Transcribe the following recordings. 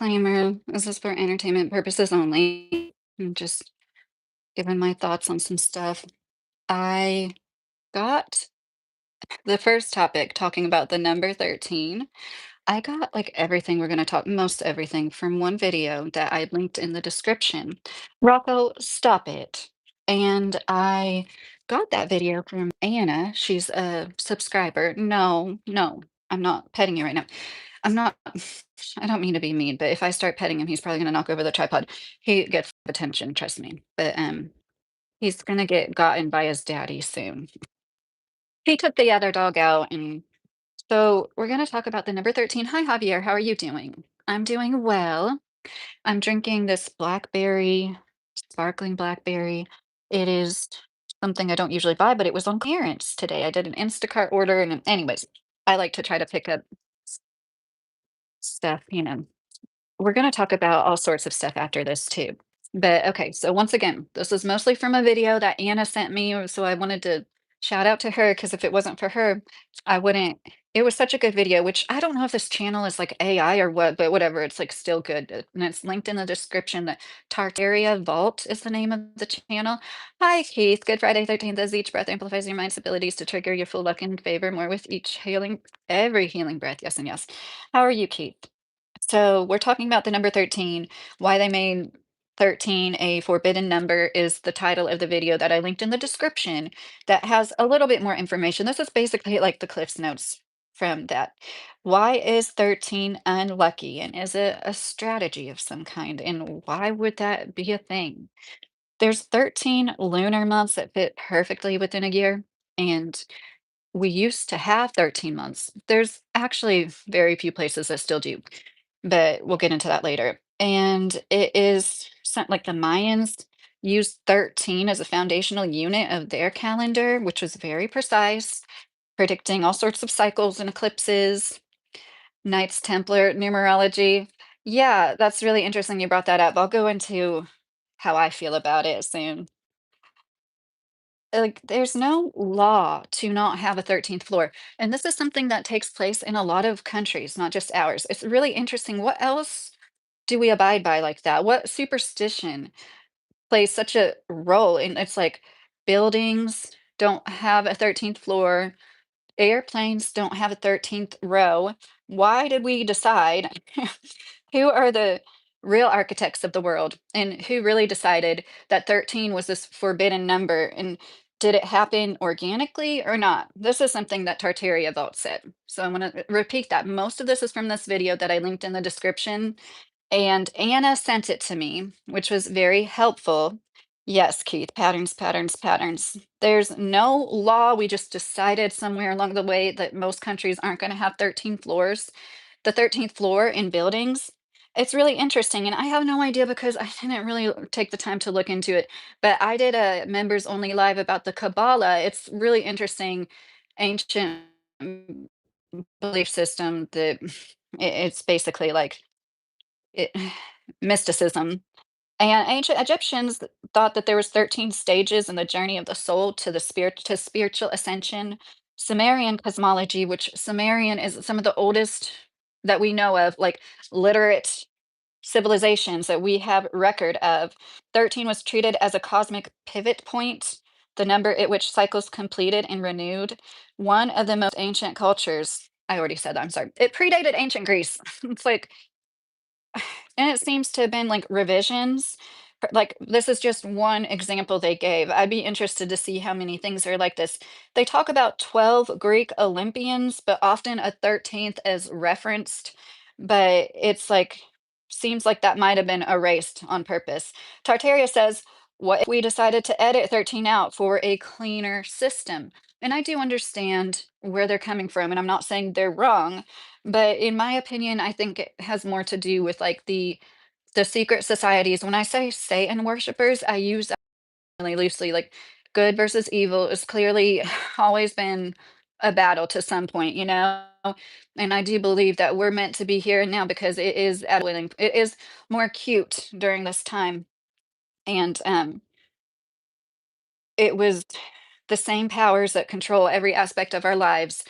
Disclaimer, this is for entertainment purposes only. I'm just giving my thoughts on some stuff. I got the first topic talking about the number 13. I got like everything we're going to talk, most everything from one video that I linked in the description. Rocco, stop it. And I got that video from Anna. She's a subscriber. No, no, I'm not petting you right now. I'm not, I don't mean to be mean, but if I start petting him, he's probably gonna knock over the tripod. He gets attention, trust me. But he's gonna get gotten by his daddy soon. He took the other dog out, and so we're gonna talk about the number 13. Hi, Javier, how are you doing? I'm doing well. I'm drinking this blackberry, sparkling blackberry. It is something I don't usually buy, but it was on clearance today. I did an Instacart order, and anyways, I like to try to pick up stuff. We're gonna talk about all sorts of stuff after this too. But okay, so once again, this is mostly from a video that Anna sent me, so I wanted to shout out to her because if it wasn't for her, I wouldn't. It was such a good video, which I don't know if this channel is like AI or what, but whatever, it's like still good. And it's linked in the description that Tartaria Vault is the name of the channel. Hi, Keith. Good Friday 13th, as each breath amplifies your mind's abilities to trigger your full luck and favor more with each healing, every healing breath. Yes and yes. How are you, Keith? So we're talking about the number 13. Why they made 13 a forbidden number is the title of the video that I linked in the description that has a little bit more information. This is basically like the Cliff's Notes from that. Why is 13 unlucky? And is it a strategy of some kind? And why would that be a thing? There's 13 lunar months that fit perfectly within a year. And we used to have 13 months. There's actually very few places that still do, but we'll get into that later. And it is like the Mayans used 13 as a foundational unit of their calendar, which was very precise, predicting all sorts of cycles and eclipses, Knights Templar numerology. Yeah, that's really interesting you brought that up. I'll go into how I feel about it soon. Like, there's no law to not have a 13th floor. And this is something that takes place in a lot of countries, not just ours. It's really interesting. What else do we abide by like that? What superstition plays such a role in it's like buildings don't have a 13th floor, airplanes don't have a 13th row. Why did we decide who are the real architects of the world and who really decided that 13 was this forbidden number? And did it happen organically or not? This is something that Tartaria Vault said. So I'm going to repeat that. Most of this is from this video that I linked in the description. And Anna sent it to me, which was very helpful. Yes, Keith, patterns, patterns, patterns. There's no law. We just decided somewhere along the way that most countries aren't going to have 13 floors. The 13th floor in buildings. It's really interesting. And I have no idea because I didn't really take the time to look into it. But I did a members only live about the Kabbalah. It's really interesting, ancient belief system that it's basically like it, mysticism. And ancient Egyptians thought that there was 13 stages in the journey of the soul to the spirit to spiritual ascension. Sumerian cosmology, which Sumerian is some of the oldest that we know of, like literate civilizations that we have record of. 13 was treated as a cosmic pivot point, the number at which cycles completed and renewed. One of the most ancient cultures. I already said that, I'm sorry. It predated ancient Greece. It's like and it seems to have been like revisions. Like this is just one example they gave. I'd be interested to see how many things are like this. They talk about 12 Greek Olympians, but often a 13th is referenced. But it's like, seems like that might have been erased on purpose. Tartaria says, what if we decided to edit 13 out for a cleaner system? And I do understand where they're coming from, and I'm not saying they're wrong, but in my opinion, I think it has more to do with like the secret societies. When I say Satan worshipers, I use that really loosely. Like good versus evil is clearly always been a battle to some point. And I do believe that we're meant to be here and now because it is at willing. It is more cute during this time, and it was the same powers that control every aspect of our lives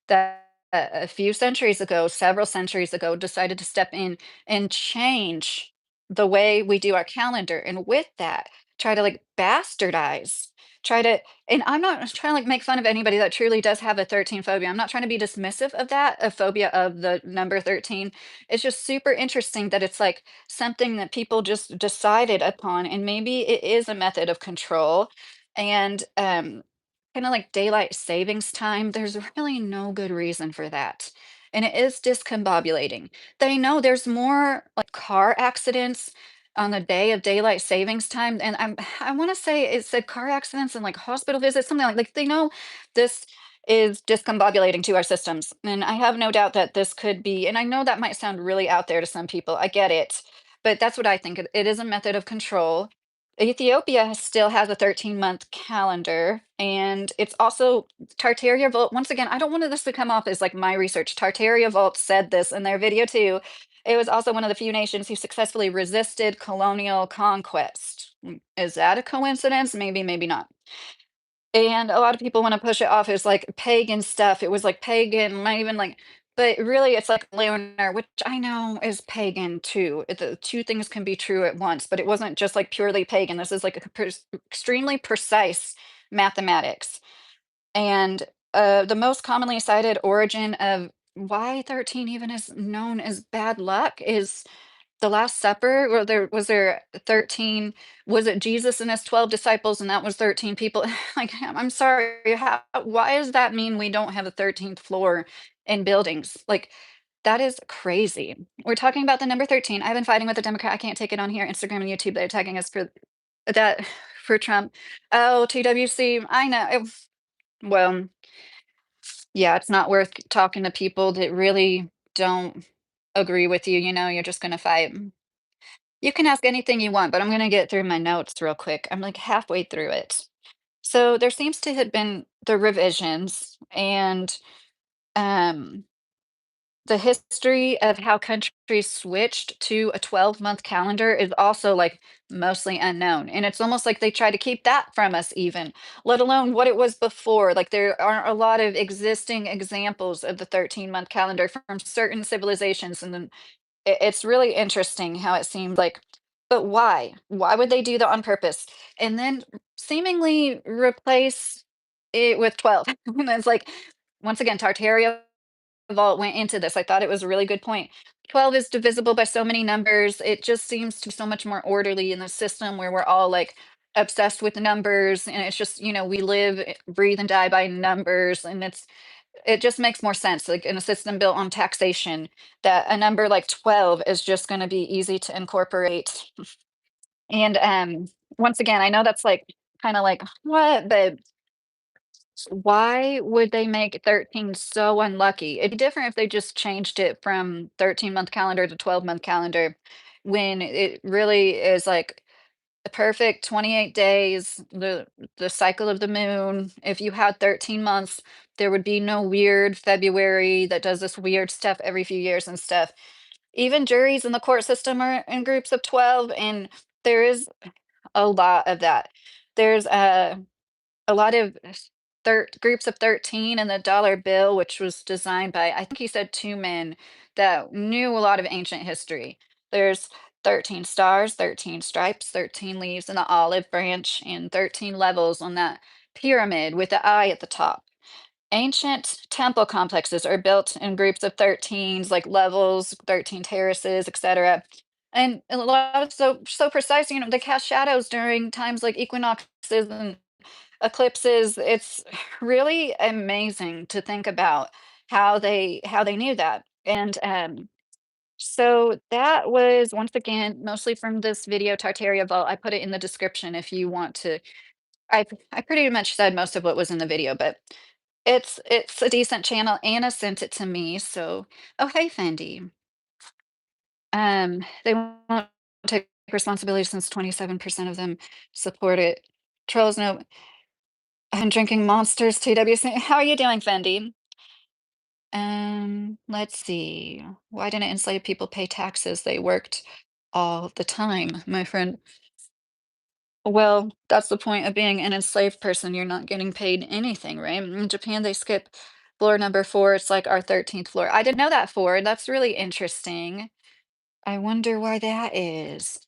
that a few centuries ago, several centuries ago, decided to step in and change the way we do our calendar. And with that, try to like bastardize, try to, and I'm not trying to like make fun of anybody that truly does have a 13 phobia. I'm not trying to be dismissive of that, a phobia of the number 13. It's just super interesting that it's like something that people just decided upon, and maybe it is a method of control. And kinda like daylight savings time, there's really no good reason for that, and it is discombobulating. They know there's more, like, car accidents on the day of daylight savings time, and I wanna say it said car accidents and, like, hospital visits, something like they know this is discombobulating to our systems, and I have no doubt that this could be, and I know that might sound really out there to some people, I get it, but that's what I think. It is a method of control. Ethiopia still has a 13-month calendar, and it's also Tartaria Volt. Once again, I don't want this to come off as like my research. Tartaria Volt said this in their video too. It was also one of the few nations who successfully resisted colonial conquest. Is that a coincidence? Maybe, maybe not. And a lot of people wanna push it off as, like, pagan stuff. It was, like, pagan, not even, like, but really it's, like, lunar, which I know is pagan too. The 2 things can be true at once, but it wasn't just, like, purely pagan. This is, like, a extremely precise mathematics. And, the most commonly cited origin of why 13 even is known as bad luck is the Last Supper, where there 13, was it Jesus and his 12 disciples, and that was 13 people? Like, I'm sorry, how why does that mean we don't have a 13th floor in buildings? Like, that is crazy. We're talking about the number 13. I've been fighting with the Democrat. I can't take it on here, Instagram and YouTube. They're attacking us for that for Trump. Oh, TWC, I know. Well, yeah, it's not worth talking to people that really don't agree with you, you're just gonna fight. You can ask anything you want, but I'm gonna get through my notes real quick. I'm like halfway through it. So there seems to have been the revisions and um, the history of how countries switched to a 12-month calendar is also like mostly unknown. And it's almost like they try to keep that from us, even, let alone what it was before. Like there are a lot of existing examples of the 13-month calendar from certain civilizations, and then it's really interesting how it seemed like, but why? Why would they do that on purpose? And then seemingly replace it with 12. And it's like, once again, Tartaria Vault went into this. I thought it was a really good point. 12 is divisible by so many numbers. It just seems to be so much more orderly in the system where we're all like obsessed with numbers. And it's just, we live, breathe, and die by numbers. And it just makes more sense, like, in a system built on taxation, that a number like 12 is just gonna be easy to incorporate. And, once again, I know that's, like, kinda like, "What?" But why would they make 13 so unlucky? It'd be different if they just changed it from 13-month calendar to 12-month calendar when it really is, like, the perfect 28 days, the cycle of the moon. If you had 13 months, there would be no weird February that does this weird stuff every few years and stuff. Even juries in the court system are in groups of 12, and there is a lot of that. There's a lot of groups of 13 and the dollar bill, which was designed by, I think he said, two men that knew a lot of ancient history. There's 13 stars, 13 stripes, 13 leaves in the olive branch, and 13 levels on that pyramid with the eye at the top. Ancient temple complexes are built in groups of 13s, like levels, 13 terraces, etc. And a lot of so precise, they cast shadows during times like equinoxes and eclipses. It's really amazing to think about how they knew that. And so that was, once again, mostly from this video, Tartaria Vault. I put it in the description if you want to. I pretty much said most of what was in the video, but it's a decent channel. Anna sent it to me, so oh hey Fendi. They won't take responsibility since 27% of them support it. Trolls know. I'm drinking Monsters TWC. How are you doing, Fendi? Let's see. Why didn't enslaved people pay taxes? They worked all the time, my friend. Well, that's the point of being an enslaved person. You're not getting paid anything, right? In Japan, they skip. Floor number 4, it's like our 13th floor. I didn't know that, Ford. That's really interesting. I wonder why that is.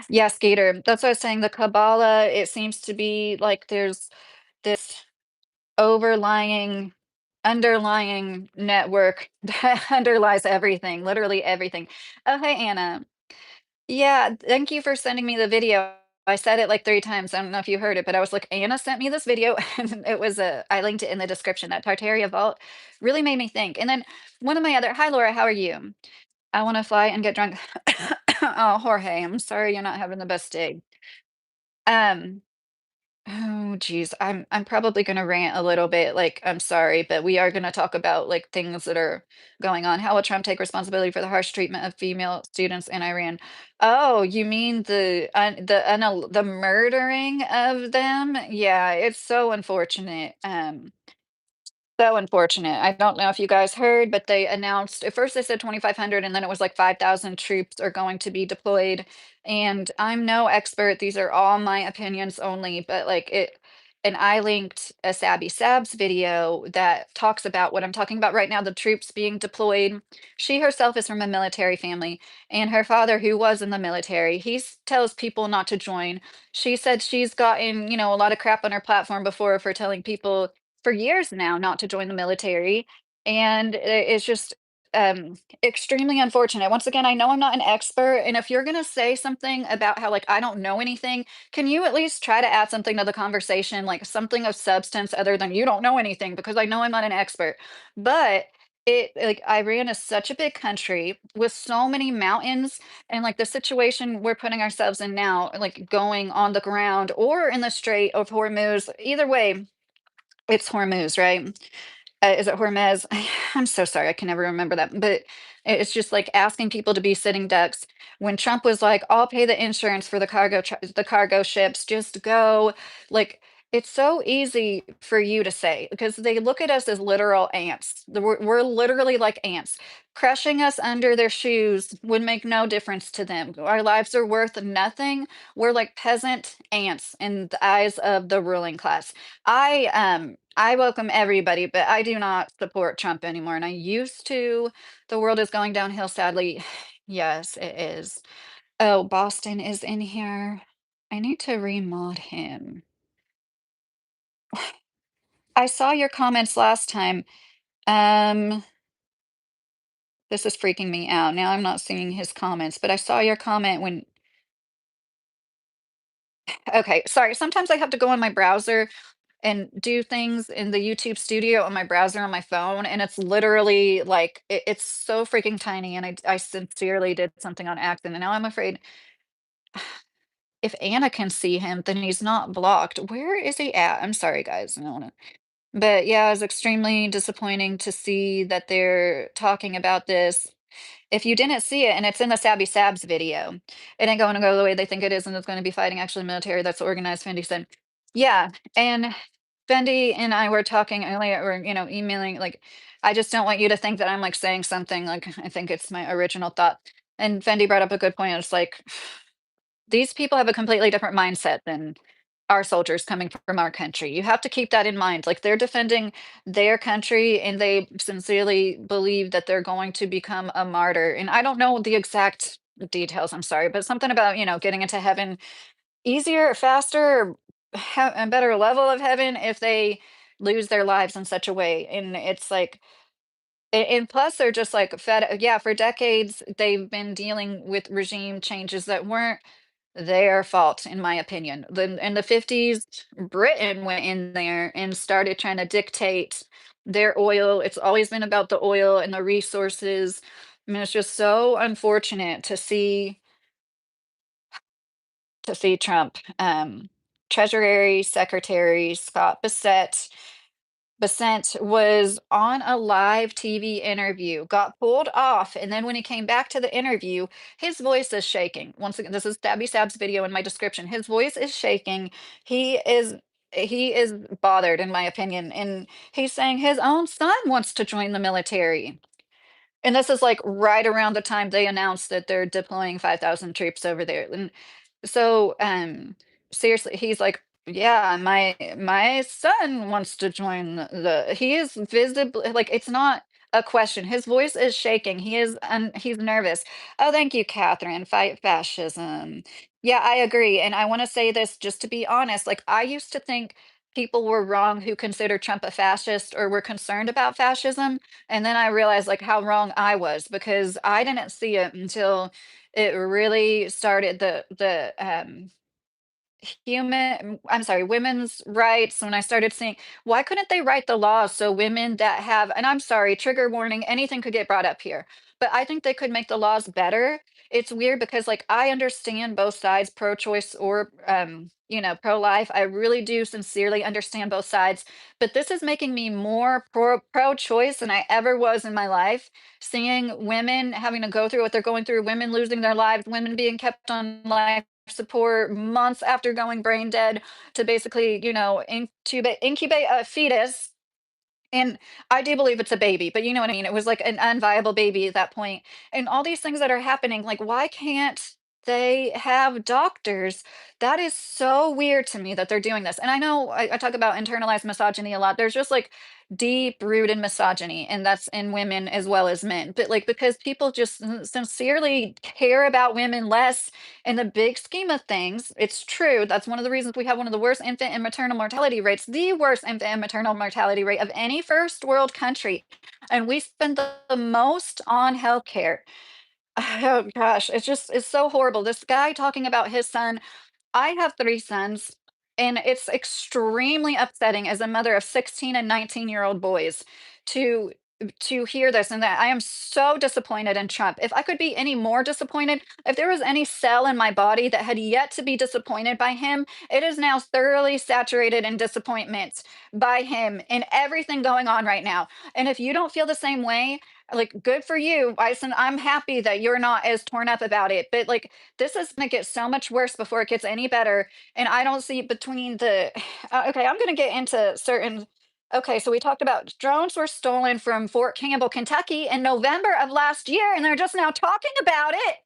Yeah, Skater. That's what I was saying. The Kabbalah, it seems to be like there's this overlying, underlying network that underlies everything, literally everything. Oh, hey, Anna. Yeah, thank you for sending me the video. I said it like 3 times. I don't know if you heard it, but I was like, Anna sent me this video, and it was I linked it in the description. That Tartaria Vault really made me think. And then one of my other, hi Laura, how are you? I want to fly and get drunk. Oh, Jorge, I'm sorry you're not having the best day. Um, oh geez, I'm probably gonna rant a little bit, like, I'm sorry, but we are gonna talk about like things that are going on. How will Trump take responsibility for the harsh treatment of female students in Iran? Oh, you mean the murdering of them? Yeah, it's so unfortunate. So unfortunate. I don't know if you guys heard, but they announced at first they said 2,500 and then it was like 5,000 troops are going to be deployed. And I'm no expert. These are all my opinions only, but like it, and I linked a Sabby Sabs video that talks about what I'm talking about right now, the troops being deployed. She herself is from a military family, and her father, who was in the military, tells people not to join. She said she's gotten, a lot of crap on her platform before for telling people for years now not to join the military, and it's just extremely unfortunate. Once again, I know I'm not an expert, and if you're going to say something about how like I don't know anything, can you at least try to add something to the conversation, like something of substance other than you don't know anything, because I know I'm not an expert. But it like Iran is such a big country with so many mountains, and like the situation we're putting ourselves in now, like going on the ground or in the Strait of Hormuz, either way, it's Hormuz, right? Is it Hormez? I'm so sorry, I can never remember that, but it's just like asking people to be sitting ducks. When Trump was like, "I'll pay the insurance for the cargo ships, just go." Like, it's so easy for you to say because they look at us as literal ants. We're literally like ants. Crushing us under their shoes would make no difference to them. Our lives are worth nothing. We're like peasant ants in the eyes of the ruling class. I welcome everybody, but I do not support Trump anymore, and I used to. The world is going downhill, sadly. Yes, it is. Oh, Boston is in here. I need to remod him. I saw your comments last time. Um, this is freaking me out. Now I'm not seeing his comments, but I saw your comment when okay, sorry. Sometimes I have to go in my browser and do things in the YouTube studio on my browser on my phone, and it's literally like it's so freaking tiny, and I sincerely did something on accident, and now I'm afraid if Anna can see him, then he's not blocked. Where is he at? I'm sorry, guys. I don't wanna but yeah, it's extremely disappointing to see that they're talking about this. If you didn't see it, and it's in the Sabby Sabs video, it ain't going to go the way they think it is, and it's going to be fighting actually military that's organized, Fendi said. Yeah, and Fendi and I were talking earlier, or emailing, like, I just don't want you to think that I'm like saying something like I think it's my original thought. And Fendi brought up a good point. It's like these people have a completely different mindset than our soldiers coming from our country. You have to keep that in mind. Like they're defending their country and they sincerely believe that they're going to become a martyr. And I don't know the exact details, I'm sorry, but something about, getting into heaven easier, faster, a better level of heaven if they lose their lives in such a way. And it's like, and plus they're just like fed. Yeah, for decades, they've been dealing with regime changes that weren't their fault, in my opinion. Then in the 50s, Britain went in there and started trying to dictate their oil. It's always been about the oil and the resources. I mean, it's just so unfortunate to see Trump. Treasury Secretary Scott Bessent was on a live TV interview, got pulled off, and then when he came back to the interview, his voice is shaking. Once again, this is Stabby Sab's video in my description. His voice is shaking. He is he is bothered, in my opinion, and he's saying his own son wants to join the military. And this is like right around the time they announced that they're deploying 5,000 troops over there. And so seriously, he's like Yeah, my son wants to join he is visibly like it's not a question. His voice is shaking. He's nervous. Oh, thank you, Catherine. Fight fascism. Yeah, I agree. And I want to say this just to be honest. Like I used to think people were wrong who considered Trump a fascist or were concerned about fascism. And then I realized like how wrong I was because I didn't see it until it really started I'm sorry, women's rights, when I started seeing why couldn't they write the laws so women that have, and I'm sorry, trigger warning, anything could get brought up here, but I think they could make the laws better. It's weird because like I understand both sides, pro-choice or pro-life. I really do sincerely understand both sides, but this is making me more pro-choice than I ever was in my life. Seeing women having to go through what they're going through, women losing their lives, women being kept on life support months after going brain dead to basically, incubate a fetus. And I do believe it's a baby, but you know what I mean? It was like an unviable baby at that point. And all these things that are happening, like, why can't they have doctors? That is so weird to me that they're doing this. And I know I talk about internalized misogyny a lot. There's just like deep rooted misogyny, and that's in women as well as men. But like, because people just sincerely care about women less in the big scheme of things, it's true. That's one of the reasons we have one of the worst infant and maternal mortality rates, the worst infant and maternal mortality rate of any first world country. And we spend the most on healthcare. Oh gosh, it's so horrible. This guy talking about his son, I have 3 sons, and it's extremely upsetting as a mother of 16 and 19-year-old boys to hear this and that. I am so disappointed in Trump. If I could be any more disappointed, if there was any cell in my body that had yet to be disappointed by him, it is now thoroughly saturated in disappointment by him and everything going on right now. And if you don't feel the same way, like good for you. I'm happy that you're not as torn up about it. But like this is gonna get so much worse before it gets any better, and I don't see between the okay, I'm gonna get into certain okay, so we talked about drones were stolen from Fort Campbell, Kentucky in November of last year, and they're just now talking about it.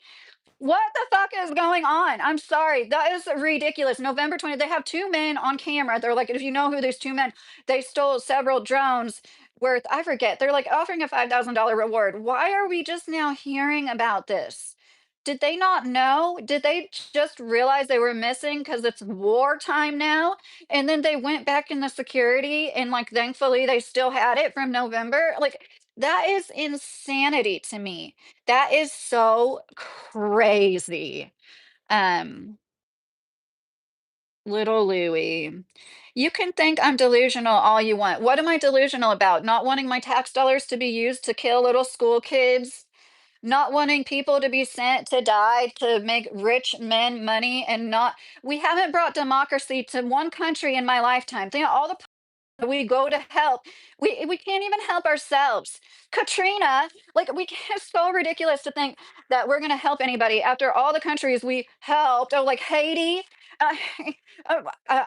What the fuck is going on? I'm sorry. That is ridiculous. November 20th, they have 2 men on camera. They're like, if you know who these 2 men, they stole several drones worth, I forget. They're like offering a $5,000 reward. Why are we just now hearing about this? Did they not know? Did they just realize they were missing because it's wartime now? And then they went back in the security and like thankfully they still had it from November. Like that is insanity to me. That is so crazy. Um, Little Louie. You can think I'm delusional all you want. What am I delusional about? Not wanting my tax dollars to be used to kill little school kids? Not wanting people to be sent to die to make rich men money and not we haven't brought democracy to one country in my lifetime. Think of all the we go to help. We can't even help ourselves. Katrina, like we can't, it's so ridiculous to think that we're gonna help anybody after all the countries we helped. Oh, like Haiti, uh,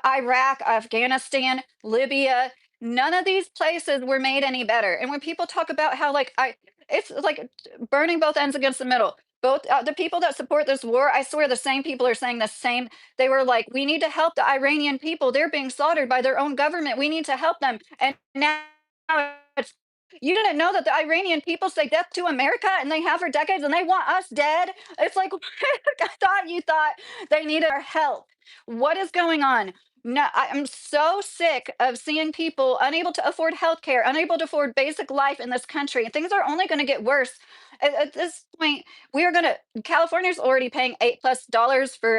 Iraq, Afghanistan, Libya. None of these places were made any better. And when people talk about how it's like burning both ends against the middle. Both the people that support this war, I swear, the same people are saying the same. They were like, we need to help the Iranian people. They're being slaughtered by their own government. We need to help them. And now it's, you didn't know that the Iranian people say death to America and they have for decades and they want us dead. It's like, I thought you thought they needed our help. What is going on? No, I'm so sick of seeing people unable to afford healthcare, unable to afford basic life in this country. And things are only going to get worse. At this point, we are going to, California's already paying $8+ for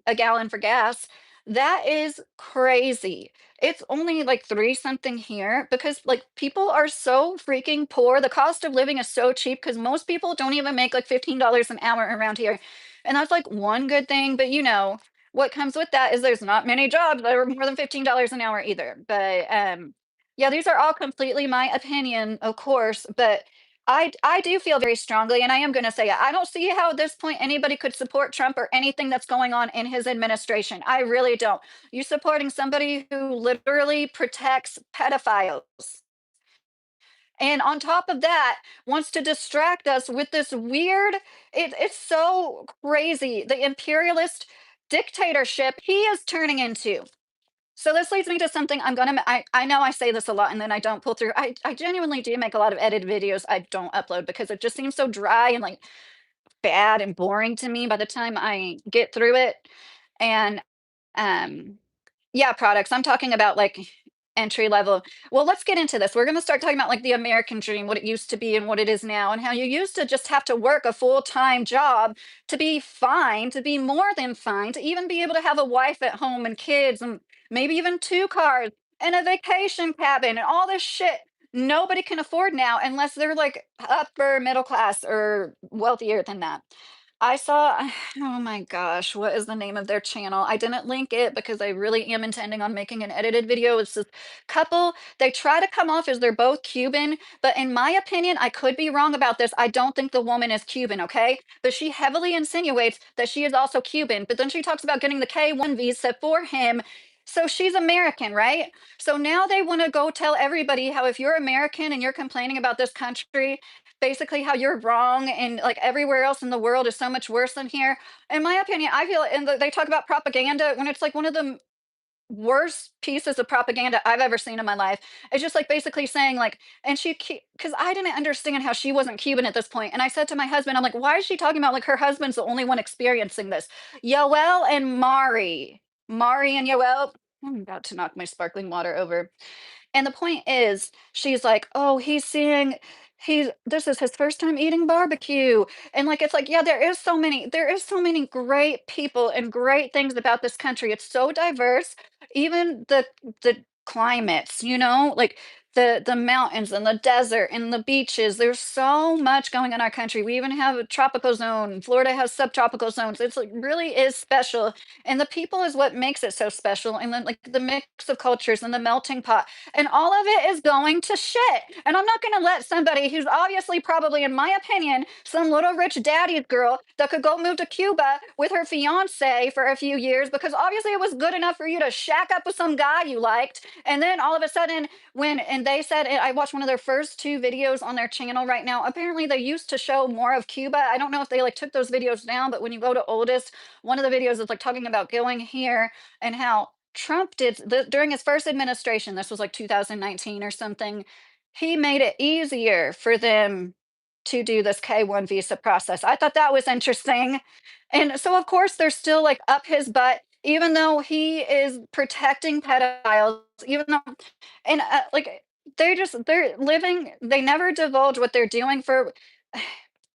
a gallon for gas. That is crazy. It's only like 3 something here because like people are so freaking poor. The cost of living is so cheap because most people don't even make like $15 an hour around here. And that's like one good thing. But what comes with that is there's not many jobs that are more than $15 an hour either. But yeah, these are all completely my opinion, of course, but I do feel very strongly, and I am going to say it. I don't see how at this point anybody could support Trump or anything that's going on in his administration. I really don't. You supporting somebody who literally protects pedophiles. And on top of that, wants to distract us with this weird, it's so crazy. The imperialist dictatorship he is turning into. So this leads me to something I'm gonna I know I say this a lot and then I don't pull through. I genuinely do make a lot of edited videos I don't upload because it just seems so dry and, like, bad and boring to me by the time I get through it, and, um yeah, products. I'm talking about, like, entry level. Well, let's get into this. We're gonna start talking about, like, the American dream, what it used to be and what it is now, and how you used to just have to work a full-time job to be fine, to be more than fine, to even be able to have a wife at home and kids and maybe even 2 cars and a vacation cabin and all this shit nobody can afford now unless they're, like, upper middle class or wealthier than that. I saw oh my gosh, what is the name of their channel? I didn't link it because I really am intending on making an edited video. It's this couple, they try to come off as they're both Cuban, but in my opinion, I could be wrong about this. I don't think the woman is Cuban, okay? But she heavily insinuates that she is also Cuban, but then she talks about getting the K-1 visa for him. So she's American, right? So now they want to go tell everybody how if you're American and you're complaining about this country, basically how you're wrong and like everywhere else in the world is so much worse than here. In my opinion, I feel and they talk about propaganda when it's like one of the worst pieces of propaganda I've ever seen in my life. It's just like basically saying like, and she, because I didn't understand how she wasn't Cuban at this point. And I said to my husband, I'm like, why is she talking about like her husband's the only one experiencing this? Yoel and Mari and Yoel. I'm about to knock my sparkling water over. And the point is, she's like, "Oh, he's seeing he's this is his first time eating barbecue." And like it's like, yeah, there is so many great people and great things about this country. It's so diverse. Even the climates, like the mountains and the desert and the beaches. There's so much going on in our country. We even have a tropical zone. Florida has subtropical zones. It's like really is special. And the people is what makes it so special. And then like the mix of cultures and the melting pot and all of it is going to shit. And I'm not going to let somebody who's obviously, probably, in my opinion, some little rich daddy's girl that could go move to Cuba with her fiance for a few years because obviously it was good enough for you to shack up with some guy you liked. And then all of a sudden, and they said, and I watched one of their first two videos on their channel right now. Apparently, they used to show more of Cuba. I don't know if they like took those videos down, but when you go to oldest, one of the videos is like talking about going here and how Trump did during his first administration, this was like 2019 or something, he made it easier for them to do this K-1 visa process. I thought that was interesting. And so of course they're still like up his butt, even though he is protecting pedophiles, even though and like they're living, they never divulge what they're doing for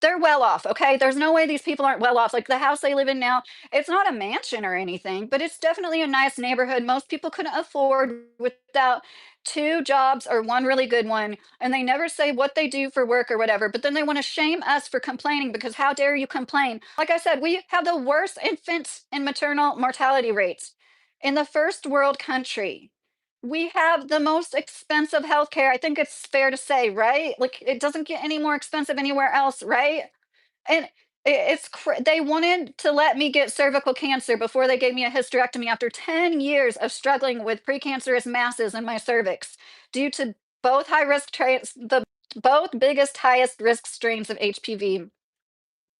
they're well off, okay? There's no way these people aren't well off. Like the house they live in now, it's not a mansion or anything, but it's definitely a nice neighborhood. Most people couldn't afford without two jobs or one really good one. And they never say what they do for work or whatever. But then they want to shame us for complaining because how dare you complain? Like I said, we have the worst infant and maternal mortality rates in the first world country. We have the most expensive healthcare. I think it's fair to say, right? Like it doesn't get any more expensive anywhere else, right? And they wanted to let me get cervical cancer before they gave me a hysterectomy after 10 years of struggling with precancerous masses in my cervix due to both high risk the both biggest highest risk strains of HPV.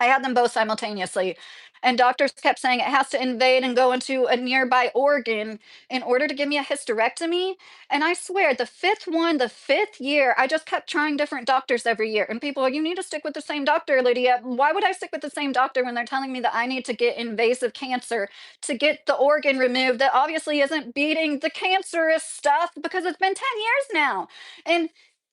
I had them both simultaneously. And doctors kept saying it has to invade and go into a nearby organ in order to give me a hysterectomy. And I swear, the fifth one, the fifth year, I just kept trying different doctors every year. And people are, you need to stick with the same doctor, Lydia. Why would I stick with the same doctor when they're telling me that I need to get invasive cancer to get the organ removed that obviously isn't beating the cancerous stuff because it's been 10 years now? And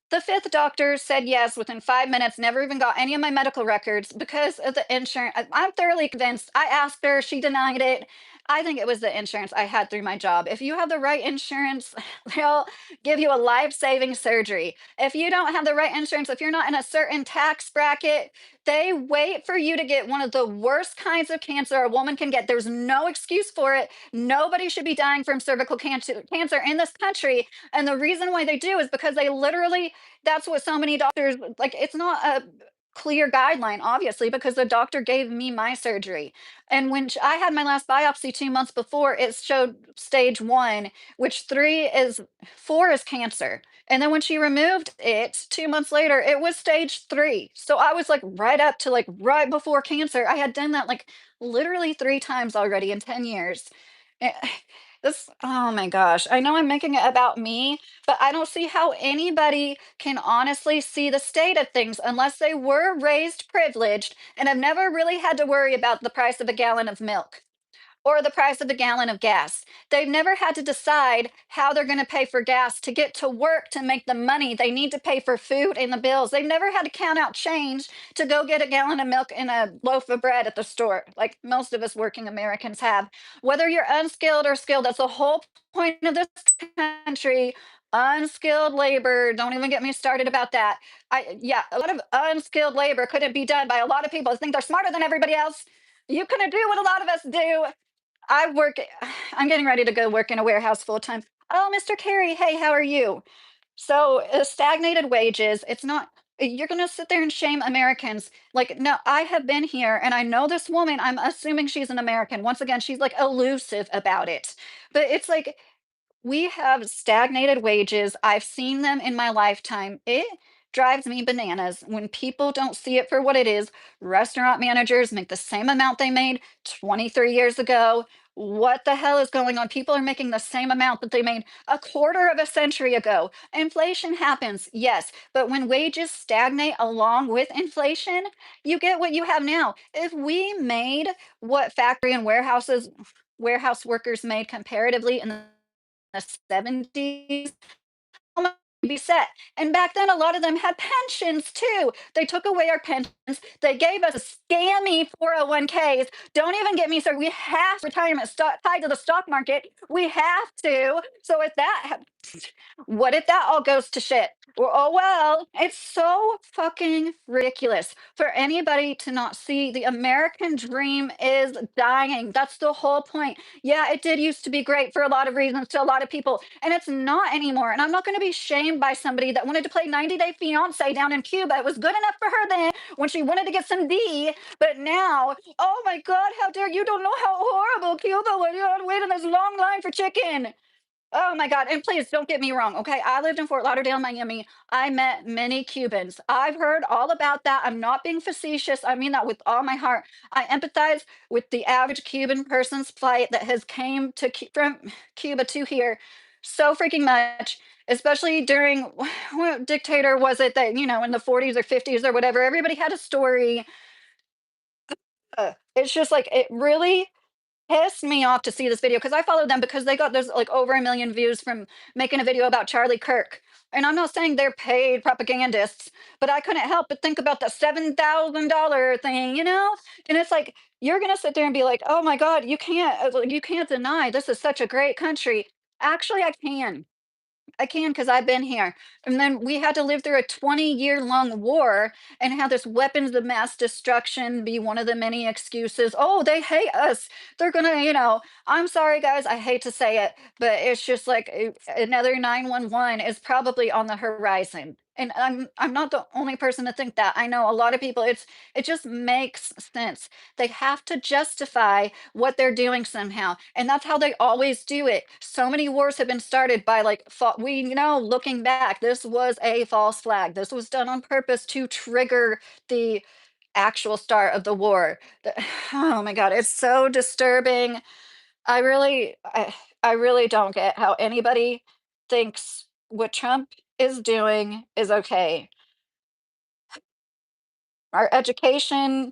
the fifth doctor said yes within 5 minutes, never even got any of my medical records because of the insurance. I'm thoroughly convinced. I asked her, she denied it. I think it was the insurance I had through my job. If you have the right insurance, they'll give you a life saving surgery. If you don't have the right insurance, if you're not in a certain tax bracket, they wait for you to get one of the worst kinds of cancer a woman can get. There's no excuse for it. Nobody should be dying from cervical cancer in this country. And the reason why they do is because they literally that's what so many doctors like. It's not a clear guideline, obviously, because the doctor gave me my surgery. And when I had my last biopsy 2 months before, it showed stage one, which four is cancer. And then when she removed it 2 months later, it was stage three. So I was like right up to like right before cancer. I had done that like literally three times already in 10 years. Eh, Oh my gosh. I know I'm making it about me, but I don't see how anybody can honestly see the state of things unless they were raised privileged and have never really had to worry about the price of a gallon of milk or the price of a gallon of gas. They've never had to decide how they're going to pay for gas to get to work to make the money they need to pay for food and the bills. They've never had to count out change to go get a gallon of milk and a loaf of bread at the store, like most of us working Americans have. Whether you're unskilled or skilled, that's the whole point of this country. Unskilled labor, don't even get me started about that. Yeah, a lot of unskilled labor couldn't be done by a lot of people who think they're smarter than everybody else. You couldn't do what a lot of us do. I work I'm getting ready to go work in a warehouse full time. Oh, Mr. Carey, hey, how are you? So, stagnated wages, it's not you're gonna sit there and shame Americans. Like, no, I have been here and I know this woman, I'm assuming she's an American. Once again, she's like elusive about it. But it's like we have stagnated wages. I've seen them in my lifetime. It drives me bananas when people don't see it for what it is. Restaurant managers make the same amount they made 23 years ago. What the hell is going on? People are making the same amount that they made a quarter of a century ago. Inflation happens, yes, but when wages stagnate along with inflation, you get what you have now. If we made what factory and warehouse workers made comparatively in the 70s, be set. And back then, a lot of them had pensions too. They took away our pensions. They gave us scammy 401ks. Don't even get me started. We have retirement stock tied to the stock market. We have to. So if what if that all goes to shit? Well, oh well, it's so fucking ridiculous for anybody to not see the American dream is dying. That's the whole point. Yeah, it did used to be great for a lot of reasons to a lot of people, and it's not anymore. And I'm not going to be shamed by somebody that wanted to play 90 Day Fiance down in Cuba. It was good enough for her then when she wanted to get some D, but now, oh my God, how dare you don't know how horrible Cuba was. You had to wait in this long line for chicken. Oh my God. And please don't get me wrong. Okay. I lived in Fort Lauderdale, Miami. I met many Cubans. I've heard all about that. I'm not being facetious. I mean that with all my heart. I empathize with the average Cuban person's plight that has came to from Cuba to here so freaking much, especially during what dictator was it that, in the 40s or 50s or whatever, everybody had a story. It's just like, it really pissed me off to see this video because I followed them because they got there's like over 1 million views from making a video about Charlie Kirk. And I'm not saying they're paid propagandists, but I couldn't help but think about the $7,000 thing, you know? And it's like you're gonna sit there and be like, "Oh my God, you can't deny this is such a great country." Actually, I can. I can because I've been here. And then we had to live through a 20-year-long war and have this weapons of mass destruction be one of the many excuses. Oh, they hate us. They're going to, I'm sorry, guys. I hate to say it, but it's just like another 911 is probably on the horizon. And I'm not the only person to think that. I know a lot of people. It just makes sense. They have to justify what they're doing somehow. And that's how they always do it. So many wars have been started by like, looking back, this was a false flag. This was done on purpose to trigger the actual start of the war. Oh my God, it's so disturbing. I really, I, I really don't get how anybody thinks what Trump is doing is okay. Our education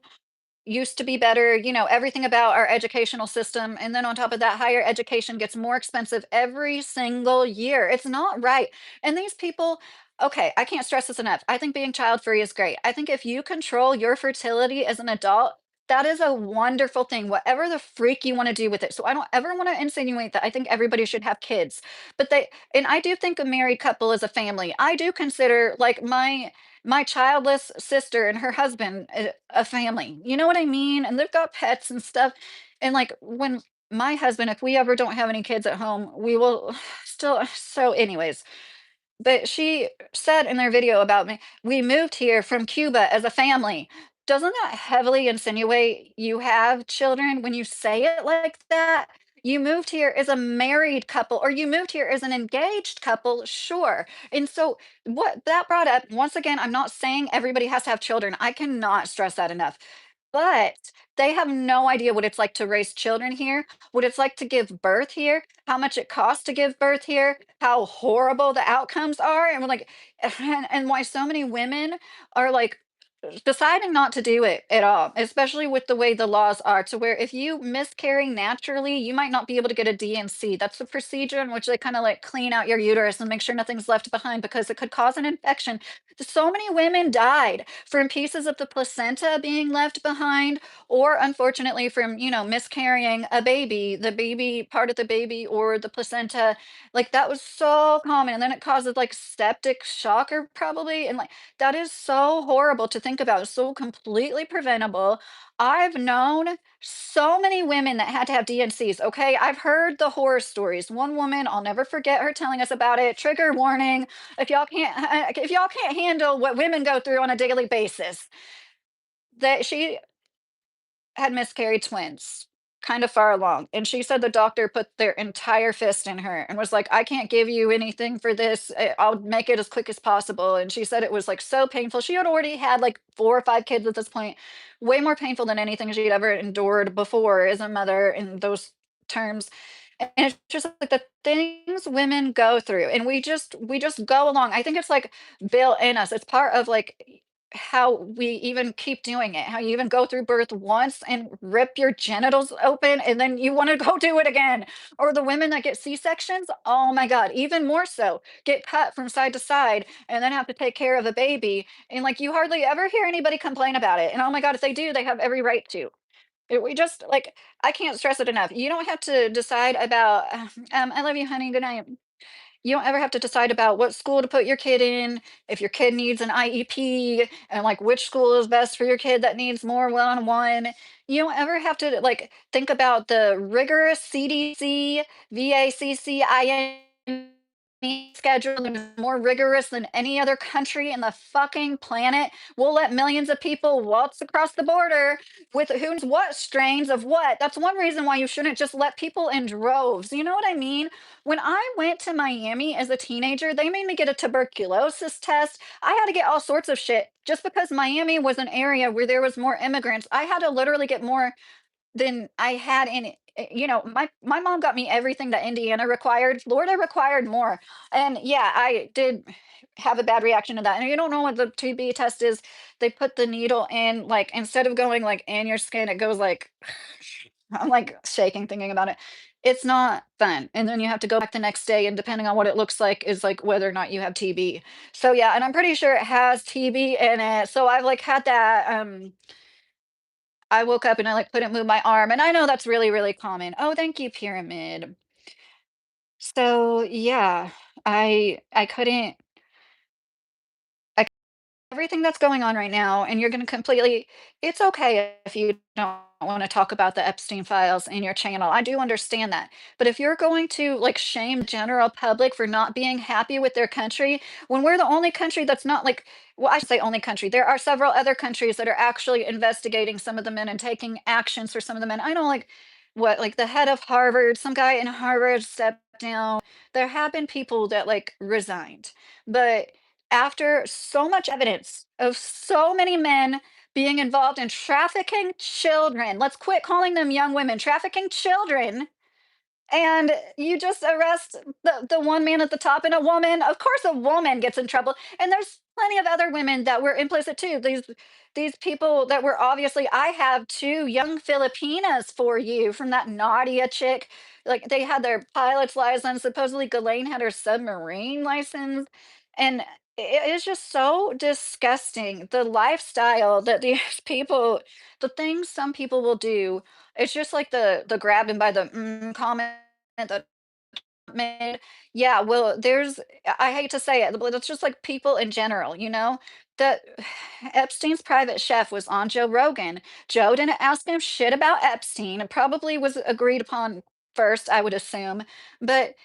used to be better, everything about our educational system. And then on top of that, higher education gets more expensive every single year. It's not right. And these people, okay, I can't stress this enough. I think being child free is great. I think if you control your fertility as an adult, that is a wonderful thing, whatever the freak you want to do with it. So I don't ever want to insinuate that I think everybody should have kids. And I do think a married couple is a family. I do consider like my childless sister and her husband a family. You know what I mean? And they've got pets and stuff. And like when my husband, if we ever don't have any kids at home, we will still. So, anyways, but she said in their video about me, we moved here from Cuba as a family. Doesn't that heavily insinuate you have children when you say it like that? You moved here as a married couple, or you moved here as an engaged couple, sure. And so, what that brought up, once again, I'm not saying everybody has to have children. I cannot stress that enough. But they have no idea what it's like to raise children here, what it's like to give birth here, how much it costs to give birth here, how horrible the outcomes are, and we're like, and why so many women are like deciding not to do it at all, especially with the way the laws are, to where if you miscarry naturally, you might not be able to get a DNC. That's the procedure in which they kind of like clean out your uterus and make sure nothing's left behind because it could cause an infection. So many women died from pieces of the placenta being left behind, or unfortunately from, miscarrying a baby, the baby part of the baby or the placenta. Like that was so common. And then it causes like septic shock or probably. And like that is so horrible to think about. It's so completely preventable. I've known so many women that had to have DNCs. Okay. I've heard the horror stories. One woman, I'll never forget her telling us about it. Trigger warning. If y'all can't handle what women go through on a daily basis, that she had miscarried twins, kind of far along, and she said the doctor put their entire fist in her and was like, "I can't give you anything for this. I'll make it as quick as possible." And she said it was like so painful. She had already had like 4 or 5 kids at this point, way more painful than anything she'd ever endured before as a mother in those terms. And it's just like the things women go through, and we just go along. I think it's like built in us. It's part of like how we even keep doing it, how you even go through birth once and rip your genitals open and then you want to go do it again. Or the women that get C-sections, oh my God, even more so, get cut from side to side and then have to take care of the baby. And like you hardly ever hear anybody complain about it. And oh my God, if they do, they have every right to. We just like, I can't stress it enough. You don't have to decide about, I love you, honey. Good night. You don't ever have to decide about what school to put your kid in, if your kid needs an IEP, and like which school is best for your kid that needs more one-on-one. You don't ever have to like think about the rigorous CDC, VACCIN schedule that is more rigorous than any other country in the fucking planet. We'll let millions of people waltz across the border with who knows what strains of what. That's one reason why you shouldn't just let people in droves. You know what I mean? When I went to Miami as a teenager, they made me get a tuberculosis test. I had to get all sorts of shit just because Miami was an area where there was more immigrants. I had to literally get more than I had in my mom got me everything that Indiana required. Florida required more. And yeah, I did have a bad reaction to that. And you don't know what the TB test is. They put the needle in, like, instead of going like in your skin, it goes like I'm like shaking thinking about it. It's not fun. And then you have to go back the next day, and depending on what it looks like is like whether or not you have TB. So yeah, and I'm pretty sure it has TB in it. So I've like had that I woke up and I like couldn't move my arm, and I know that's really, really common. Oh, thank you, Pyramid. So yeah, I couldn't I everything that's going on right now, and you're gonna completely it's okay if you don't want to talk about the Epstein files in your channel. I do understand that. But if you're going to like shame the general public for not being happy with their country, when we're the only country that's not like, well, I should say only country. There are several other countries that are actually investigating some of the men and taking actions for some of the men. I know like what, like the head of Harvard, some guy in Harvard stepped down. There have been people that like resigned. But after so much evidence of so many men being involved in trafficking children. Let's quit calling them young women, trafficking children. And you just arrest the one man at the top and a woman. Of course, a woman gets in trouble. And there's plenty of other women that were implicit too. These people that were obviously, I have two young Filipinas for you from that Nadia chick. Like they had their pilot's license. Supposedly Ghislaine had her submarine license. And it is just so disgusting. The lifestyle that these people, the things some people will do, it's just like the grabbing by the comment that made. Yeah, well, I hate to say it, but it's just like people in general, that Epstein's private chef was on Joe Rogan. Joe didn't ask him shit about Epstein. It probably was agreed upon first, I would assume. But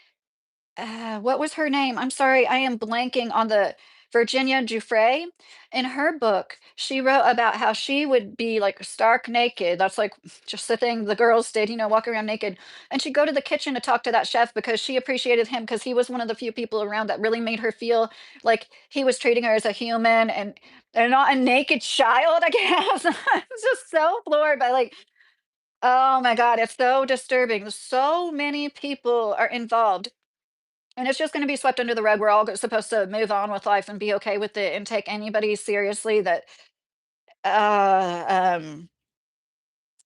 what was her name? I'm sorry, I am blanking on the Virginia Giuffre. In her book, she wrote about how she would be like stark naked. That's like just the thing the girls did, walk around naked. And she'd go to the kitchen to talk to that chef because she appreciated him because he was one of the few people around that really made her feel like he was treating her as a human and not a naked child, I guess. I'm just so floored by like, oh my God, it's so disturbing. So many people are involved. And it's just going to be swept under the rug. We're all supposed to move on with life and be okay with it and take anybody seriously that uh, um,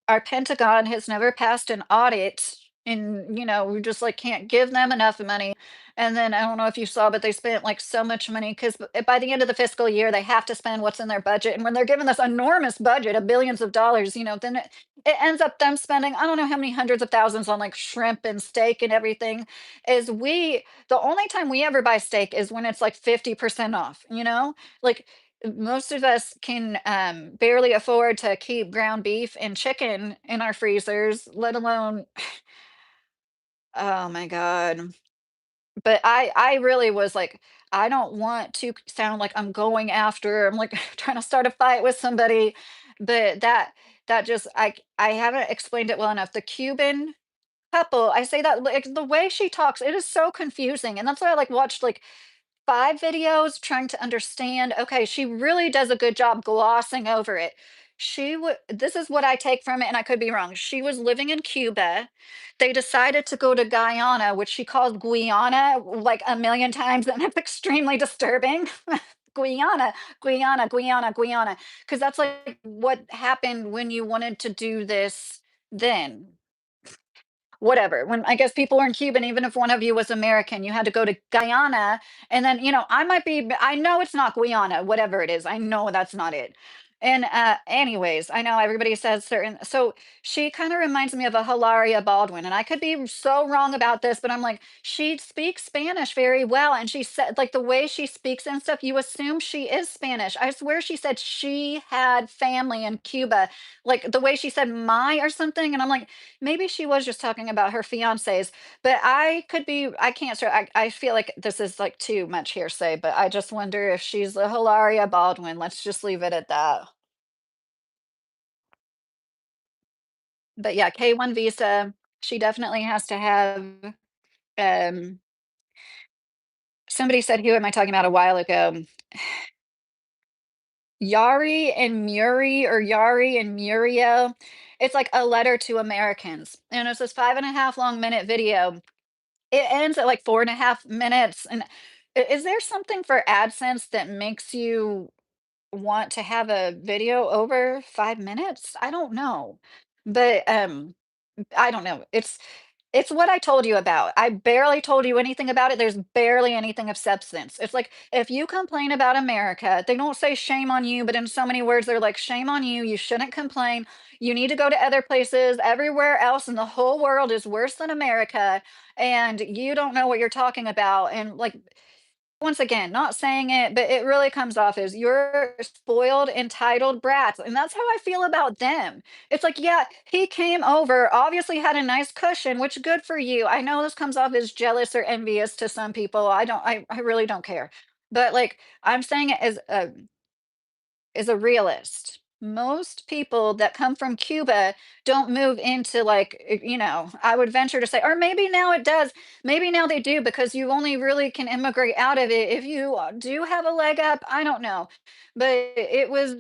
our Pentagon has never passed an audit, and we just like can't give them enough money. And then I don't know if you saw, but they spent like so much money because by the end of the fiscal year they have to spend what's in their budget. And when they're given this enormous budget of billions of dollars, then it ends up them spending I don't know how many hundreds of thousands on like shrimp and steak and everything. Is we The only time we ever buy steak is when it's like 50% off. Like most of us can barely afford to keep ground beef and chicken in our freezers, let alone, oh my God. But I really was like, I don't want to sound like I'm going after, I'm like trying to start a fight with somebody, but that just I haven't explained it well enough. The Cuban couple, I say that like the way she talks, it is so confusing. And that's why I like watched like 5 videos trying to understand, okay, she really does a good job glossing over it. This is what I take from it, and I could be wrong. She was living in Cuba. They decided to go to Guyana, which she called Guyana like a million times, and it's extremely disturbing. Guyana, Guyana, Guyana, Guyana, because that's like what happened when you wanted to do this then. Whatever. When I guess people weren't Cuban, even if one of you was American, you had to go to Guyana. And then, I might be, I know it's not Guyana, whatever it is. I know that's not it. And anyways, I know everybody says certain. So she kind of reminds me of a Hilaria Baldwin. And I could be so wrong about this, but I'm like, she speaks Spanish very well. And she said, like the way she speaks and stuff, you assume she is Spanish. I swear she said she had family in Cuba, like the way she said my or something. And I'm like, maybe she was just talking about her fiancés, but I can't sure. I feel like this is like too much hearsay, but I just wonder if she's a Hilaria Baldwin. Let's just leave it at that. But yeah, K1 visa, she definitely has to have, um, somebody said, who am I talking about a while ago? Yari and Muri or Yari and Muriel. It's like a letter to Americans. And it's this 5.5 minute video. It ends at, like, 4.5 minutes, and I is there something for AdSense that makes you want to have a video over 5 minutes? I don't know, but, I don't know. It's what I told you about. I barely told you anything about it. There's barely anything of substance. It's like if you complain about America, they don't say shame on you, but in so many words, they're like, shame on you. You shouldn't complain. You need to go to other places. Everywhere else in the whole world is worse than America. And you don't know what you're talking about. And like, once again, not saying it, but it really comes off as you're spoiled, entitled brats. And that's how I feel about them. It's like, yeah, he came over, obviously had a nice cushion, which good for you. I know this comes off as jealous or envious to some people. I really don't care. But like, I'm saying it as a realist. Most people that come from Cuba don't move into like, I would venture to say, or maybe now it does. Maybe now they do because you only really can immigrate out of it if you do have a leg up. I don't know. But it was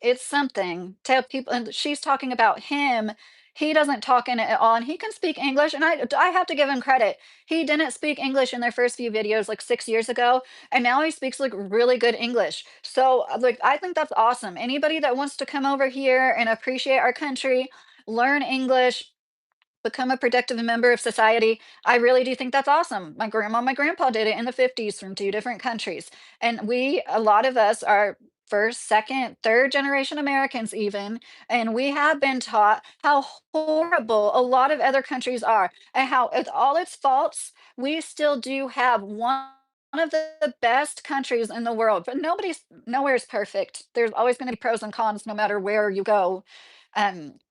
it's something. Tell people, and she's talking about him. He doesn't talk in it at all, and he can speak English. And I have to give him credit. He didn't speak English in their first few videos like 6 years ago, and now he speaks like really good English. So like I think that's awesome. Anybody that wants to come over here and appreciate our country, learn English, become a productive member of society. I really do think that's awesome. My grandma, my grandpa did it in the 50s from two different countries. And a lot of us are first, second, third generation Americans, even. And we have been taught how horrible a lot of other countries are and how, with all its faults, we still do have one of the best countries in the world. But nowhere is perfect. There's always going to be pros and cons no matter where you go.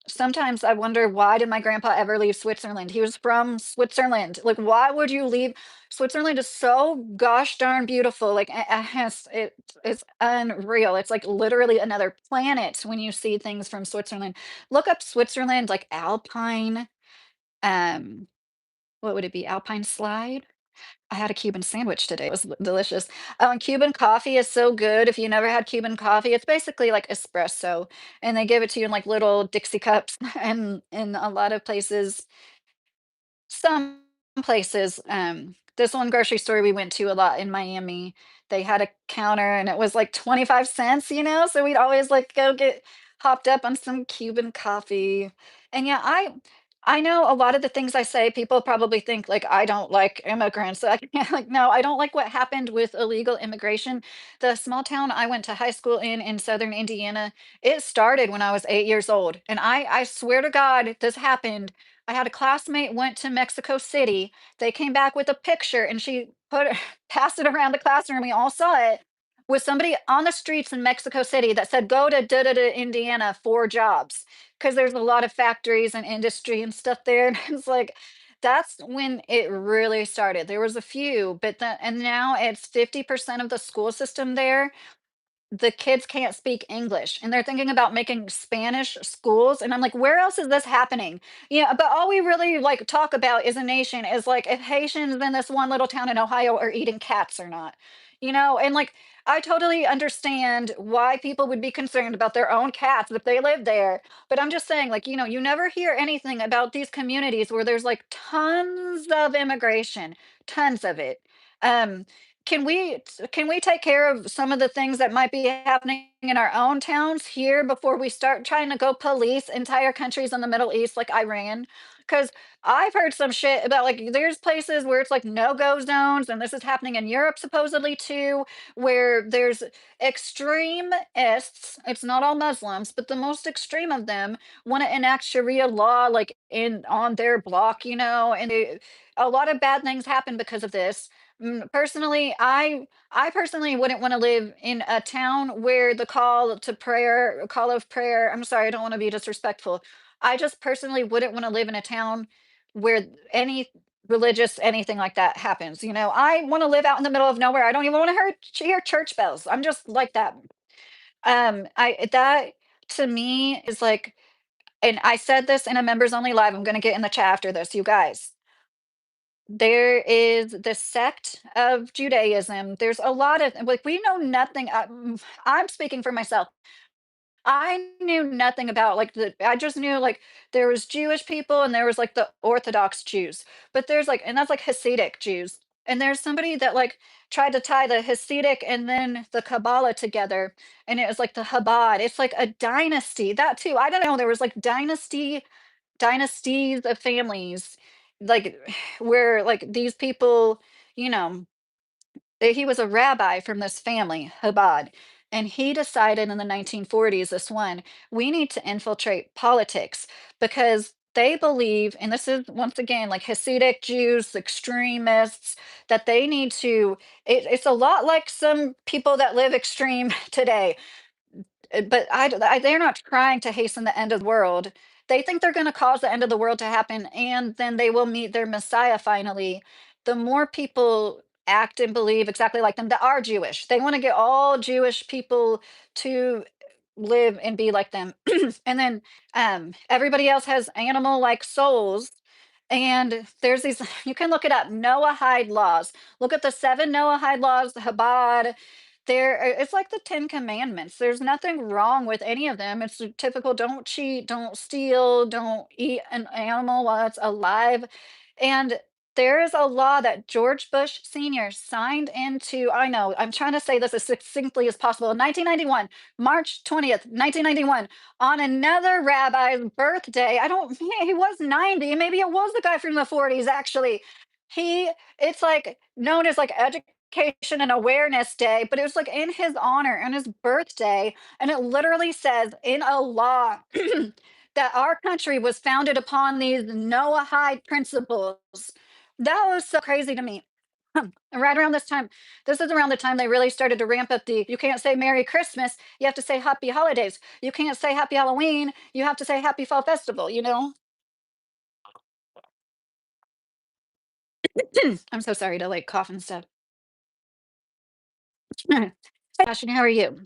Sometimes I wonder, why did my grandpa ever leave Switzerland? He was from Switzerland. Like, why would you leave? Switzerland is so gosh darn beautiful. Like, it's unreal. It's like literally another planet when you see things from Switzerland. Look up Switzerland, like Alpine. Um, what would it be? Alpine slide? I had a Cuban sandwich today. It was delicious. Oh, and Cuban coffee is so good. If you never had Cuban coffee, it's basically like espresso, and they give it to you in like little Dixie cups. And in a lot of places, some places, this one grocery store we went to a lot in Miami, they had a counter and it was like 25 cents, so we'd always like go get hopped up on some Cuban coffee. And yeah, I know a lot of the things I say, people probably think like I don't like immigrants. So I can't like, no, I don't like what happened with illegal immigration. The small town I went to high school in southern Indiana, it started when I was 8 years old. And I swear to God, this happened. I had a classmate went to Mexico City. They came back with a picture and she put passed it around the classroom. We all saw it with somebody on the streets in Mexico City that said, "Go to da da da Indiana for jobs," because there's a lot of factories and industry and stuff there. And it's like that's when it really started. There was a few, but then and now it's 50% of the school system there, the kids can't speak English and they're thinking about making Spanish schools. And I'm like, where else is this happening? Yeah, but all we really like talk about as a nation is like if Haitians in this one little town in Ohio are eating cats or not. And like I totally understand why people would be concerned about their own cats if they live there. But I'm just saying, like, you never hear anything about these communities where there's like tons of immigration, tons of it. Um, can we take care of some of the things that might be happening in our own towns here before we start trying to go police entire countries in the Middle East like Iran? Because I've heard some shit about like there's places where it's like no-go zones, and this is happening in Europe supposedly too, where there's extremists. It's not all Muslims, but the most extreme of them want to enact Sharia law like in on their block, and a lot of bad things happen because of this. Personally, I personally wouldn't want to live in a town where the call of prayer, I'm sorry, I don't want to be disrespectful. I just personally wouldn't want to live in a town where any religious anything like that happens. I want to live out in the middle of nowhere. I don't even want to hear church bells. I'm just like that. I that to me is like, and I said this in a members only live. I'm going to get in the chat after this, you guys. There is the sect of Judaism. There's a lot of like we know nothing. I'm speaking for myself. I knew nothing about like I just knew like there was Jewish people and there was like the Orthodox Jews. But there's like and that's like Hasidic Jews. And there's somebody that like tried to tie the Hasidic and then the Kabbalah together, and it was like the Chabad. It's like a dynasty. That too. I don't know. There was like dynasties of families, like where like these people, you know, he was a rabbi from this family, Chabad, and he decided in the 1940s, this one, we need to infiltrate politics because they believe, and this is once again like Hasidic Jews, extremists, that they need to. It's a lot like some people that live extreme today. But they're not trying to hasten the end of the world. They think they're going to cause the end of the world to happen, and then they will meet their Messiah finally. The more people act and believe exactly like them that are Jewish, they want to get all Jewish people to live and be like them. And then everybody else has animal like souls. And there's these, you can look it up, Noahide laws. Look at the seven Noahide laws, the Chabad. It's like the Ten Commandments. There's nothing wrong with any of them. It's the typical don't cheat, don't steal, don't eat an animal while it's alive. And there is a law that George Bush Sr. signed into. I know, I'm trying to say this as succinctly as possible. In 1991, March 20th, 1991, on another rabbi's birthday. I don't, he was 90. Maybe it was the guy from the 40s, actually. It's like known as like Education and Awareness Day, but it was like in his honor and his birthday. And it literally says in a law that our country was founded upon these Noahide principles. That was so crazy to me. Right around this time, this is around the time they really started to ramp up the, you can't say Merry Christmas, you have to say Happy Holidays. You can't say Happy Halloween, you have to say Happy Fall Festival, you know? I'm so sorry to like cough and stuff. Hey, Ashton, how are you?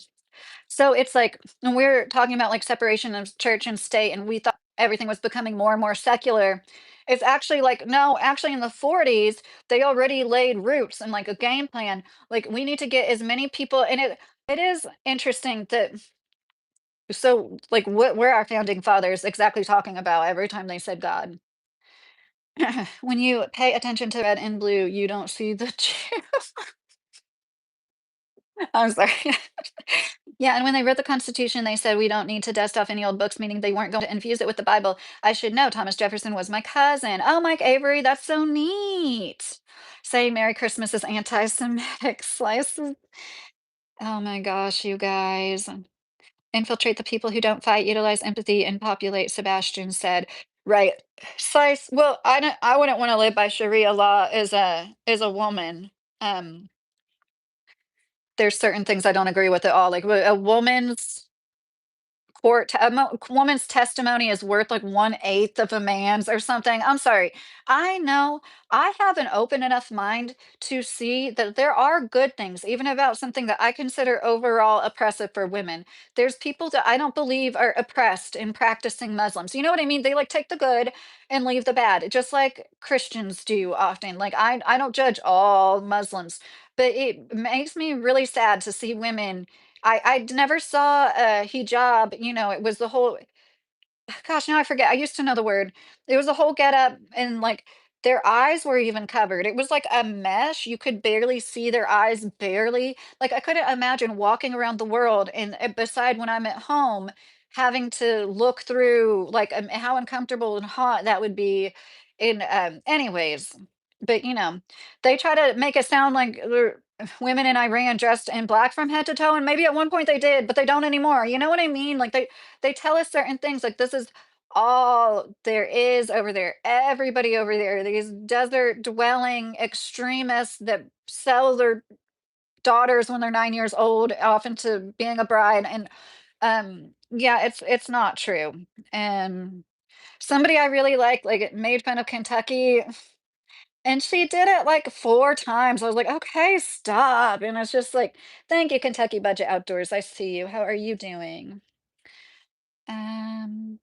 So it's like when we're talking about like separation of church and state, and we thought everything was becoming more and more secular. It's actually like, no, actually in the 40s, they already laid roots and like a game plan. Like we need to get as many people, and it is interesting that, so like what were our founding fathers exactly talking about every time they said God? When you pay attention to red and blue, you don't see the I'm sorry. Yeah, and when they wrote the Constitution, they said we don't need to dust off any old books, meaning they weren't going to infuse it with the Bible. I should know Thomas Jefferson was my cousin. Oh, Mike Avery, that's so neat. Saying Merry Christmas is anti-Semitic slices. Oh my gosh, you guys. Infiltrate the people who don't fight, utilize empathy, and populate, Sebastian said. Right. Slice. Well, I wouldn't want to live by Sharia law as a woman. Um, there's certain things I don't agree with at all. Like a woman's woman's testimony is worth like 1/8 of a man's or something. I'm sorry. I know I have an open enough mind to see that there are good things, even about something that I consider overall oppressive for women. There's people that I don't believe are oppressed in practicing Muslims. You know what I mean? They like take the good and leave the bad, just like Christians do often. Like I don't judge all Muslims, but it makes me really sad to see women. I never saw a hijab, it was the whole, gosh, now I forget. I used to know the word. It was a whole get up, and like their eyes were even covered. It was like a mesh. You could barely see their eyes, barely. Like I couldn't imagine walking around the world and beside when I'm at home having to look through like how uncomfortable and hot that would be in anyways. But they try to make it sound like women in Iran dressed in black from head to toe, and maybe at one point they did, but they don't anymore. You know what I mean? Like they tell us certain things like this is all there is over there. Everybody over there, these desert dwelling extremists that sell their daughters when they're 9 years old off into being a bride. And yeah, it's not true. And somebody I really like it made fun of Kentucky, and she did it like 4 times. I was like, okay, stop. And it's just like, thank you, Kentucky Budget Outdoors. I see you. How are you doing? Um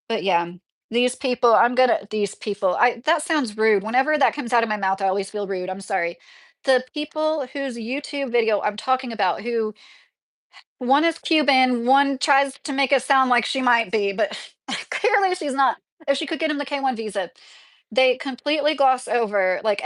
But yeah, these people, that sounds rude. Whenever that comes out of my mouth, I always feel rude. I'm sorry. The people whose YouTube video I'm talking about, who one is Cuban, one tries to make it sound like she might be, but clearly she's not. If she could get him the K-1 visa, they completely gloss over like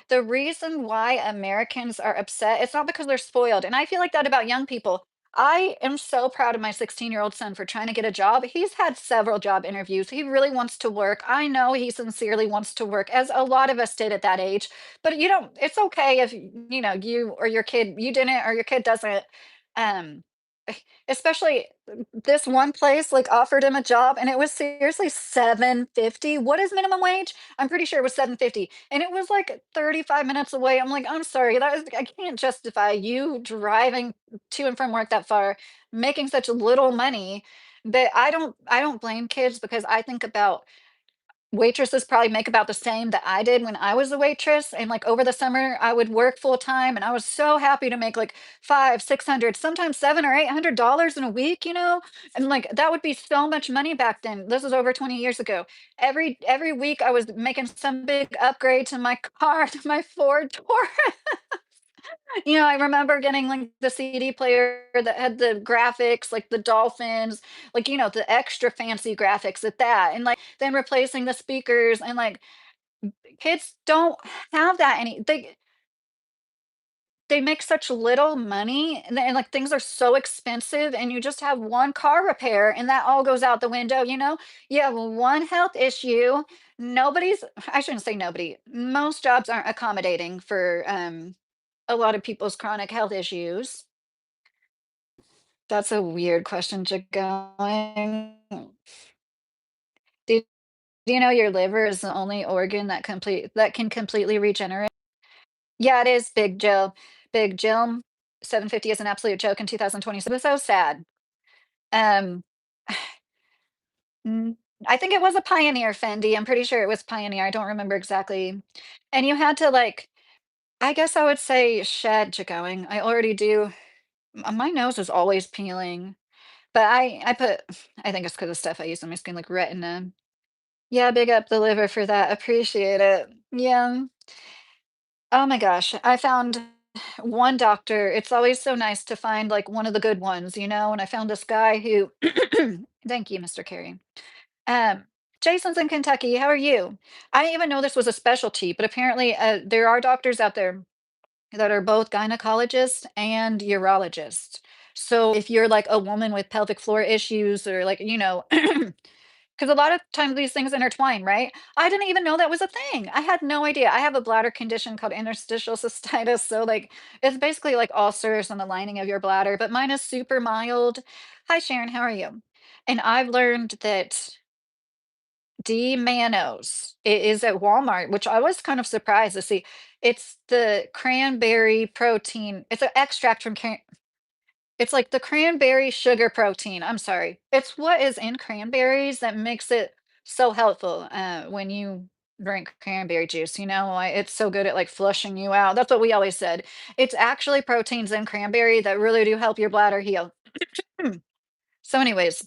the reason why Americans are upset, it's not because they're spoiled. And I feel like that about young people. I am so proud of my 16-year-old son for trying to get a job. He's had several job interviews. He really wants to work. I know he sincerely wants to work, as a lot of us did at that age. But it's okay if you or your kid, you didn't, or your kid doesn't. Um, Especially this one place like offered him a job, and it was seriously 7.50. What is minimum wage? I'm pretty sure it was 7.50, and it was like 35 minutes away. I'm like, I'm sorry, I can't justify you driving to and from work that far, making such little money. But I don't blame kids, because I think about waitresses probably make about the same that I did when I was a waitress. And like over the summer, I would work full time, and I was so happy to make like 500, 600, sometimes $700 or $800 in a week, and like that would be so much money back then. This was over 20 years ago. Every week I was making some big upgrade to my car, to my Ford Taurus. I remember getting like the CD player that had the graphics, like the dolphins, like the extra fancy graphics at that, and like then replacing the speakers, and like kids don't have that any they make such little money, and like things are so expensive, and you just have one car repair and that all goes out the window. You have one health issue. I shouldn't say nobody. Most jobs aren't accommodating for a lot of people's chronic health issues. That's a weird question to go in. Do you know your liver is the only organ that can completely regenerate? Yeah, it is Big Jill. Big Jill, 750 is an absolute joke in 2026. It was so sad. Um, mm, I think it was a Pioneer Fendi. I'm pretty sure it was Pioneer. I don't remember exactly. And you had to like, I guess I would say shed to going. I already do. My nose is always peeling, but I think it's because of stuff I use on my skin, like retina. Yeah, big up the liver for that. Appreciate it. Yeah. Oh my gosh, I found one doctor. It's always so nice to find like one of the good ones, you know? And I found this guy who, thank you, Mr. Carey. Um, Jason's in Kentucky. How are you? I didn't even know this was a specialty, but apparently there are doctors out there that are both gynecologists and urologists. So if you're like a woman with pelvic floor issues or like, you know, because a lot of times these things intertwine, right? I didn't even know that was a thing. I had no idea. I have a bladder condition called interstitial cystitis. So, like, it's basically like ulcers on the lining of your bladder, but mine is super mild. Hi, Sharon. How are you? And I've learned that D-mannose it is at Walmart, which I was kind of surprised to see. It's the cranberry protein. It's an extract from it's like the cranberry sugar protein, I'm sorry. It's what is in cranberries that makes it so helpful, when you drink cranberry juice, you know, it's so good at, like, flushing you out. That's what we always said. It's actually proteins in cranberry that really do help your bladder heal. So anyways,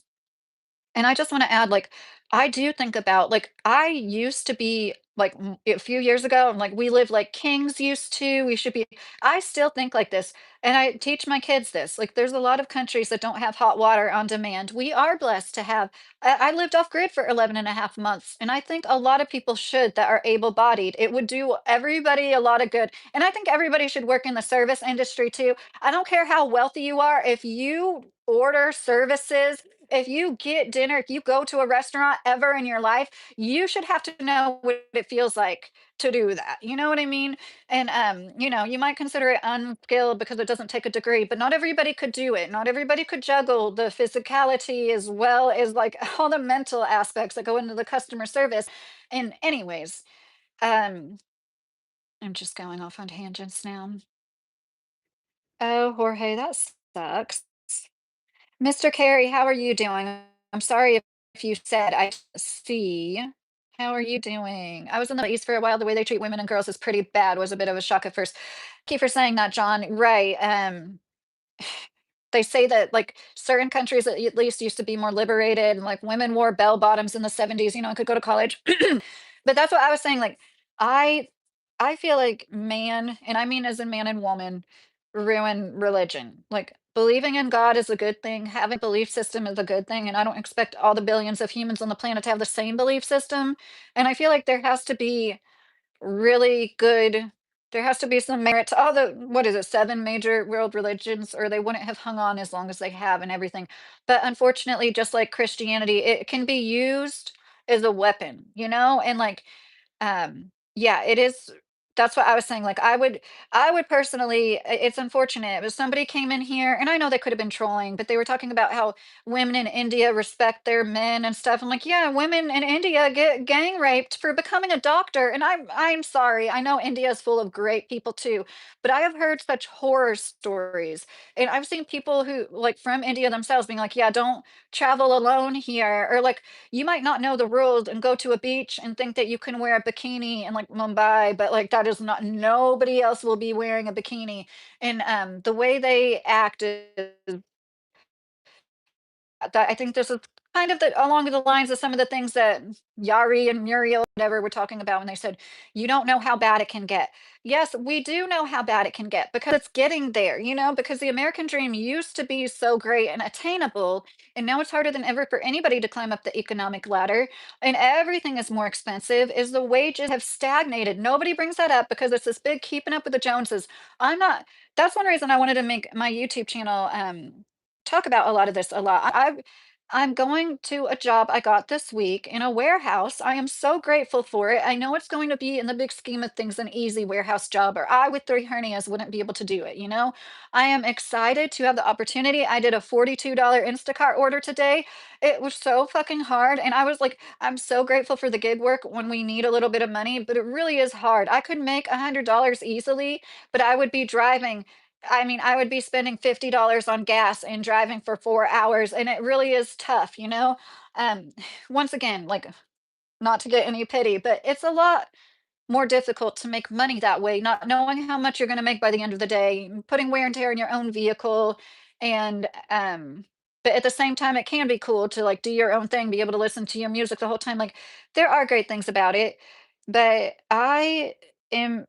and I just want to add, like, I do think about, like, I used to be like a few years ago, and like we live like kings used to. We should be, I still think like this. And I teach my kids this. Like, there's a lot of countries that don't have hot water on demand. We are blessed to have, I lived off grid for 11 and a half months. And I think a lot of people should that are able bodied. It would do everybody a lot of good. And I think everybody should work in the service industry too. I don't care how wealthy you are. If you order services, if you get dinner, if you go to a restaurant ever in your life, you should have to know what it feels like to do that. You know what I mean? And you know, you might consider it unskilled because it doesn't take a degree, but not everybody could do it. Not everybody could juggle the physicality as well as like all the mental aspects that go into the customer service. And anyways, um, I'm just going off on tangents now. Oh, Jorge, that sucks. Mr. Carey, how are you doing? I'm sorry if you said I see. How are you doing? I was in the East for a while. The way they treat women and girls is pretty bad. Was a bit of a shock at first. Thank you for saying that, John. Right. They say that like certain countries at least used to be more liberated and like women wore bell bottoms in the 70s, you know, and could go to college. But that's what I was saying. Like, I I feel like man, and I mean as in man and woman, ruin religion. Like, believing in God is a good thing. Having a belief system is a good thing. And I don't expect all the billions of humans on the planet to have the same belief system. And I feel like there has to be really good, there has to be some merit to all the, what is it, 7 major world religions, or they wouldn't have hung on as long as they have and everything. But unfortunately, just like Christianity, it can be used as a weapon, you know? And like, yeah, it is, that's what I was saying, like, I would personally, it's unfortunate, but somebody came in here, and I know they could have been trolling, but they were talking about how women in India respect their men and stuff. I'm like, "Yeah, women in India get gang raped for becoming a doctor," and I'm sorry, I know India is full of great people too, but I have heard such horror stories, and I've seen people who, like, from India themselves being like, "Yeah, don't travel alone here," or like, you might not know the rules and go to a beach and think that you can wear a bikini in like Mumbai, but like that is not, nobody else will be wearing a bikini. And the way they act is that I think this is kind of along the lines of some of the things that Yari and Muriel, whatever, were talking about when they said, you don't know how bad it can get. Yes, we do know how bad it can get because it's getting there, you know, because the American dream used to be so great and attainable. And now it's harder than ever for anybody to climb up the economic ladder. And everything is more expensive, is the wages have stagnated. Nobody brings that up because it's this big keeping up with the Joneses. I'm not, that's one reason I wanted to make my YouTube channel talk about a lot of this a lot. I'm going to a job I got this week in a warehouse. I am so grateful for it. I know it's going to be, in the big scheme of things, an easy warehouse job, or I with 3 hernias wouldn't be able to do it. I am excited to have the opportunity. I did a $42 Instacart order today. It was so fucking hard. And I was like, I'm so grateful for the gig work when we need a little bit of money, but it really is hard. I could make $100 easily, but I would be driving. I mean, I would be spending $50 on gas and driving for 4 hours, and it really is tough. Um, once again, like, not to get any pity, but it's a lot more difficult to make money that way, not knowing how much you're gonna make by the end of the day, putting wear and tear in your own vehicle, and, but at the same time, it can be cool to, like, do your own thing, be able to listen to your music the whole time, like, there are great things about it, but am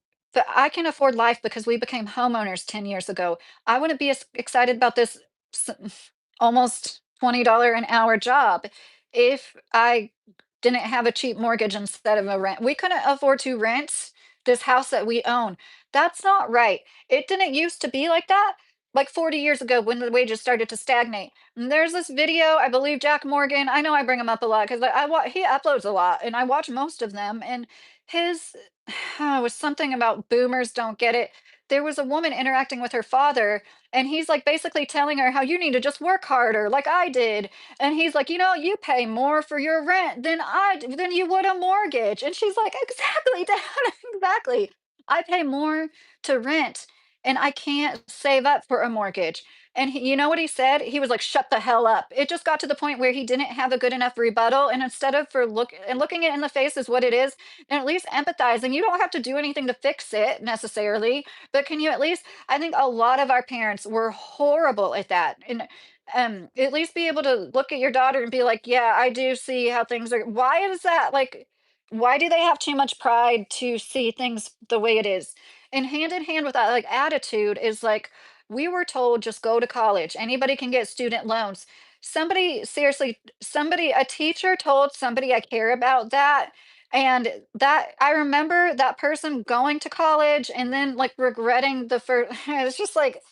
I can afford life because we became homeowners 10 years ago. I wouldn't be as excited about this s almost $20 an hour job if I didn't have a cheap mortgage instead of a rent. We couldn't afford to rent this house that we own. That's not right. It didn't used to be like that, like 40 years ago when the wages started to stagnate. And there's this video, I believe Jack Morgan. I know I bring him up a lot because he uploads a lot and I watch most of them. And his was something about boomers don't get it. There was a woman interacting with her father, and he's like basically telling her how you need to just work harder, like I did, and he's like, you pay more for your rent than you would a mortgage. And she's like, exactly, Dad, exactly. I pay more to rent and I can't save up for a mortgage. And you know what he said? He was like, shut the hell up. It just got to the point where he didn't have a good enough rebuttal. And instead of looking it in the face is what it is, and at least empathizing, you don't have to do anything to fix it necessarily, but can you at least, I think a lot of our parents were horrible at that. And at least be able to look at your daughter and be like, yeah, I do see how things are. Why is that? Like, why do they have too much pride to see things the way it is? And hand in hand with that, like, attitude is like, we were told just go to college. Anybody can get student loans. Somebody, seriously, a teacher told somebody I care about that. And that I remember that person going to college and then like regretting the first, it's just like,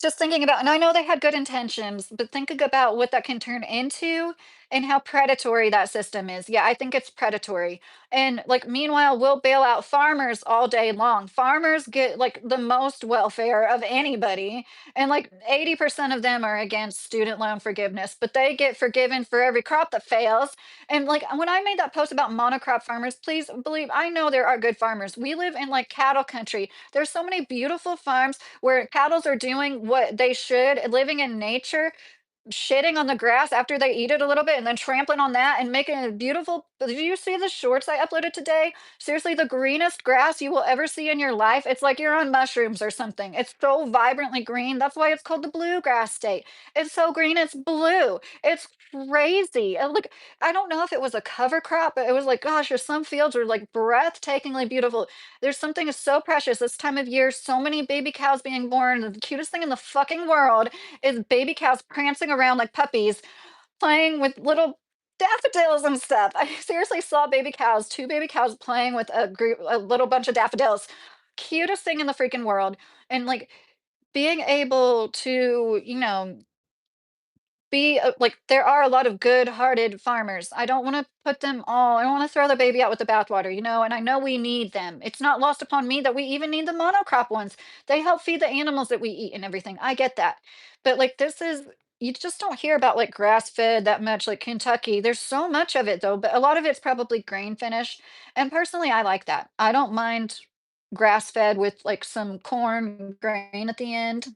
just thinking about, and I know they had good intentions, but thinking about what that can turn into and how predatory that system is. Yeah, I think it's predatory. And like, meanwhile, we'll bail out farmers all day long. Farmers get like the most welfare of anybody. And like 80% of them are against student loan forgiveness, but they get forgiven for every crop that fails. And like, when I made that post about monocrop farmers, please believe I know there are good farmers. We live in like cattle country. There's so many beautiful farms where cattles are doing what they should, living in nature, shitting on the grass after they eat it a little bit and then trampling on that and making it beautiful. Did you see the shorts I uploaded today? Seriously, the greenest grass you will ever see in your life. It's like you're on mushrooms or something. It's so vibrantly green. That's why it's called the bluegrass state. It's so green, it's blue. It's crazy. And look, I don't know if it was a cover crop, but it was like, gosh, there's some fields are like breathtakingly beautiful. There's something is so precious this time of year. So many baby cows being born. The cutest thing in the fucking world is baby cows prancing around like puppies, playing with little daffodils and stuff. I seriously saw baby cows, 2 baby cows playing with a little bunch of daffodils. Cutest thing in the freaking world. And like being able to, like, there are a lot of good-hearted farmers. I don't wanna put them all, I don't wanna throw the baby out with the bathwater, and I know we need them. It's not lost upon me that we even need the monocrop ones. They help feed the animals that we eat and everything. I get that. But, like, this is you just don't hear about, like, grass-fed that much, like Kentucky. There's so much of it, though, but a lot of it's probably grain finished, and personally, I like that. I don't mind grass-fed with, like, some corn grain at the end.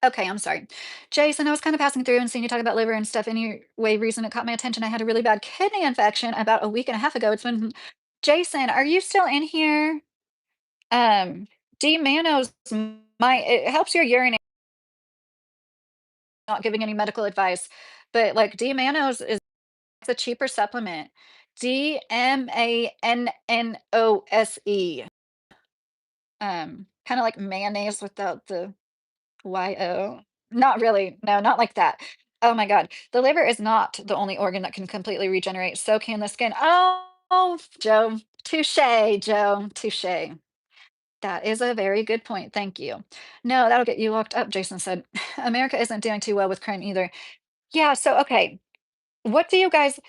Okay, I'm sorry. Jason, I was kind of passing through and seeing you talk about liver and stuff. Anyway, reason it caught my attention. I had a really bad kidney infection about a week and a half ago. It's been Jason, are you still in here? Um, D Manos might it helps your urine, not giving any medical advice, but like D Manos is a cheaper supplement. DMANNOSE. Kind of like mayonnaise without the YO? Not really, no, not like that. Oh my god, the liver is not the only organ that can completely regenerate, so can the skin. Oh, Joe, touche, Joe, touche. That is a very good point, thank you. No, that'll get you locked up, Jason said. America isn't doing too well with crime either. Yeah, so okay, what do you guys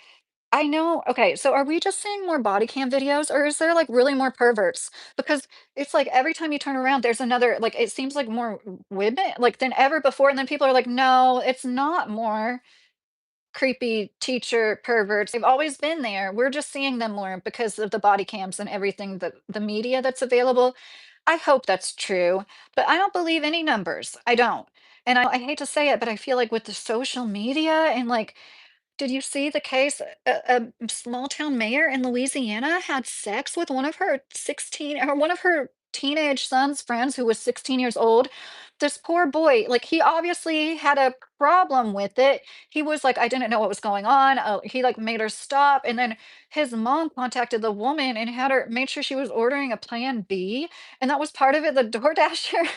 I know okay, so are we just seeing more body cam videos, or is there, like, really more perverts? Because it's like every time you turn around, there's another like, it seems like more women, like, than ever before, and then people are like, "No, it's not more creepy teacher perverts. They've always been there. We're just seeing them more because of the body cams and everything that the media that's available." I hope that's true, but I don't believe any numbers. I don't. And I hate to say it, but I feel like with the social media and like did you see the case? A small town mayor in Louisiana had sex with one of her 16 or one of her teenage son's friends who was 16 years old. This poor boy, like he obviously had a problem with it. He was like, I didn't know what was going on. He like made her stop. And then his mom contacted the woman and had her made sure she was ordering a plan B. And that was part of it. The DoorDasher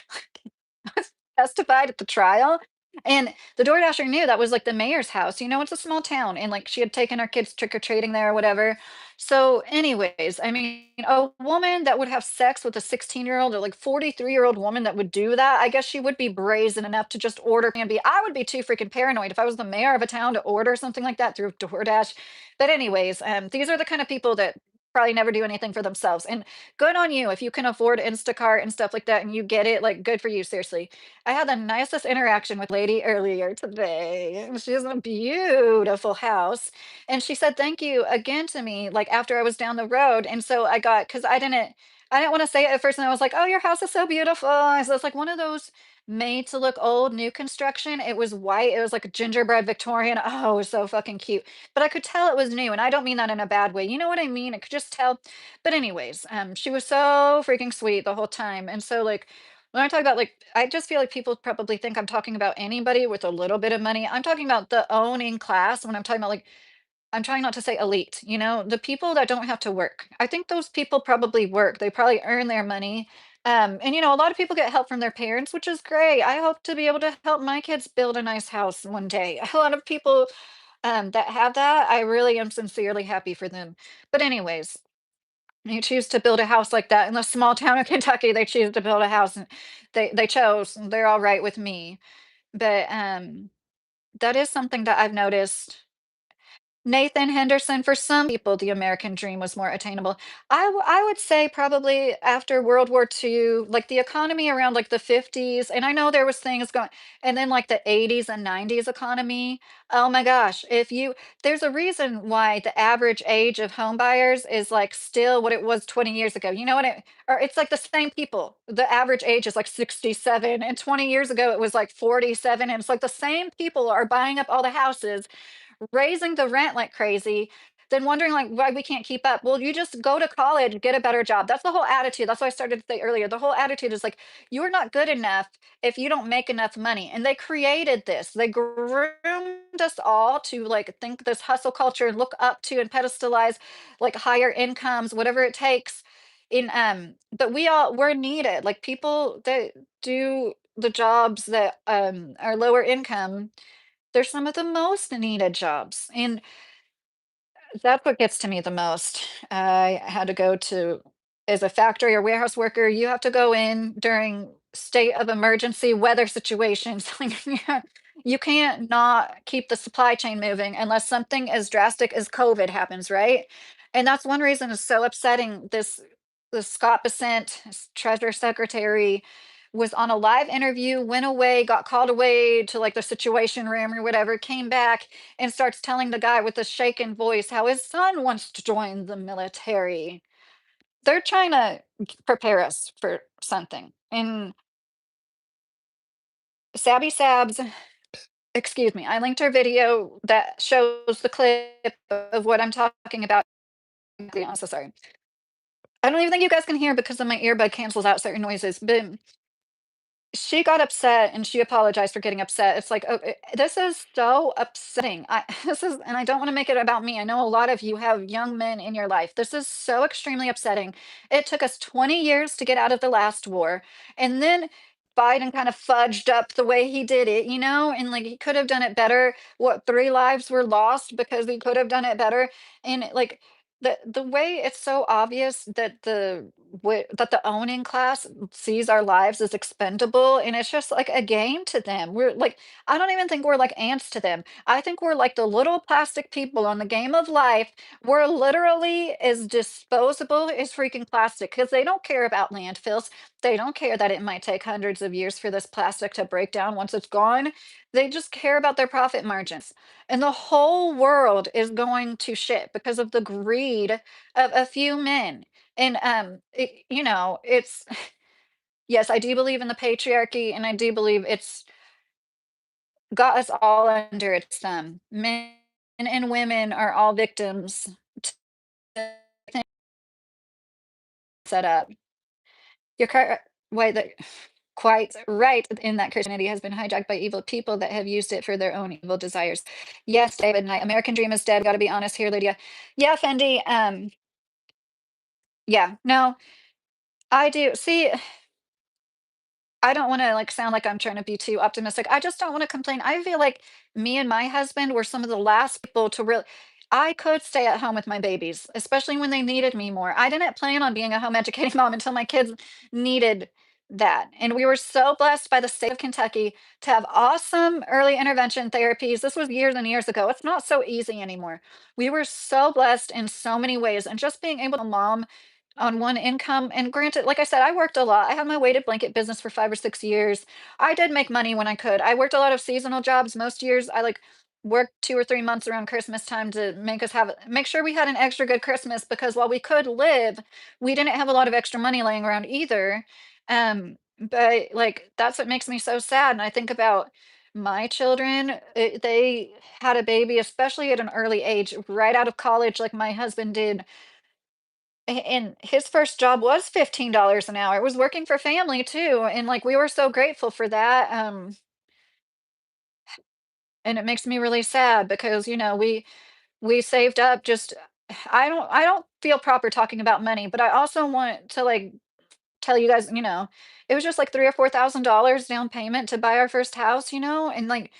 testified at the trial. And the DoorDasher knew that was like the mayor's house. You know, it's a small town. And like she had taken her kids trick or treating there or whatever. So, anyways, I mean, a woman that would have sex with a 16-year-old or like 43-year-old woman that would do that, I guess she would be brazen enough to just order Plan B. I would be too freaking paranoid if I was the mayor of a town to order something like that through DoorDash. But, anyways, these are the kind of people that probably never do anything for themselves. And good on you if you can afford Instacart and stuff like that and you get it, like good for you, seriously. I had the nicest interaction with a lady earlier today. She has a beautiful house. And she said thank you again to me, like after I was down the road. And so I got because I didn't want to say it at first. And I was like, oh, your house is so beautiful. So it's like one of those made to look old new construction. It was white. It was like a gingerbread Victorian. Oh, it was so fucking cute. But I could tell it was new. And I don't mean that in a bad way. You know what I mean? I could just tell. But anyways, she was so freaking sweet the whole time. And so like when I talk about like, I just feel like people probably think I'm talking about anybody with a little bit of money. I'm talking about the owning class when I'm talking about like, I'm trying not to say elite, you know, the people that don't have to work. I think those people probably work. They probably earn their money. And you know, a lot of people get help from their parents, which is great. I hope to be able to help my kids build a nice house one day. A lot of people that have that, I really am sincerely happy for them. But anyways, you choose to build a house like that in a small town in Kentucky. They choose to build a house, and they chose. And they're all right with me. But that is something that I've noticed. Nathan Henderson, for some people, the American dream was more attainable. I would say probably after World War II, like the economy around like the 50s, and I know there was things going, and then like the 80s and 90s economy. Oh my gosh, if you, there's a reason why the average age of home buyers is like still what it was 20 years ago. You know what it, or it's like the same people. The average age is like 67, and 20 years ago it was like 47, and it's like the same people are buying up all the houses raising the rent like crazy, then wondering like why we can't keep up. Well, you just go to college, get a better job. That's the whole attitude. That's why I started to say earlier. The whole attitude is like you're not good enough if you don't make enough money. And they created this. They groomed us all to like think this hustle culture, look up to and pedestalize like higher incomes, whatever it takes. In but we're needed. Like people that do the jobs that are lower income, they're some of the most needed jobs, and that's what gets to me the most. I had to go to as a factory or warehouse worker, you have to go in during state of emergency weather situations. Like, you can't not keep the supply chain moving unless something as drastic as COVID happens, right? And that's one reason it's so upsetting. The Scott Bessent, Treasury Secretary, was on a live interview, went away, got called away to like the situation room or whatever, came back and starts telling the guy with a shaken voice how his son wants to join the military. They're trying to prepare us for something. And Sabby Sabs, excuse me, I linked her video that shows the clip of what I'm talking about. I'm so sorry. I don't even think you guys can hear because of my earbud cancels out certain noises, but she got upset and she apologized for getting upset. It's like, oh, this is so upsetting. This is, and I don't want to make it about me. I know a lot of you have young men in your life. This is so extremely upsetting. It took us 20 years to get out of the last war. And then Biden kind of fudged up the way he did it, you know, and like he could have done it better. What, three lives were lost because he could have done it better. And like, the way it's so obvious that the owning class sees our lives as expendable, and it's just like a game to them. We're like, I don't even think we're like ants to them. I think we're like the little plastic people on the game of life. We're literally as disposable as freaking plastic because they don't care about landfills. They don't care that it might take hundreds of years for this plastic to break down once it's gone. They just care about their profit margins. And the whole world is going to shit because of the greed of a few men. And it's yes, I do believe in the patriarchy, and I do believe it's got us all under its thumb. Men and women are all victims to the thing set up. You're why the quite right in that Christianity has been hijacked by evil people that have used it for their own evil desires. Yes, David Knight, American Dream is dead. Got to be honest here, Lydia. Yeah, Fendi. Yeah, no, I do. See, I don't wanna, like, sound like I'm trying to be too optimistic. I just don't wanna complain. I feel like me and my husband were some of the last people to really. I could stay at home with my babies, especially when they needed me more. I didn't plan on being a home educating mom until my kids needed that, and we were so blessed by the state of Kentucky to have awesome early intervention therapies. This was years and years ago. It's not so easy anymore. We were so blessed in so many ways, and just being able to mom on one income. And granted, like I said, I worked a lot. I had my weighted blanket business for 5 or 6 years. I did make money when I could. I worked a lot of seasonal jobs. Most years, I like worked 2 or 3 months around Christmas time to make sure we had an extra good Christmas because while we could live, we didn't have a lot of extra money laying around either. But like that's what makes me so sad. And I think about my children. They had a baby, especially at an early age, right out of college, like my husband did, and his first job was $15 an hour. It was working for family too, and, like, we were so grateful for that, and it makes me really sad because, we saved up just I don't feel proper talking about money, but I also want to, like, tell you guys, it was just, like, 3 or $4,000 down payment to buy our first house, and, like,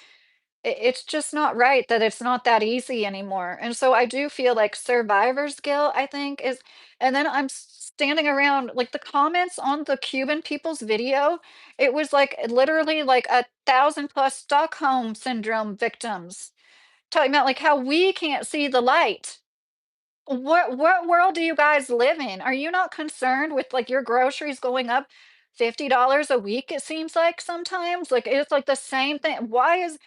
it's just not right that it's not that easy anymore. And so I do feel like survivor's guilt, I think, is, and then standing around like the comments on the Cuban people's video, it was like literally like 1,000 plus Stockholm syndrome victims talking about like how we can't see the light. What world do you guys live in? Are you not concerned with, like, your groceries going up $50 a week, it seems like sometimes? Like, it's, like, the same thing. Why is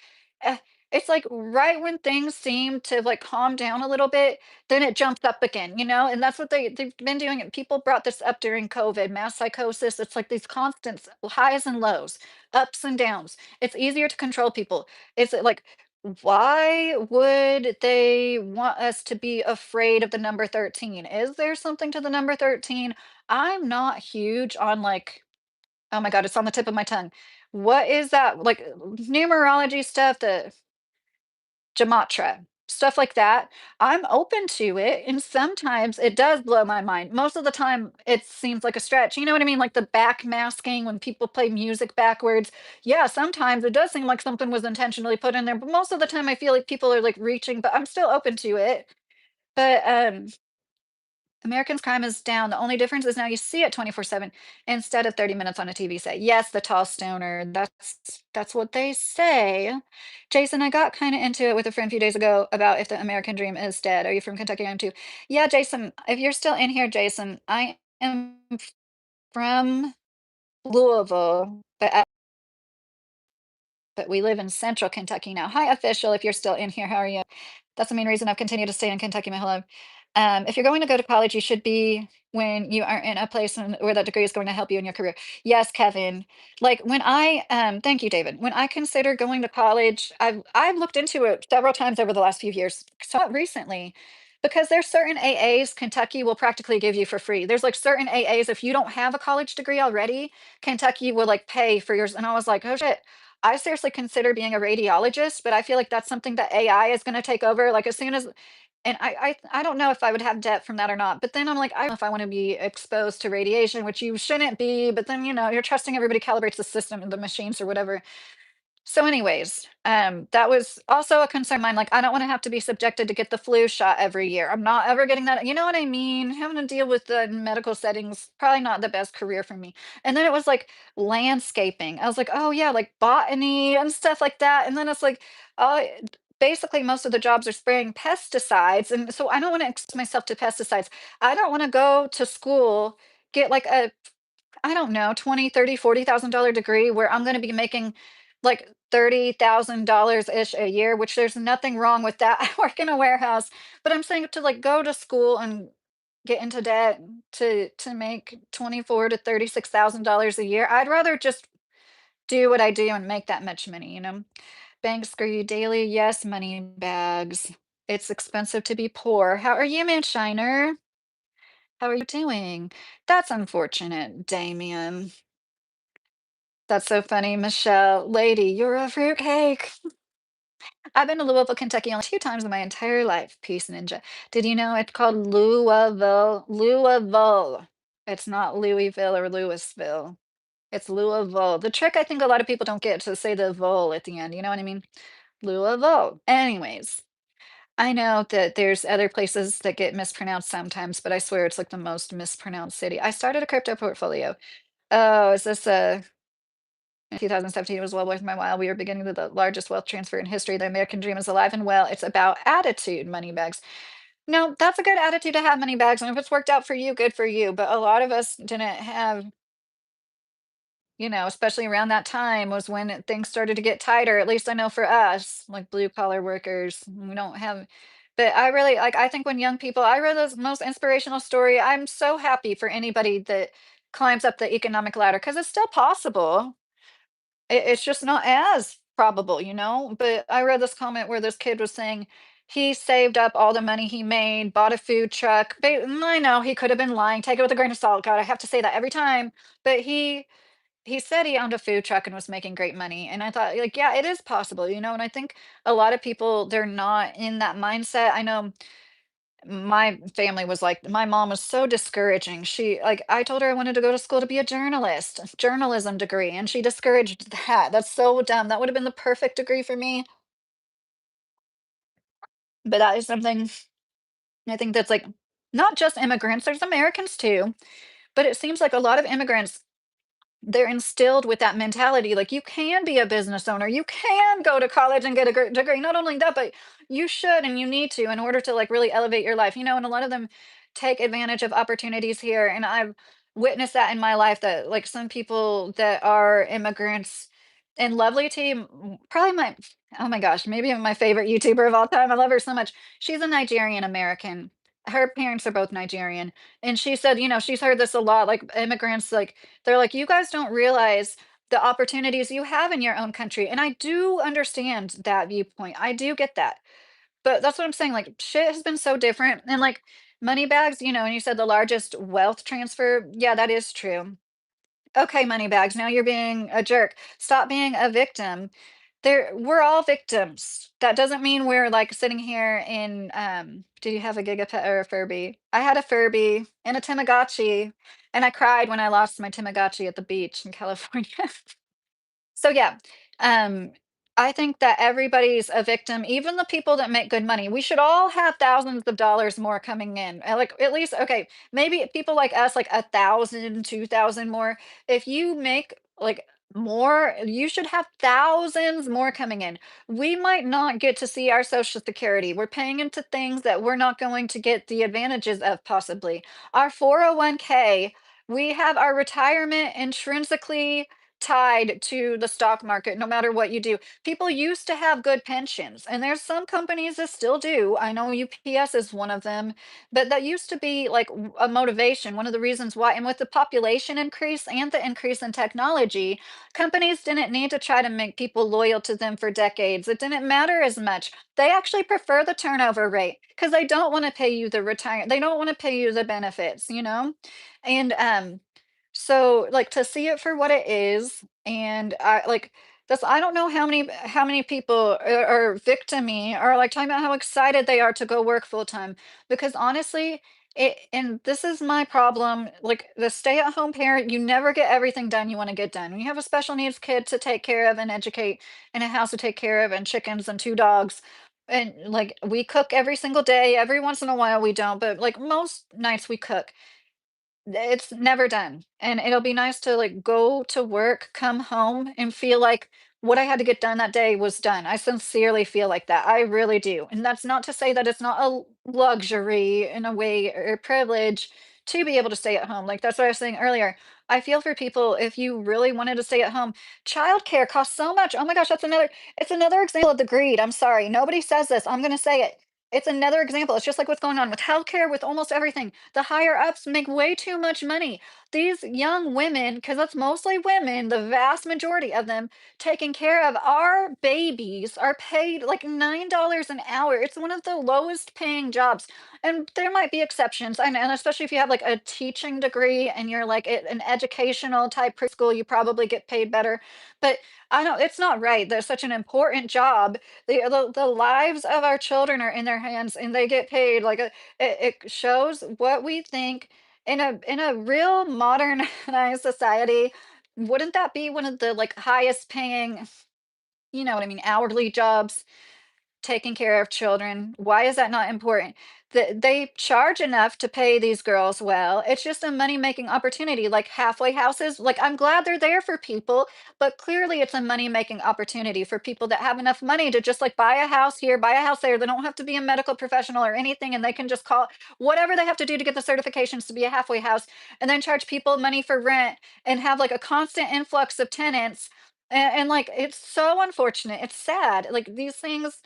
eh, it's, like, right when things seem to, like, calm down a little bit, then it jumps up again, and that's what they've been doing, and people brought this up during COVID, mass psychosis. It's, like, these constant highs and lows, ups and downs. It's easier to control people. It's, like, why would they want us to be afraid of the number 13? Is there something to the number 13? I'm not huge on like, oh my God, it's on the tip of my tongue. What is that? Like numerology stuff, the gematria, stuff like that. I'm open to it. And sometimes it does blow my mind. Most of the time, it seems like a stretch. You know what I mean? Like the back masking when people play music backwards. Yeah, sometimes it does seem like something was intentionally put in there. But most of the time, I feel like people are like reaching, but I'm still open to it. But Americans' crime is down. The only difference is now you see it 24/7 instead of 30 minutes on a TV set. Yes, the tall stoner. That's what they say. Jason, I got kind of into it with a friend a few days ago about if the American dream is dead. Are you from Kentucky? I'm too. Yeah, Jason, if you're still in here, Jason, I am from Louisville, but we live in central Kentucky now. Hi, official, if you're still in here, how are you? That's the main reason I've continued to stay in Kentucky my whole life. If you're going to go to college, you should be when you are in a place where that degree is going to help you in your career. Yes, Kevin. Like when thank you, David. When I consider going to college, I've looked into it several times over the last few years, so not recently, because there's certain AAs Kentucky will practically give you for free. There's like certain AAs if you don't have a college degree already, Kentucky will like pay for yours. And I was like, oh shit. I seriously consider being a radiologist, but I feel like that's something that AI is going to take over. Like as soon as, and I don't know if I would have debt from that or not. But then I'm like, I don't know if I want to be exposed to radiation, which you shouldn't be. But then you're trusting everybody calibrates the system and the machines or whatever. So anyways, that was also a concern of mine, like, I don't wanna have to be subjected to get the flu shot every year. I'm not ever getting that, you know what I mean? Having to deal with the medical settings, probably not the best career for me. And then it was, like, landscaping. I was like, "Oh, yeah, like, botany and stuff like that," and then it's like, basically, most of the jobs are spraying pesticides, and so I don't wanna expose myself to pesticides. I don't wanna go to school, get, like, a I don't know, 20, 30, $40,000 degree where I'm gonna be making like $30,000-ish a year, which there's nothing wrong with that. I work in a warehouse, but I'm saying to like go to school and get into debt to make 24 to $36,000 a year. I'd rather just do what I do and make that much money, you know? Banks screw you daily. Yes, money bags. It's expensive to be poor. How are you, Moonshiner? How are you doing? That's unfortunate, Damien. That's so funny, Michelle. Lady, you're a fruitcake. I've been to Louisville, Kentucky only 2 times in my entire life. Peace Ninja. Did you know it's called Louisville? Louisville. It's not Louisville or Louisville. It's Louisville. The trick I think a lot of people don't get to say the vowel at the end. You know what I mean? Louisville. Anyways, I know that there's other places that get mispronounced sometimes, but I swear it's like the most mispronounced city. I started a crypto portfolio. Oh, is this a In 2017, it was well worth my while. We were beginning the largest wealth transfer in history. The American dream is alive and well. It's about attitude, money bags. No, that's a good attitude to have, money bags. And if it's worked out for you, good for you. But a lot of us didn't have, especially around that time was when things started to get tighter. At least I know for us, like blue collar workers, we don't have. But I really like, I think when young people, I read this most inspirational story. I'm so happy for anybody that climbs up the economic ladder because it's still possible. It's just not as probable, you know? But I read this comment where this kid was saying he saved up all the money he made, bought a food truck. I know he could have been lying. Take it with a grain of salt. God, I have to say that every time. But he said he owned a food truck and was making great money. And I thought, like, yeah, it is possible, you know? And I think a lot of people, they're not in that mindset. I know my family was like my mom was so discouraging. She like I told her I wanted to go to school to be a journalist, journalism degree, and she discouraged that. That's so dumb. That would have been the perfect degree for me. But that is something I think that's like not just immigrants, there's Americans too. But it seems like a lot of immigrants they're instilled with that mentality, like, you can be a business owner, you can go to college and get a degree. Not only that, but you should and you need to in order to, like, really elevate your life, and a lot of them take advantage of opportunities here, and I've witnessed that in my life that, like, some people that are immigrants and Lovely Tea, probably my oh my gosh, maybe my favorite YouTuber of all time, I love her so much. She's a Nigerian American. Her parents are both Nigerian, and she said, she's heard this a lot, like, immigrants, like, they're like, "You guys don't realize the opportunities you have in your own country," and I do understand that viewpoint, I do get that, but that's what I'm saying, like, shit has been so different, and, like, money bags, and you said the largest wealth transfer, yeah, that is true. Okay, money bags, now you're being a jerk. Stop being a victim. We're all victims. That doesn't mean we're like sitting here in did you have a gigapet or a Furby? I had a Furby and a Tamagotchi, and I cried when I lost my Tamagotchi at the beach in California. So yeah, um, I think that everybody's a victim, even the people that make good money. We should all have thousands of dollars more coming in. Like at least, okay, maybe people like us, like 1,000, 2,000 more. If you make like more, you should have thousands more coming in. We might not get to see our social security. We're paying into things that we're not going to get the advantages of possibly. Our 401k, we have our retirement intrinsically tied to the stock market no matter what you do. People used to have good pensions, and there's some companies that still do. I know UPS is one of them, but that used to be like a motivation, one of the reasons why. And with the population increase and the increase in technology, companies didn't need to try to make people loyal to them for decades. It didn't matter as much. They actually prefer the turnover rate because they don't want to pay you the retire, they don't want to pay you the benefits, you know? And so, like, to see it for what it is, and I like that's I don't know how many people are victimy are like talking about how excited they are to go work full time because honestly, And this is my problem, like, the stay-at-home parent, you never get everything done you wanna get done. When you have a special needs kid to take care of and educate, and a house to take care of, and chickens and 2 dogs, and, like, we cook every single day, every once in a while we don't, but, like, most nights we cook. It's never done, and it'll be nice to, like, go to work, come home, and feel like what I had to get done that day was done. I sincerely feel like that, I really do, and that's not to say that it's not a luxury in a way or a privilege to be able to stay at home, like, that's what I was saying earlier. I feel for people if you really wanted to stay at home. Childcare costs so much, oh my gosh, it's another example of the greed, I'm sorry, nobody says this, I'm gonna say it. It's another example. It's just like what's going on with healthcare, with almost everything. The higher ups make way too much money. These young women, because that's mostly women, the vast majority of them taking care of our babies are paid like $9 an hour. It's one of the lowest paying jobs. And there might be exceptions. And especially if you have like a teaching degree and you're like an educational type preschool, you probably get paid better. But I don't, it's not right. There's such an important job, the lives of our children are in their hands and they get paid like it shows what we think in a real modernized society. Wouldn't that be one of the like highest paying, you know what I mean, hourly jobs? Taking care of children. Why is that not important? They charge enough to pay these girls well. It's just a money-making opportunity, like halfway houses. Like, I'm glad they're there for people, but clearly it's a money-making opportunity for people that have enough money to just like buy a house here, buy a house there. They don't have to be a medical professional or anything, and they can just call whatever they have to do to get the certifications to be a halfway house, and then charge people money for rent and have like a constant influx of tenants. And like, it's so unfortunate. It's sad. Like, these things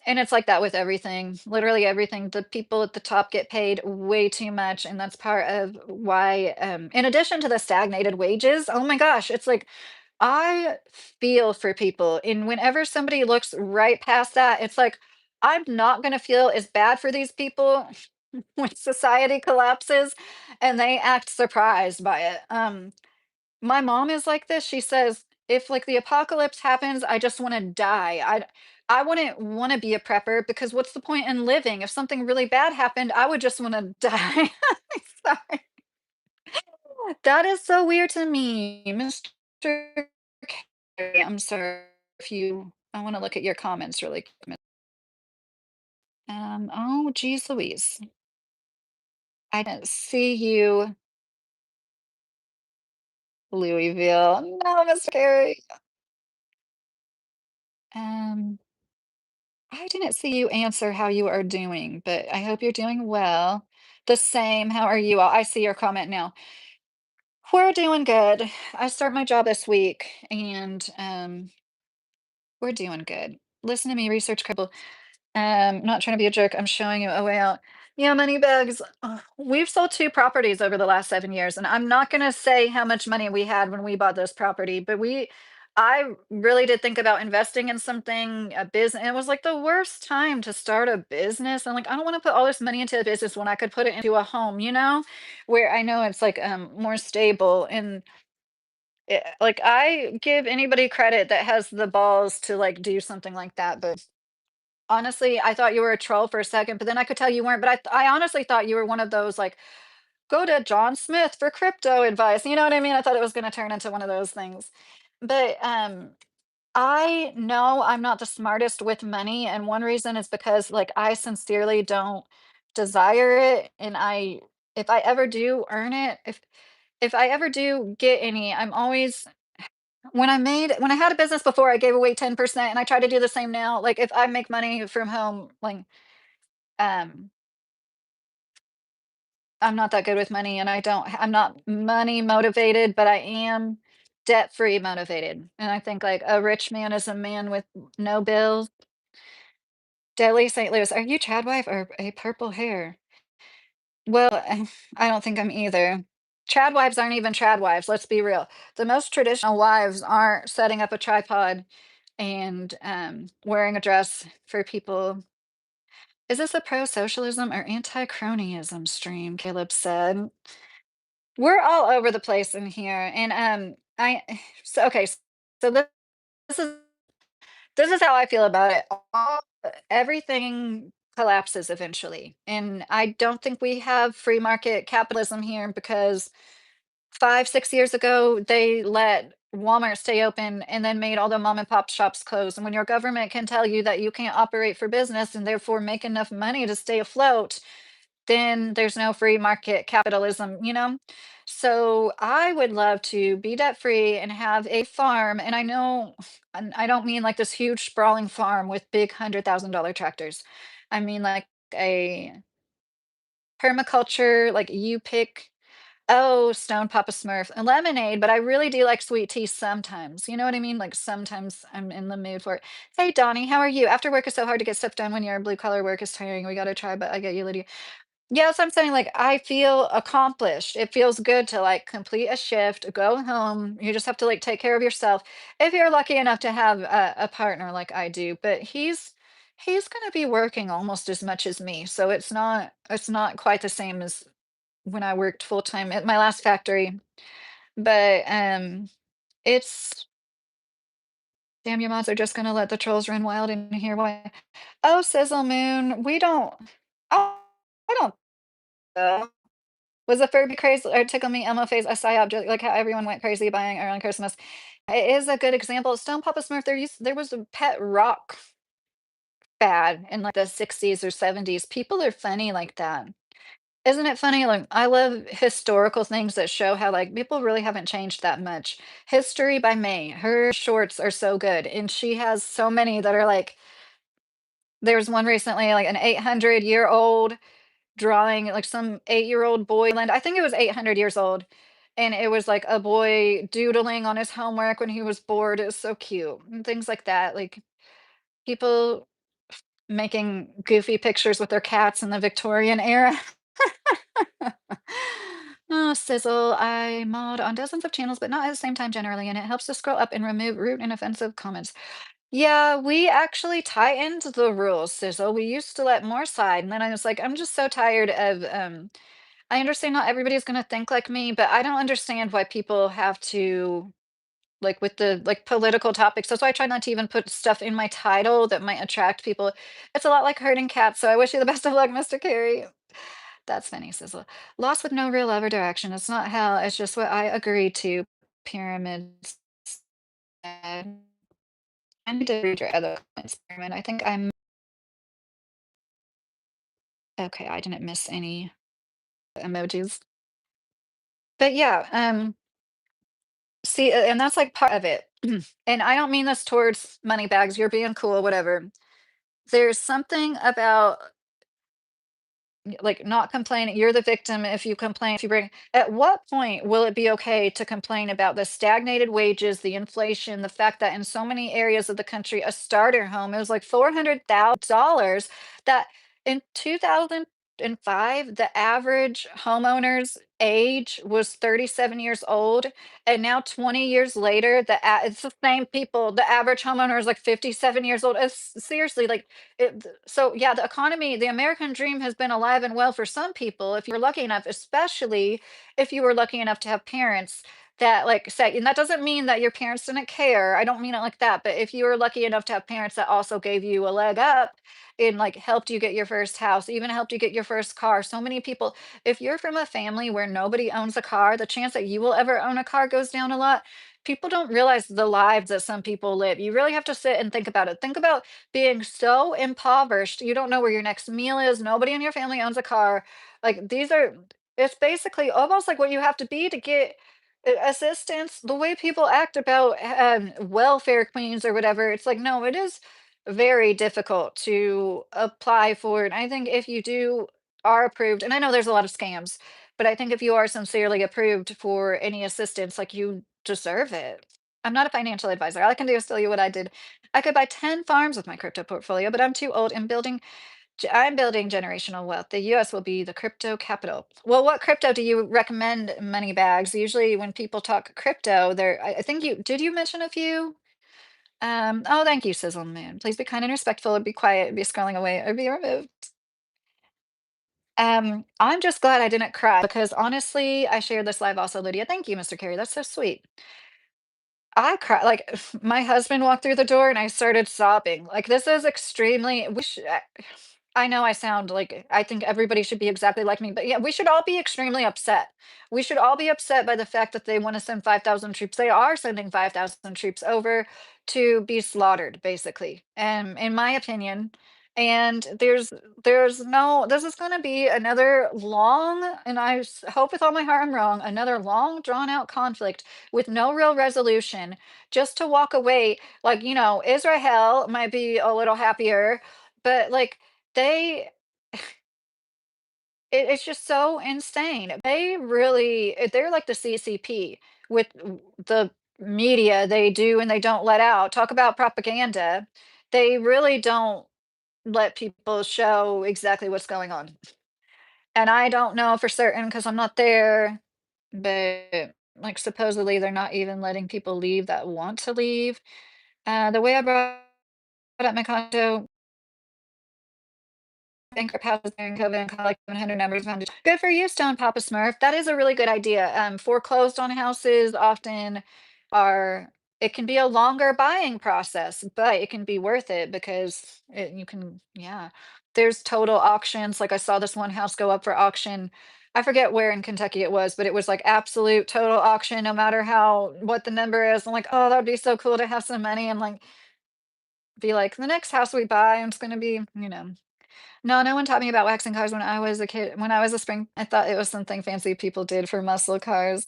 and it's like that with everything, literally everything. The people at the top get paid way too much, and that's part of why, in addition to the stagnated wages, oh my gosh, it's like I feel for people, and whenever somebody looks right past that, it's like I'm not gonna feel as bad for these people when society collapses and they act surprised by it. My mom is like this, she says, "If, like, the apocalypse happens, I just wanna die. I wouldn't wanna be a prepper because what's the point in living? If something really bad happened, I would just wanna die." Sorry. That is so weird to me, Mr. K. I'm sorry if you I wanna look at your comments really quick. Oh, geez Louise. I didn't see you, Louisville. No, Mr. Carey. Um I didn't see you answer how you are doing, but I hope you're doing well. The same. How are you all? I see your comment now. We're doing good. I start my job this week and we're doing good. Listen to me, research couple. Not trying to be a jerk. I'm showing you a way out. Yeah, money bags. We've sold 2 properties over the last 7 years, and I'm not gonna say how much money we had when we bought this property, but I really did think about investing in something, a business. It was like the worst time to start a business. I'm like, I don't want to put all this money into a business when I could put it into a home, where I know it's like more stable and like I give anybody credit that has the balls to like do something like that, but honestly, I thought you were a troll for a second, but then I could tell you weren't. But I honestly thought you were one of those like, go to John Smith for crypto advice. You know what I mean? I thought it was going to turn into one of those things. But I know I'm not the smartest with money, and one reason is because like I sincerely don't desire it, and if I ever do earn it, if I ever do get any, I'm always when I had a business before, I gave away 10%, and I try to do the same now. Like if I make money from home, like um, I'm not that good with money and I'm not money motivated, but I am debt-free motivated. And I think like a rich man is a man with no bills. Deli St. Louis, are you Chadwife or a purple hair? Well, I don't think I'm either. Chadwives aren't even Chadwives, let's be real. The most traditional wives aren't setting up a tripod and wearing a dress for people. Is this a pro-socialism or anti-cronyism stream? Caleb said. We're all over the place in here, and, I so, okay, so this is this is how I feel about it. Everything collapses eventually. And I don't think we have free market capitalism here because 5, 6 years ago, they let Walmart stay open and then made all the mom and pop shops close. And when your government can tell you that you can't operate for business and therefore make enough money to stay afloat, then there's no free market capitalism, you know? So I would love to be debt free and have a farm. And I know, and I don't mean like this huge sprawling farm with big $100,000 tractors. I mean like a permaculture, like you pick, oh, Stone Papa Smurf and lemonade, but I really do like sweet tea sometimes. You know what I mean? Like sometimes I'm in the mood for it. Hey Donnie, how are you? After work is so hard to get stuff done when your blue collar work is tiring. We gotta try, but I get you, Lydia. Yes, I'm saying like I feel accomplished. It feels good to like complete a shift, go home. You just have to like take care of yourself. If you're lucky enough to have a partner like I do, but he's going to be working almost as much as me. So it's not quite the same as when I worked full time at my last factory. But it's damn your mods are just going to let the trolls run wild in here. Why? Oh, Sizzle Moon, we don't. Oh, I don't. Was the Furby craze or Tickle Me Elmo phase a psyop, just like how everyone went crazy buying around Christmas? It is a good example. Stone Papa Smurf, there was a pet rock fad in like the 60s or 70s. People are funny like that. Isn't it funny? Like I love historical things that show how like people really haven't changed that much. History by May, her shorts are so good, and she has so many that are like. There's one recently, like an 800-year-old drawing like some 8-year-old boy land. I think it was 800 years old. And it was like a boy doodling on his homework when he was bored. It was so cute. And things like that. Like people making goofy pictures with their cats in the Victorian era. Oh, Sizzle. I mod on dozens of channels, but not at the same time generally, and it helps to scroll up and remove rude and offensive comments. Yeah, we actually tightened the rules, Sizzle. We used to let more slide, and then I was like, I'm just so tired of I understand not everybody's gonna think like me, but I don't understand why people have to like with the like political topics. That's why I try not to even put stuff in my title that might attract people. It's a lot like herding cats, so I wish you the best of luck, Mr. Carey. That's funny, Sizzle. Lost with no real love or direction. It's not hell, it's just what I agreed to. Pyramids. I need to read your other comments, Pyramid. I think I'm okay, I didn't miss any emojis. But yeah, see, and that's like part of it. And I don't mean this towards money bags, you're being cool, whatever. There's something about like not complaining. You're the victim if you complain, if you bring. At what point will it be okay to complain about the stagnated wages, the inflation, the fact that in so many areas of the country, a starter home, it was like $400,000 that in 2005, the average homeowner's age was 37 years old. And now 20 years later, it's the same people. The average homeowner is like 57 years old. It's seriously like so yeah, the economy, the American dream has been alive and well for some people. If you're lucky enough, especially if you were lucky enough to have parents that like say, and that doesn't mean that your parents didn't care. I don't mean it like that. But if you were lucky enough to have parents that also gave you a leg up and like helped you get your first house, even helped you get your first car. So many people, if you're from a family where nobody owns a car, the chance that you will ever own a car goes down a lot. People don't realize the lives that some people live. You really have to sit and think about it. Think about being so impoverished, you don't know where your next meal is, nobody in your family owns a car. Like these are it's basically almost like what you have to be to get assistance. The way people act about welfare queens or whatever, it's like no, it is very difficult to apply for. And I think if you do are approved, and I know there's a lot of scams, but I think if you are sincerely approved for any assistance, like you deserve it. I'm not a financial advisor. All I can do is tell you what I did. I could buy 10 farms with my crypto portfolio, but I'm too old and I'm building generational wealth. The US will be the crypto capital. Well, what crypto do you recommend, money bags? Usually when people talk crypto, I think you mention a few? Oh, thank you, Sizzle Moon. Please be kind and respectful or be quiet, be scrolling away or be removed. I'm just glad I didn't cry because honestly, I shared this live also, Lydia. Thank you, Mr. Carey. That's so sweet. I cried like my husband walked through the door and I started sobbing. Like this is extremely I know I sound like I think everybody should be exactly like me, but yeah, we should all be extremely upset. We should all be upset by the fact that they want to send 5,000 troops. They are sending 5,000 troops over to be slaughtered, basically. And in my opinion, and there's no this is going to be another long, and hope with all my heart I'm wrong, another long drawn out conflict with no real resolution, just to walk away. Like, Israel might be a little happier, but like they it's just so insane. They're like the CCP with the media they do and they don't let out. Talk about propaganda. They really don't let people show exactly what's going on. And I don't know for certain because I'm not there, but like supposedly they're not even letting people leave that want to leave. The way I brought up my condo bankrupt houses during COVID and collect 700 numbers found. Good for you, Stone Papa Smurf. That is a really good idea. Foreclosed on houses often are, it can be a longer buying process, but it can be worth it because you can, yeah. There's total auctions. Like I saw this one house go up for auction. I forget where in Kentucky it was, but it was like absolute total auction, no matter what the number is. I'm like, oh, that would be so cool to have some money and like be like, the next house we buy, it's going to be, no, no one taught me about waxing cars when I was a kid. When I was a spring, I thought it was something fancy people did for muscle cars.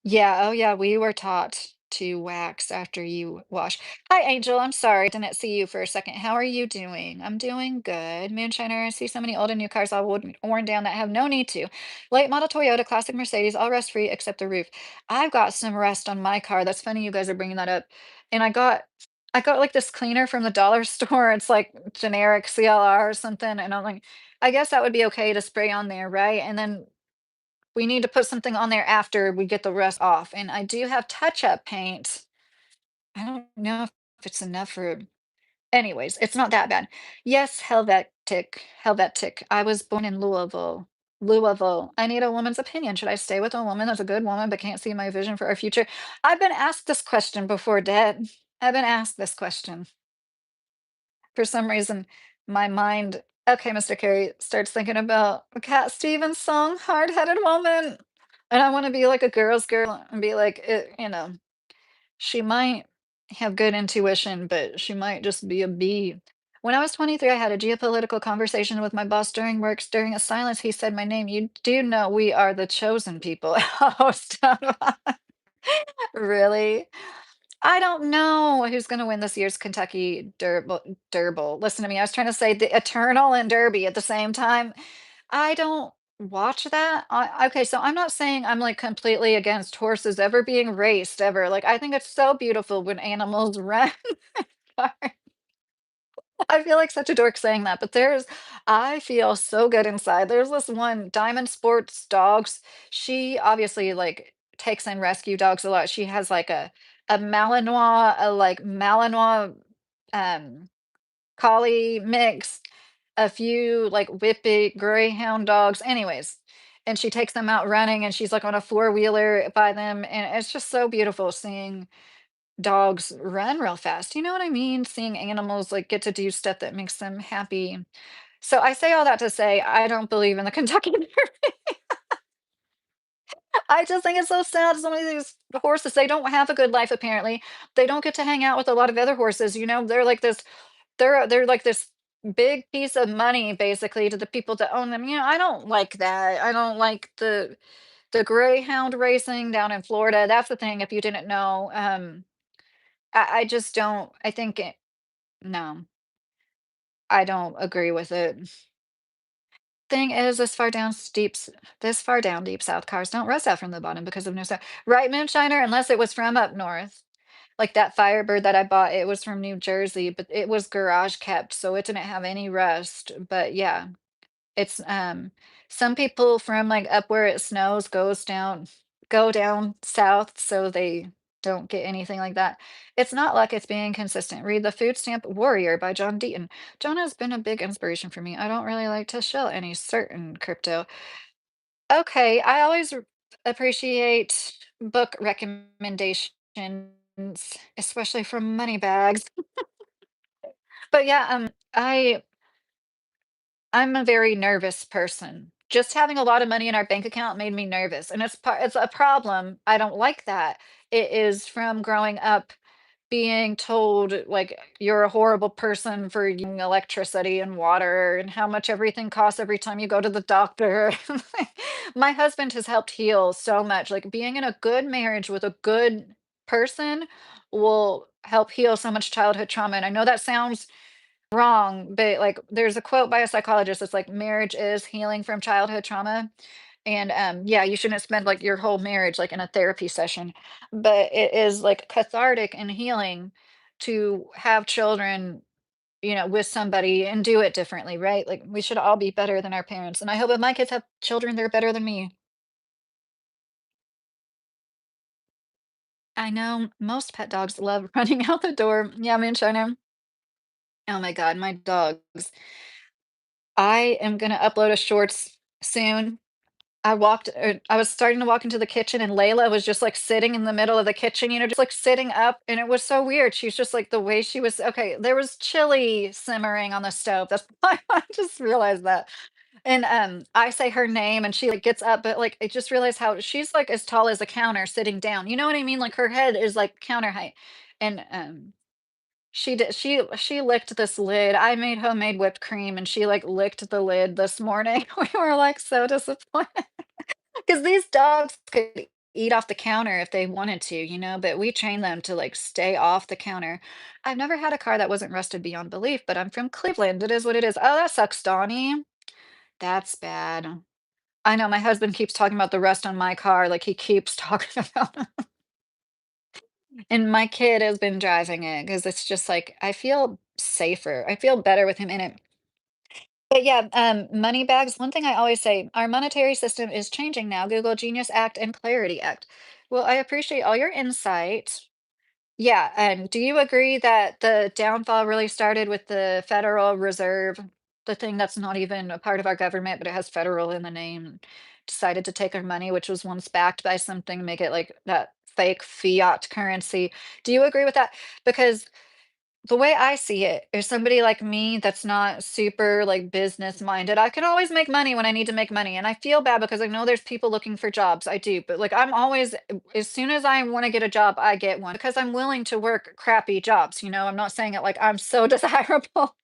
Yeah, oh yeah, we were taught to wax after you wash. Hi, Angel. I'm sorry, didn't see you for a second. How are you doing? I'm doing good. Moonshiner, I see so many old and new cars all worn down that have no need to. Late model Toyota, classic Mercedes, all rust free except the roof. I've got some rust on my car. That's funny you guys are bringing that up. And I got like this cleaner from the dollar store. It's like generic CLR or something. And I'm like, I guess that would be okay to spray on there, right? And then we need to put something on there after we get the rest off, and I do have touch-up paint. I don't know if it's enough for anyways, it's not that bad. Yes, Helvetic. I was born in Louisville. Louisville. I need a woman's opinion. Should I stay with a woman that's a good woman but can't see my vision for our future? I've been asked this question before, Dad. I've been asked this question. For some reason, my mind, okay, Mr. Carey, starts thinking about a Cat Stevens song, "Hard-Headed Woman," and I wanna be like a girl's girl and be like, she might have good intuition, but she might just be a bee. When I was 23, I had a geopolitical conversation with my boss during work. During a silence, he said my name. "You do know we are the chosen people." Oh, stop. Really? I don't know who's gonna win this year's Kentucky Derby. Listen to me, I was trying to say the Eternal and Derby at the same time. I don't watch that. Okay, so I'm not saying I'm like completely against horses ever being raced ever. Like I think it's so beautiful when animals run. I feel like such a dork saying that, but I feel so good inside. There's this one, Diamond Sports Dogs. She obviously like takes in rescue dogs a lot. She has like a Malinois, um collie mix, a few like whippy greyhound dogs. Anyways, and she takes them out running and she's like on a four-wheeler by them. And it's just so beautiful seeing dogs run real fast. You know what I mean? Seeing animals like get to do stuff that makes them happy. So I say all that to say I don't believe in the Kentucky Derby. I just think it's so sad. Some of these horses, they don't have a good life apparently. They don't get to hang out with a lot of other horses. They're like this big piece of money basically to the people that own them. I don't like that. I don't like the greyhound racing down in Florida. That's the thing if you didn't know. I just don't. No, I don't agree with it. Thing is, this far down deep south, cars don't rust out from the bottom because of no snow. Right, Moonshiner? Unless it was from up north. Like that Firebird that I bought, it was from New Jersey, but it was garage kept, so it didn't have any rust. But yeah, it's some people from like up where it snows go down south so they don't get anything like that. It's not luck, it's being consistent. Read The Food Stamp Warrior by John Deaton. John has been a big inspiration for me. I don't really like to shell any certain crypto. Okay, I always appreciate book recommendations, especially from money bags. But yeah, I'm a very nervous person. Just having a lot of money in our bank account made me nervous, and it's a problem. I don't like that. It is from growing up being told, like, "You're a horrible person for using electricity and water and how much everything costs every time you go to the doctor." My husband has helped heal so much, like, being in a good marriage with a good person will help heal so much childhood trauma, and I know that sounds wrong, but, like, there's a quote by a psychologist that's like, "Marriage is healing from childhood trauma." And, yeah, you shouldn't spend, like, your whole marriage, like, in a therapy session, but it is, like, cathartic and healing to have children, with somebody and do it differently, right? Like, we should all be better than our parents, and I hope if my kids have children, they're better than me. I know most pet dogs love running out the door. Yeah, moonshiner. Oh my god, my dogs. I am gonna upload a shorts soon. I was starting to walk into the kitchen and Layla was just, like, sitting in the middle of the kitchen, just, like, sitting up, and it was so weird. She's just, like, the way she was okay, there was chili simmering on the stove, that's why I just realized that. And, I say her name and she, like, gets up, but, like, I just realized how she's, like, as tall as a counter sitting down, you know what I mean? Like, her head is, like, counter height, and, she licked this lid. I made homemade whipped cream, and she, like, licked the lid this morning. We were, like, so disappointed. 'Cause these dogs could eat off the counter if they wanted to, but we train them to, like, stay off the counter. I've never had a car that wasn't rusted beyond belief, but I'm from Cleveland. It is what it is. Oh, that sucks, Donnie. That's bad. I know my husband keeps talking about the rust on my car, like, he keeps talking about it. And my kid has been driving it because it's just, like, I feel safer. I feel better with him in it. But yeah, money bags, one thing I always say, our monetary system is changing now. Google Genius Act and Clarity Act. Well, I appreciate all your insight. Yeah, and do you agree that the downfall really started with the Federal Reserve, the thing that's not even a part of our government, but it has federal in the name, decided to take our money, which was once backed by something, make it like that fake fiat currency. Do you agree with that? Because the way I see it is somebody like me that's not super like business minded. I can always make money when I need to make money. And I feel bad because I know there's people looking for jobs. I do. But like I'm always as soon as I want to get a job, I get one because I'm willing to work crappy jobs. I'm not saying it like I'm so desirable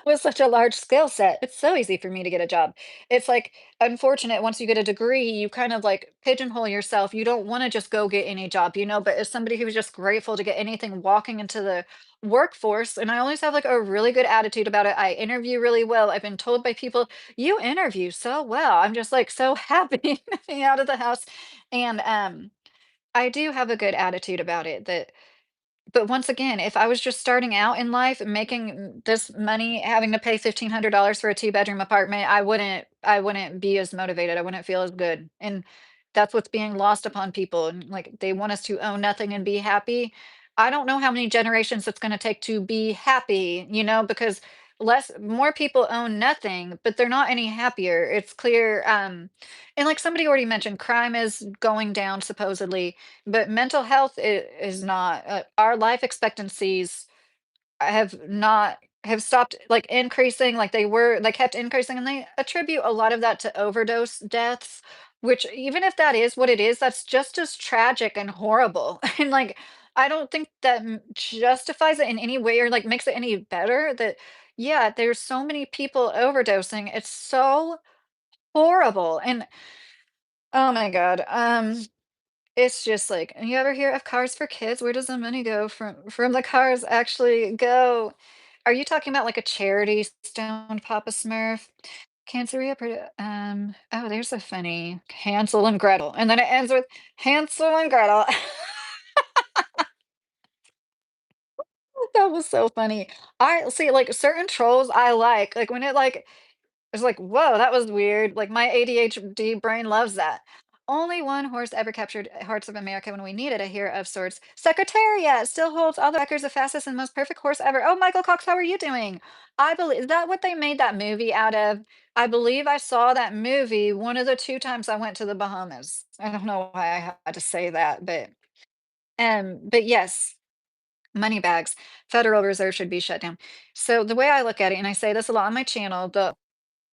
with such a large skill set. It's so easy for me to get a job. It's like unfortunate once you get a degree, you kind of like pigeonhole yourself. You don't want to just go get any job, but as somebody who's just grateful to get anything walking into the workforce, and I always have like a really good attitude about it. I interview really well. I've been told by people, you interview so well. I'm just like so happy to be out of the house. And I do have a good attitude about it that but once again, if I was just starting out in life and making this money, having to pay $1,500 for a two-bedroom apartment, I wouldn't be as motivated. I wouldn't feel as good. And that's what's being lost upon people. And like they want us to own nothing and be happy. I don't know how many generations it's going to take to be happy, because less more people own nothing, but they're not any happier. It's clear. And like somebody already mentioned, crime is going down supposedly, but mental health is not. Our life expectancies have not have stopped like increasing like they kept increasing and they attribute a lot of that to overdose deaths, which even if that is what it is, that's just as tragic and horrible. And like I don't think that justifies it in any way or like makes it any better that yeah, there's so many people overdosing. It's so horrible. And oh my god. It's just like, you ever hear of Cars for Kids? Where does the money go from the cars actually go? Are you talking about like a charity stoned Papa Smurf? Canceria, oh, there's a funny Hansel and Gretel, and then it ends with Hansel and Gretel. That was so funny. I see like certain trolls I like when it like it's like, "Whoa, that was weird." Like, my ADHD brain loves that. Only one horse ever captured hearts of America when we needed a hero of sorts. Secretariat still holds all the records of fastest and most perfect horse ever. Oh, Michael Cox, how are you doing? I believe is that what they made that movie out of? I believe I saw that movie one of the 2 times I went to the Bahamas. I don't know why I had to say that, but yes. money bags. Federal Reserve should be shut down. So the way I look at it, and I say this a lot on my channel, the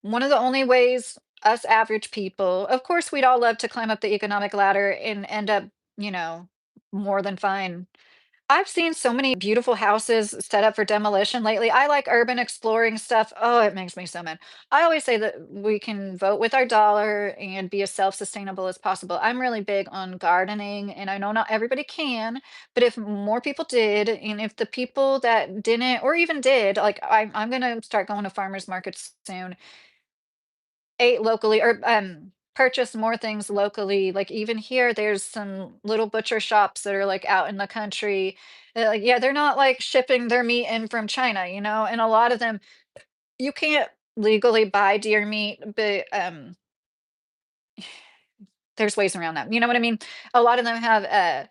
one of the only ways us average people, of course, we'd all love to climb up the economic ladder and end up, you know, more than fine. I've seen so many beautiful houses set up for demolition lately. I like urban exploring stuff. Oh, it makes me so mad. I always say that we can vote with our dollar and be as self-sustainable as possible. I'm really big on gardening, and I know not everybody can, but if more people did, and if the people that didn't or even did, like I'm gonna start going to farmers markets soon, ate locally or purchase more things locally. Like even here, there's some little butcher shops that are like out in the country. Like, yeah, they're not like shipping their meat in from China, and a lot of them you can't legally buy deer meat, but there's ways around that. You know what I mean? A lot of them have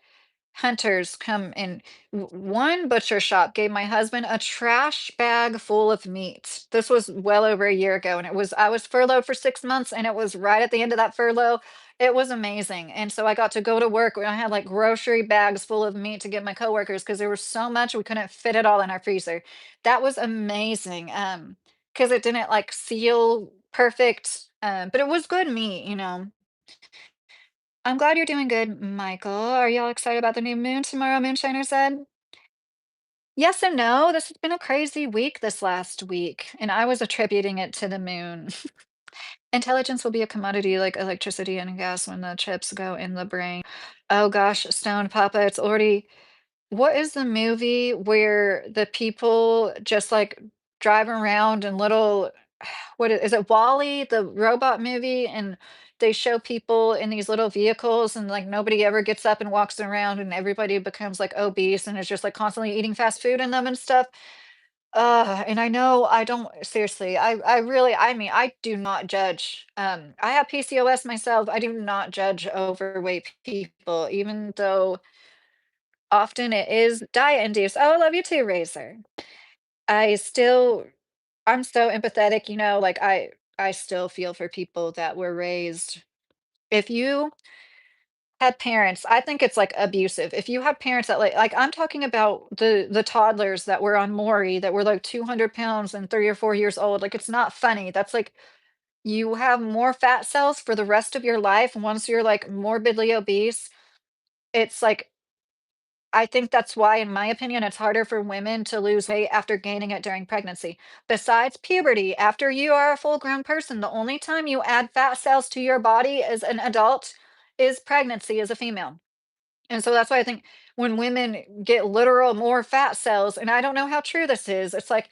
hunters come in. One butcher shop gave my husband a trash bag full of meat. This was well over a year ago, and I was furloughed for 6 months, and it was right at the end of that furlough. It was amazing. And so I got to go to work and I had like grocery bags full of meat to give my coworkers because there was so much we couldn't fit it all in our freezer. That was amazing. Because it didn't like seal perfect. But it was good meat. I'm glad you're doing good, Michael. Are y'all excited about the new moon tomorrow, Moonshiner said? Yes and no. This has been a crazy week this last week, and I was attributing it to the moon. Intelligence will be a commodity like electricity and gas when the chips go in the brain. Oh gosh, Stone Papa, it's already what is the movie where the people just like drive around in little is it Wally, the robot movie? And they show people in these little vehicles and like nobody ever gets up and walks around and everybody becomes like obese and is just like constantly eating fast food in them and stuff. And I know I don't seriously, I really I mean I do not judge. I have PCOS myself. I do not judge overweight people, even though often it is diet induced. Oh, I love you too, Razor. I still I'm so empathetic, like I still feel for people that were raised. If you had parents, I think it's like abusive. If you have parents that like I'm talking about the toddlers that were on Maury that were like 200 pounds and 3 or 4 years old. Like it's not funny. That's like you have more fat cells for the rest of your life once you're like morbidly obese. It's like I think that's why, in my opinion, it's harder for women to lose weight after gaining it during pregnancy. Besides puberty, after you are a full grown person, the only time you add fat cells to your body as an adult is pregnancy as a female. And so that's why I think when women get literal more fat cells, and I don't know how true this is, it's like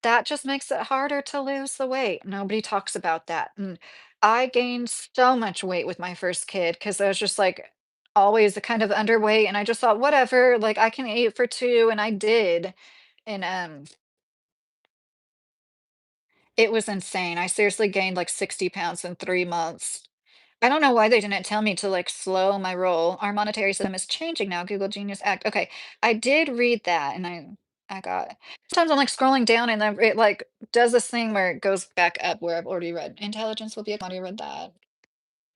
that just makes it harder to lose the weight. Nobody talks about that. And I gained so much weight with my first kid because I was just like always kind of underweight. And I just thought, whatever, like I can eat for two. And I did. And it was insane. I seriously gained like 60 pounds in 3 months. I don't know why they didn't tell me to like slow my roll. Our monetary system is changing now. Google Genius Act. Okay, I did read that, and I got. Sometimes I'm like scrolling down, and then it like does this thing where it goes back up where I've already read. Intelligence will be a commodity. Read that.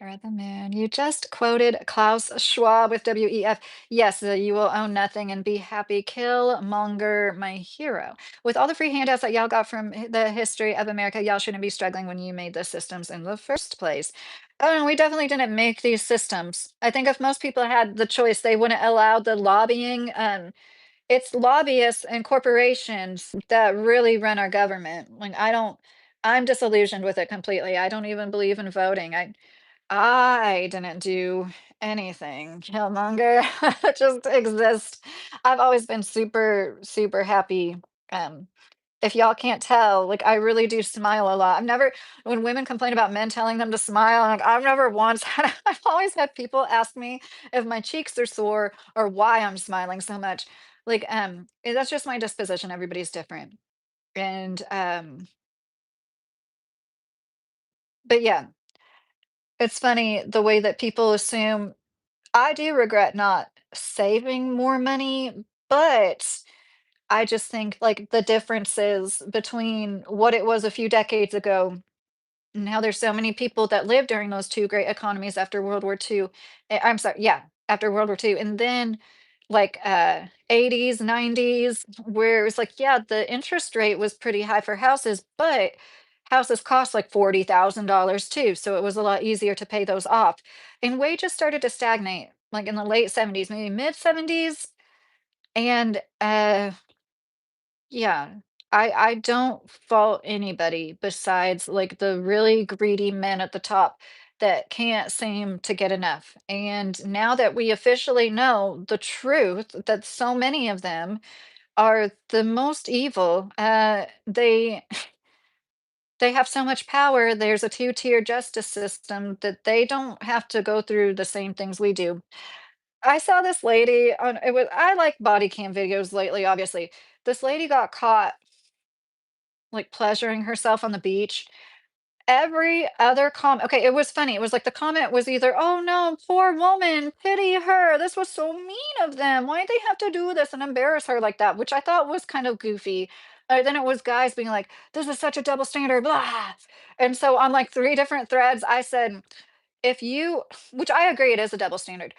Read the moon. You just quoted Klaus Schwab with WEF. Yes, you will own nothing and be happy. Killmonger, my hero. With all the free handouts that y'all got from the history of America, y'all shouldn't be struggling when you made the systems in the first place. Oh, and we definitely didn't make these systems. I think if most people had the choice, they wouldn't allow the lobbying. It's lobbyists and corporations that really run our government. Like I'm disillusioned with it completely. I don't even believe in voting. I didn't do anything. Killmonger just exist. I've always been super, super happy. Um, if y'all can't tell, like I really do smile a lot. I've never, when women complain about men telling them to smile, I'm like, I've never once had, I've always had people ask me if my cheeks are sore or why I'm smiling so much. Like, that's just my disposition. Everybody's different. And, but yeah, it's funny the way that people assume I do regret not saving more money, but I just think like the differences between what it was a few decades ago and how there's so many people that lived during those two great economies after World War II. I'm sorry, yeah, after World War II. And then like 80s, 90s, where it was like, yeah, the interest rate was pretty high for houses, but houses cost like $40,000 too. So it was a lot easier to pay those off. And wages started to stagnate like in the late 70s, maybe mid 70s. And yeah, I don't fault anybody besides like the really greedy men at the top that can't seem to get enough. And now that we officially know the truth that so many of them are the most evil, they have so much power. There's a two-tier justice system that they don't have to go through the same things we do. I saw this lady on it was I like body cam videos lately, obviously. This lady got caught like pleasuring herself on the beach. Every other comment, okay, it was funny. It was like the comment was either, "Oh no, poor woman, pity her. This was so mean of them. Why'd they have to do this and embarrass her like that?" Which I thought was kind of goofy. Then it was guys being like, "This is such a double standard, blah." And so on like three different threads, I said, if you, which I agree it is a double standard.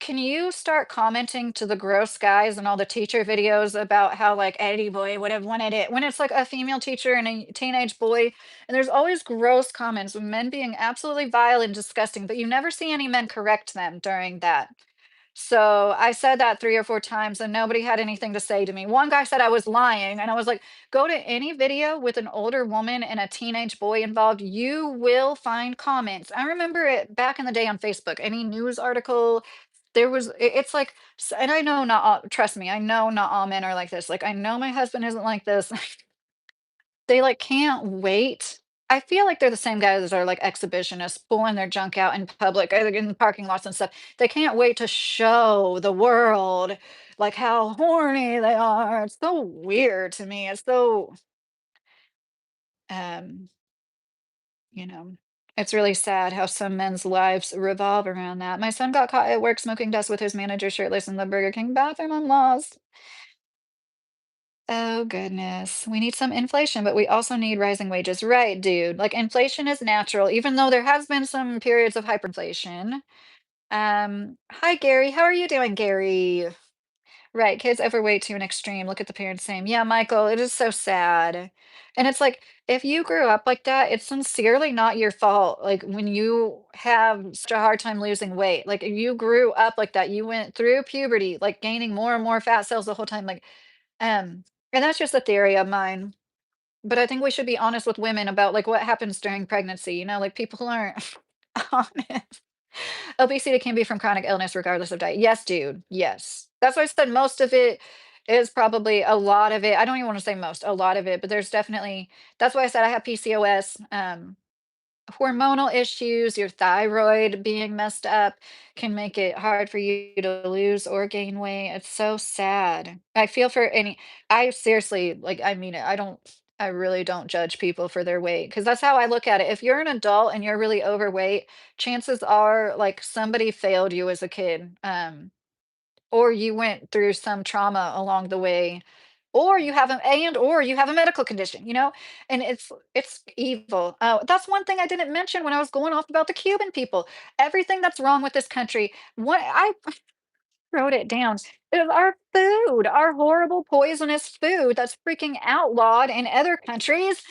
Can you start commenting to the gross guys and all the teacher videos about how like Eddie boy would have wanted it when it's like a female teacher and a teenage boy? And there's always gross comments of men being absolutely vile and disgusting, but you never see any men correct them during that. So I said that 3 or 4 times and nobody had anything to say to me. One guy said I was lying, and I was like, "Go to any video with an older woman and a teenage boy involved, you will find comments." I remember it back in the day on Facebook, any news article, there was it's like and I know not all trust me, I know not all men are like this. Like, I know my husband isn't like this. They, like, can't wait. I feel like they're the same guys that are, like, exhibitionists, pulling their junk out in public, like, in parking lots and stuff. They can't wait to show the world, like, how horny they are. It's so weird to me. It's so, um, you know, it's really sad how some men's lives revolve around that. My son got caught at work smoking dust with his manager shirtless in the Burger King bathroom. I'm lost. Oh goodness. We need some inflation, but we also need rising wages. Right, dude. Like inflation is natural, even though there has been some periods of hyperinflation. Hi Gary. How are you doing, Gary? Right, kids overweight to an extreme. Look at the parents saying, "Yeah, Michael, it is so sad." And it's like, if you grew up like that, it's sincerely not your fault. Like when you have such a hard time losing weight, like if you grew up like that, you went through puberty, like gaining more and more fat cells the whole time. Like and that's just a theory of mine, but I think we should be honest with women about, like, what happens during pregnancy, like, people who aren't honest. Obesity can be from chronic illness regardless of diet. Yes, dude, yes. That's why I said most of it is probably a lot of it I don't even wanna say most, a lot of it, but there's definitely that's why I said I have PCOS, hormonal issues, your thyroid being messed up can make it hard for you to lose or gain weight. It's so sad. I feel for any I seriously, like, I mean it. I really don't judge people for their weight because that's how I look at it. If you're an adult and you're really overweight, chances are like somebody failed you as a kid. Or you went through some trauma along the way, or you have a medical condition, and it's evil. That's one thing I didn't mention when I was going off about the Cuban people. Everything that's wrong with this country, what I wrote it down, is our food, our horrible poisonous food that's freaking outlawed in other countries.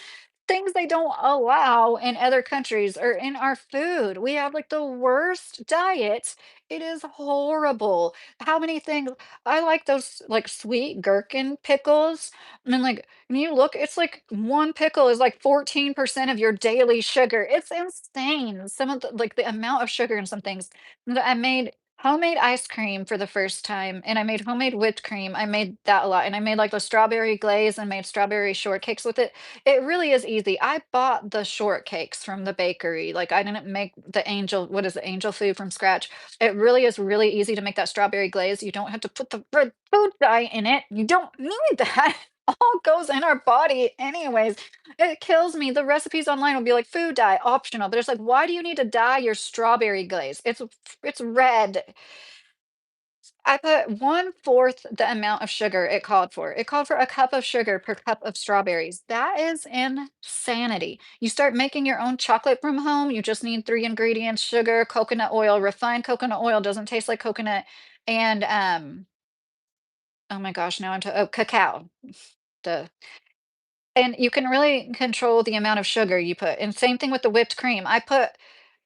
Things they don't allow in other countries or in our food. We have like the worst diet. It is horrible. How many things I like those like sweet gherkin pickles. I mean, like when you look, it's like one pickle is like 14% of your daily sugar. It's insane. Some of the like the amount of sugar in some things. I made homemade ice cream for the first time and I made homemade whipped cream. I made that a lot. And I made like the strawberry glaze and made strawberry shortcakes with it. It really is easy. I bought the shortcakes from the bakery. Like I didn't make the angel, what is it, angel food from scratch. It really is really easy to make that strawberry glaze. You don't have to put the red food dye in it. You don't need that. All goes in our body anyways. It kills me. The recipes online will be like food dye optional, but it's like, why do you need to dye your strawberry glaze? It's red. I put 1/4 the amount of sugar it called for. It called for a cup of sugar per cup of strawberries. That is insanity. You start making your own chocolate from home, you just need 3 ingredients: sugar, coconut oil. Refined coconut oil doesn't taste like coconut, and Oh my gosh, now I'm to oh, cacao. Duh. And you can really control the amount of sugar you put, and same thing with the whipped cream. I put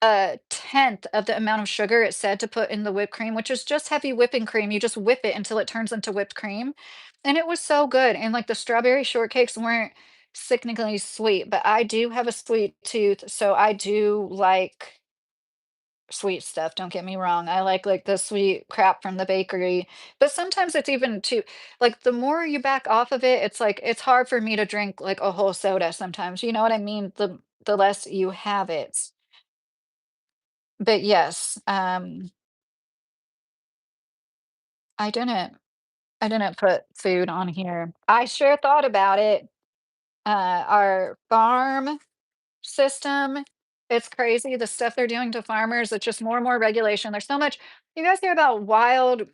a tenth of the amount of sugar it said to put in the whipped cream, which is just heavy whipping cream. You just whip it until it turns into whipped cream, and it was so good, and, like, the strawberry shortcakes weren't sickeningly sweet, but I do have a sweet tooth, so I do like sweet stuff, don't get me wrong. I like the sweet crap from the bakery, but sometimes it's even too like, the more you back off of it, it's like it's hard for me to drink, like, a whole soda sometimes, you know what I mean? The less you have it. But yes, I didn't I didn't put food on here. I sure thought about it. Our farm system, it's crazy the stuff they're doing to farmers, it's just more and more regulation. There's so much you guys hear about wild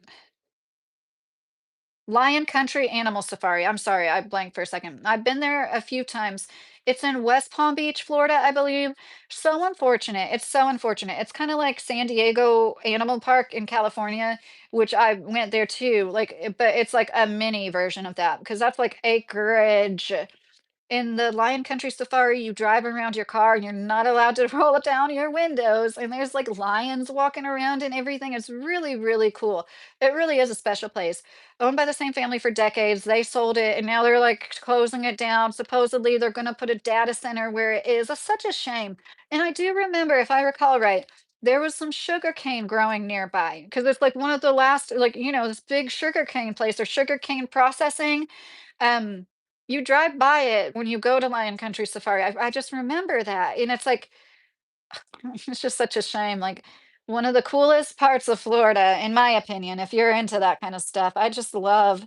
Lion Country Animal Safari. I'm sorry, I blanked for a second. I've been there a few times. It's in West Palm Beach, Florida, I believe. So unfortunate. It's so unfortunate. It's kind of like San Diego Animal Park in California, which I went there too. But it's like a mini version of that because that's like acreage. In the Lion Country Safari, you drive around your car and you're not allowed to roll it down your windows. And there's like lions walking around and everything. It's really, really cool. It really is a special place. Owned by the same family for decades. They sold it and now they're like closing it down. Supposedly, they're going to put a data center where it is. It's such a shame. And I do remember, if I recall right, there was some sugar cane growing nearby because it's like one of the last, like, this big sugar cane place or sugar cane processing. Um, you drive by it when you go to Lion Country Safari. I just remember that, and it's like, it's just such a shame, like, one of the coolest parts of Florida, in my opinion, if you're into that kind of stuff. I just love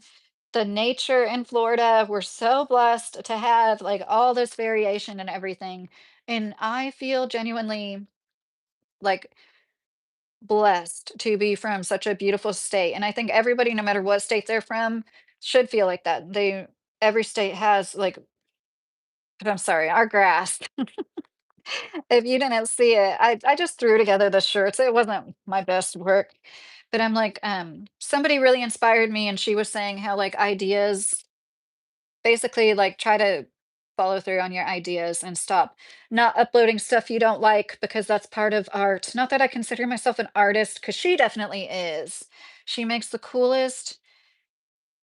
the nature in Florida. We're so blessed to have, like, all this variation and everything, and I feel genuinely, like, blessed to be from such a beautiful state, and I think everybody, no matter what state they're from, should feel like that. Every state has, like, but I'm sorry, our grass. If you didn't see it, I just threw together the shirts. It wasn't my best work, but I'm like, somebody really inspired me, and she was saying how like ideas, basically like try to follow through on your ideas and stop not uploading stuff you don't like because that's part of art. Not that I consider myself an artist, because she definitely is. She makes the coolest,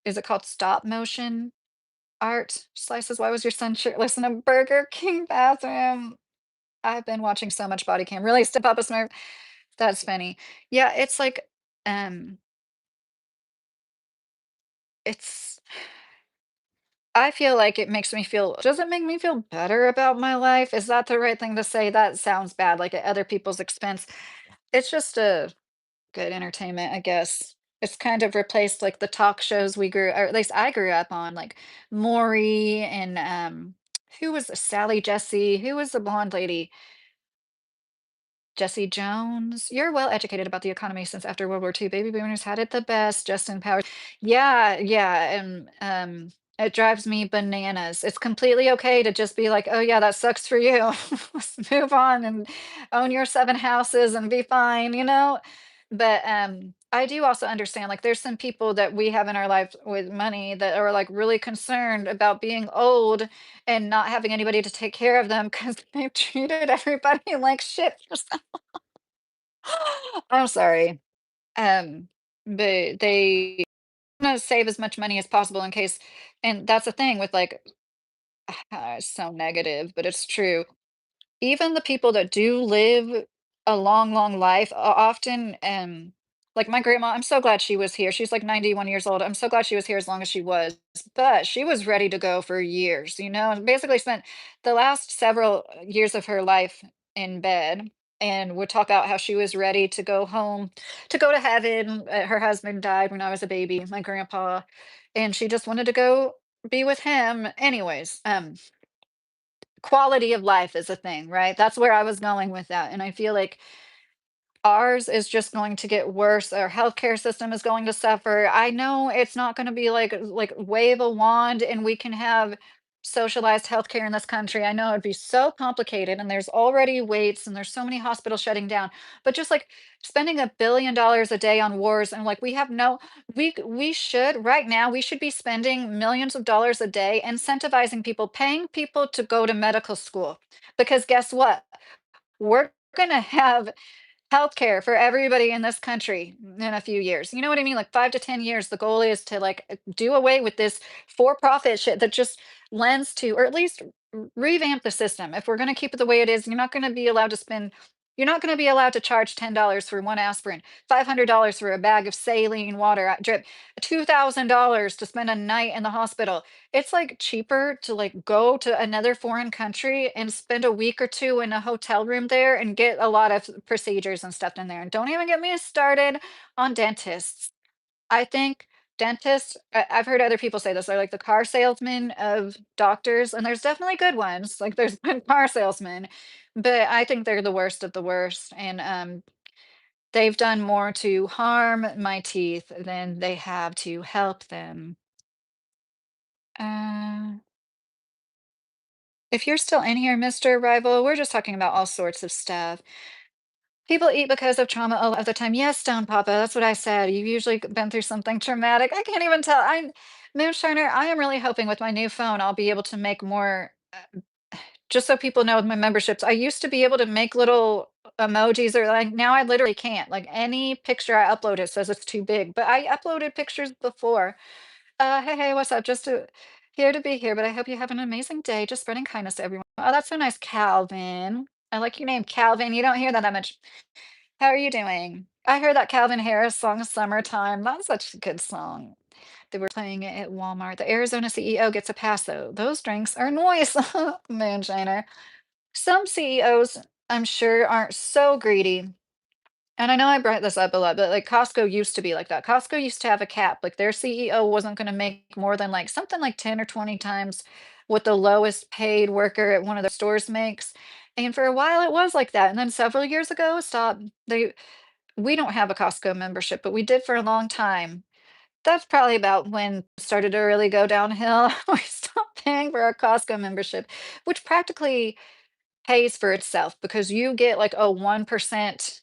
is it called stop motion art slices? Why was your son shirtless in a Burger King bathroom? I've been watching so much body cam. Really, Step Up a Smurf? That's funny. Yeah, it's like, um, it's I feel like it makes me feel does it make me feel better about my life? Is that the right thing to say? That sounds bad, like at other people's expense. It's just a good entertainment, I guess. It's kind of replaced like the talk shows we grew, or at least I grew up on, like Maury and who was Sally Jesse? Who was the blonde lady? Jesse Jones. You're well educated about the economy since after World War II. Baby boomers had it the best. Justin Powers. Yeah, yeah. And it drives me bananas. It's completely okay to just be like, oh yeah, that sucks for you. Let's move on and own your 7 houses and be fine, you know? But I do also understand like there's some people that we have in our life with money that are like really concerned about being old and not having anybody to take care of them because they've treated everybody like shit for some I'm sorry. Um, but they wanna save as much money as possible in case and that's the thing with, like, it's so negative, but it's true. Even the people that do live a long, long life, often, like my grandma, I'm so glad she was here. She's like 91 years old. I'm so glad she was here as long as she was, but she was ready to go for years, and basically spent the last several years of her life in bed and would talk about how she was ready to go home, to go to heaven. Her husband died when I was a baby, my grandpa, and she just wanted to go be with him. Anyways, quality of life is a thing, right? That's where I was going with that, and I feel like ours is just going to get worse. Our healthcare system is going to suffer. I know it's not gonna be like wave a wand and we can have socialized healthcare in this country. I know it'd be so complicated and there's already waits and there's so many hospitals shutting down. But just like spending $1 billion a day on wars and like we have no we should right now we should be spending millions of dollars a day incentivizing people, paying people to go to medical school. Because guess what? We're gonna have healthcare for everybody in this country in a few years. You know what I mean? Like 5 to 10 years, the goal is to like do away with this for-profit shit that just lends to, or at least revamp the system. If we're going to keep it the way it is, you're not going to be allowed to charge $10 for one aspirin, $500 for a bag of saline water drip, $2,000 to spend a night in the hospital. It's like cheaper to like go to another foreign country and spend a week or two in a hotel room there and get a lot of procedures and stuff in there. And don't even get me started on dentists. I think dentists, I've heard other people say this, they're like the car salesman of doctors, and there's definitely good ones. Like there's good car salesmen, but I think they're the worst of the worst. And they've done more to harm my teeth than they have to help them. Uh, if you're still in here, Mr. Rival, we're just talking about all sorts of stuff. People eat because of trauma a lot of the time. Yes, Stone Papa, that's what I said. You've usually been through something traumatic. I can't even tell. Moonshiner, I am really hoping with my new phone I'll be able to make more. Just so people know with my memberships, I used to be able to make little emojis or like now I literally can't. Like any picture I upload, it says it's too big. But I uploaded pictures before. Hey, what's up? Here to be here, but I hope you have an amazing day. Just spreading kindness to everyone. Oh, that's so nice, Calvin. I like your name, Calvin. You don't hear that much. How are you doing? I heard that Calvin Harris song "Summertime." That's such a good song. They were playing it at Walmart. The Arizona CEO gets a pass though. Those drinks are noise. Moonshiner. Some CEOs, I'm sure, aren't so greedy. And I know I brought this up a lot, but like Costco used to be like that. Costco used to have a cap. Like their CEO wasn't going to make more than like something like 10 or 20 times what the lowest paid worker at one of the stores makes. And for a while it was like that. And then several years ago, stop. We don't have a Costco membership, but we did for a long time. That's probably about when it started to really go downhill. We stopped paying for our Costco membership, which practically pays for itself because you get like a 1%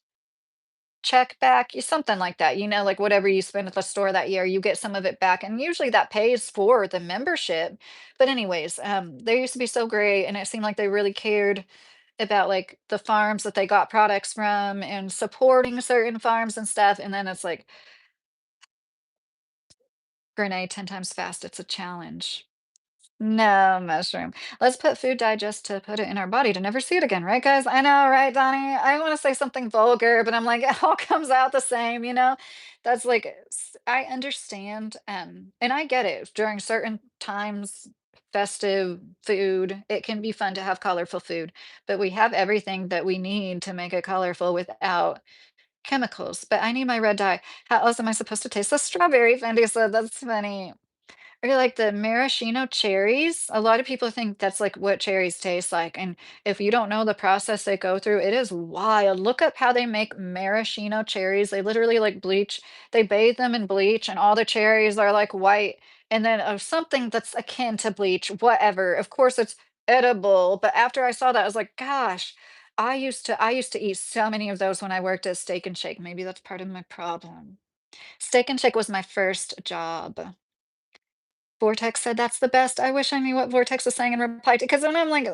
check back, something like that. Like whatever you spend at the store that year, you get some of it back. And usually that pays for the membership. But anyways, they used to be so great and it seemed like they really cared about like the farms that they got products from and supporting certain farms and stuff. And then it's like grenade 10 times fast. It's a challenge. No, mushroom. Let's put food digest to put it in our body to never see it again, right, guys? I know, right, Donnie? I want to say something vulgar, but I'm like, it all comes out the same. That's like, I understand, and I get it. During certain times, festive food, it can be fun to have colorful food, but we have everything that we need to make it colorful without chemicals. But I need my red dye. How else am I supposed to taste the strawberry? Fendi said, that's funny. Or like the maraschino cherries. A lot of people think that's like what cherries taste like. And if you don't know the process they go through, it is wild. Look up how they make maraschino cherries. They literally like bleach, they bathe them in bleach, and all the cherries are like white. And then something that's akin to bleach, whatever. Of course, it's edible. But after I saw that, I was like, gosh, I used to eat so many of those when I worked at Steak and Shake. Maybe that's part of my problem. Steak and Shake was my first job. Vortex said, "That's the best." I wish I knew what Vortex was saying in reply to, because then I'm like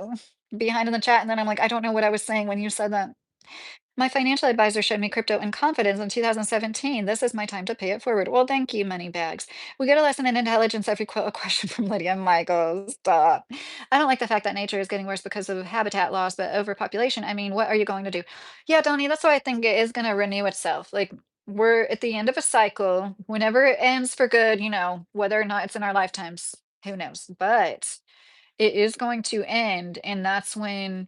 behind in the chat, and then I'm like, I don't know what I was saying when you said that. My financial advisor showed me crypto in confidence in 2017. This is my time to pay it forward. Well, thank you, money bags. We get a lesson in intelligence every quote a question from Lydia Michael. Stop. I don't like the fact that nature is getting worse because of habitat loss, but overpopulation. I mean, what are you going to do? Yeah, Donnie, that's why I think it is going to renew itself. Like we're at the end of a cycle. Whenever it ends for good, whether or not it's in our lifetimes, who knows? But it is going to end, and that's when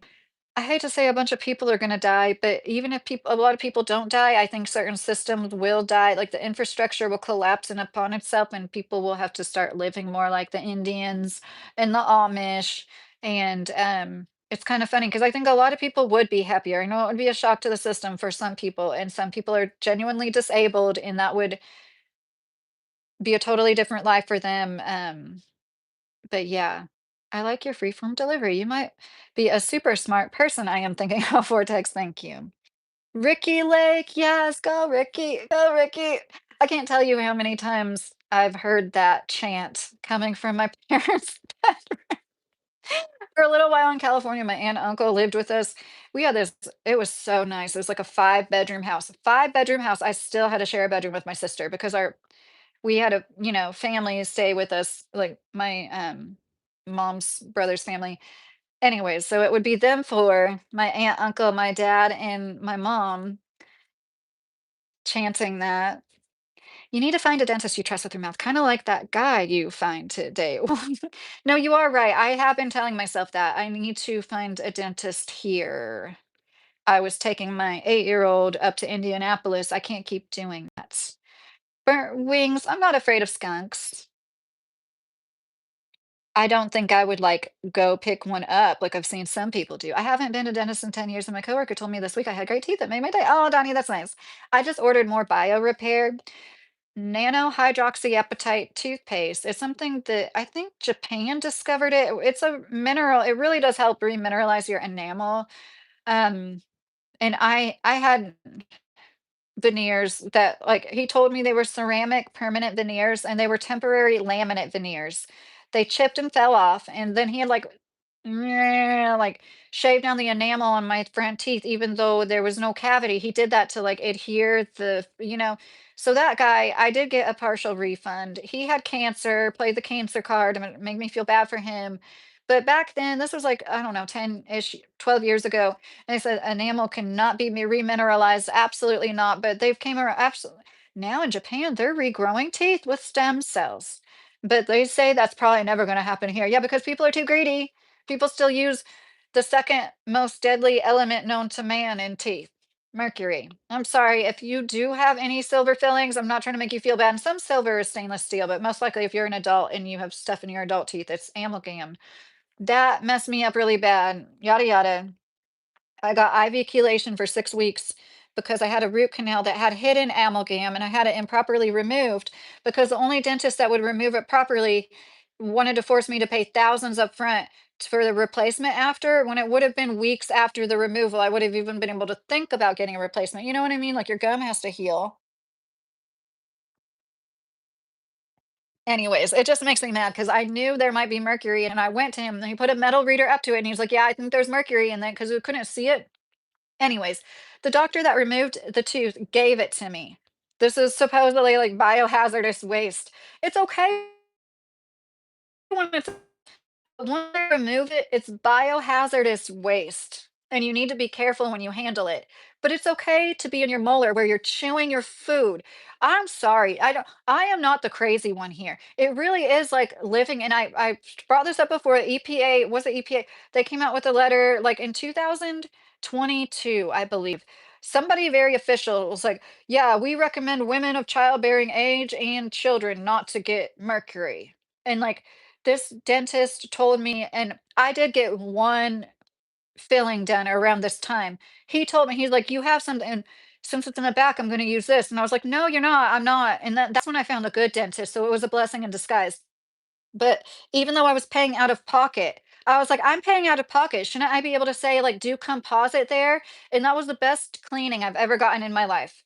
I hate to say a bunch of people are gonna die, but even if a lot of people don't die, I think certain systems will die. Like the infrastructure will collapse in upon itself, and people will have to start living more like the Indians and the Amish. And it's kind of funny because I think a lot of people would be happier. I know it would be a shock to the system for some people, and some people are genuinely disabled, and that would be a totally different life for them. But yeah. I like your freeform delivery. You might be a super smart person. I am thinking of Vortex. Thank you. Ricky Lake, yes, go Ricky, go Ricky. I can't tell you how many times I've heard that chant coming from my parents. For a little while in California, my aunt and uncle lived with us. We had this, it was so nice. It was like a five-bedroom house. Five-bedroom house. I still had to share a bedroom with my sister because our we had a, family stay with us, like my mom's brother's family. Anyways, so it would be them four, my aunt, uncle, my dad, and my mom chanting that. You need to find a dentist you trust with your mouth, kind of like that guy you find today. No, you are right. I have been telling myself that I need to find a dentist here. I was taking my 8-year-old up to Indianapolis. I can't keep doing that. Burnt wings. I'm not afraid of skunks. I don't think I would like go pick one up like I've seen some people do. I haven't been to dentist in 10 years, and my coworker told me this week I had great teeth that made my day. Oh, Donnie, that's nice. I just ordered more bio repair. Nano hydroxyapatite toothpaste is something that I think Japan discovered it. It's a mineral. It really does help remineralize your enamel. Um, and I had veneers that like he told me they were ceramic permanent veneers and they were temporary laminate veneers. They chipped and fell off, and then he had like shaved down the enamel on my front teeth even though there was no cavity. He did that to like adhere so that guy, I did get a partial refund. He had cancer, played the cancer card, and it made me feel bad for him. But back then, this was like, I don't know, 10-ish, 12 years ago, and they said enamel cannot be remineralized. Absolutely not. But they've came around. Absolutely. Now in Japan, they're regrowing teeth with stem cells. But they say that's probably never going to happen here. Yeah, because people are too greedy. People still use the second most deadly element known to man in teeth, mercury. I'm sorry if you do have any silver fillings. I'm not trying to make you feel bad. And some silver is stainless steel, but most likely if you're an adult and you have stuff in your adult teeth, it's amalgam. That messed me up really bad. Yada yada. I got IV chelation for 6 weeks because I had a root canal that had hidden amalgam and I had it improperly removed because the only dentist that would remove it properly wanted to force me to pay thousands up front for the replacement after, when it would have been weeks after the removal. I would have even been able to think about getting a replacement. You know what I mean? Like your gum has to heal. Anyways, it just makes me mad because I knew there might be mercury and I went to him and he put a metal reader up to it and he was like, "Yeah, I think there's mercury in that," because we couldn't see it. Anyways, the doctor that removed the tooth gave it to me. This is supposedly like biohazardous waste. It's okay when it's once they remove it, it's biohazardous waste, and you need to be careful when you handle it. But it's okay to be in your molar where you're chewing your food. I'm sorry. I am not the crazy one here. It really is like living, and I brought this up before. EPA, was it EPA? They came out with a letter like in 2022, I believe. Somebody very official was like, "Yeah, we recommend women of childbearing age and children not to get mercury." And like this dentist told me, and I did get one filling done around this time. He told me, he's like, "You have something, and since it's in the back, I'm going to use this." And I was like, "No, you're not. I'm not." And that's when I found a good dentist. So it was a blessing in disguise. But even though I was paying out of pocket, I was like, "I'm paying out of pocket. Shouldn't I be able to say, like, do composite there?" And that was the best cleaning I've ever gotten in my life.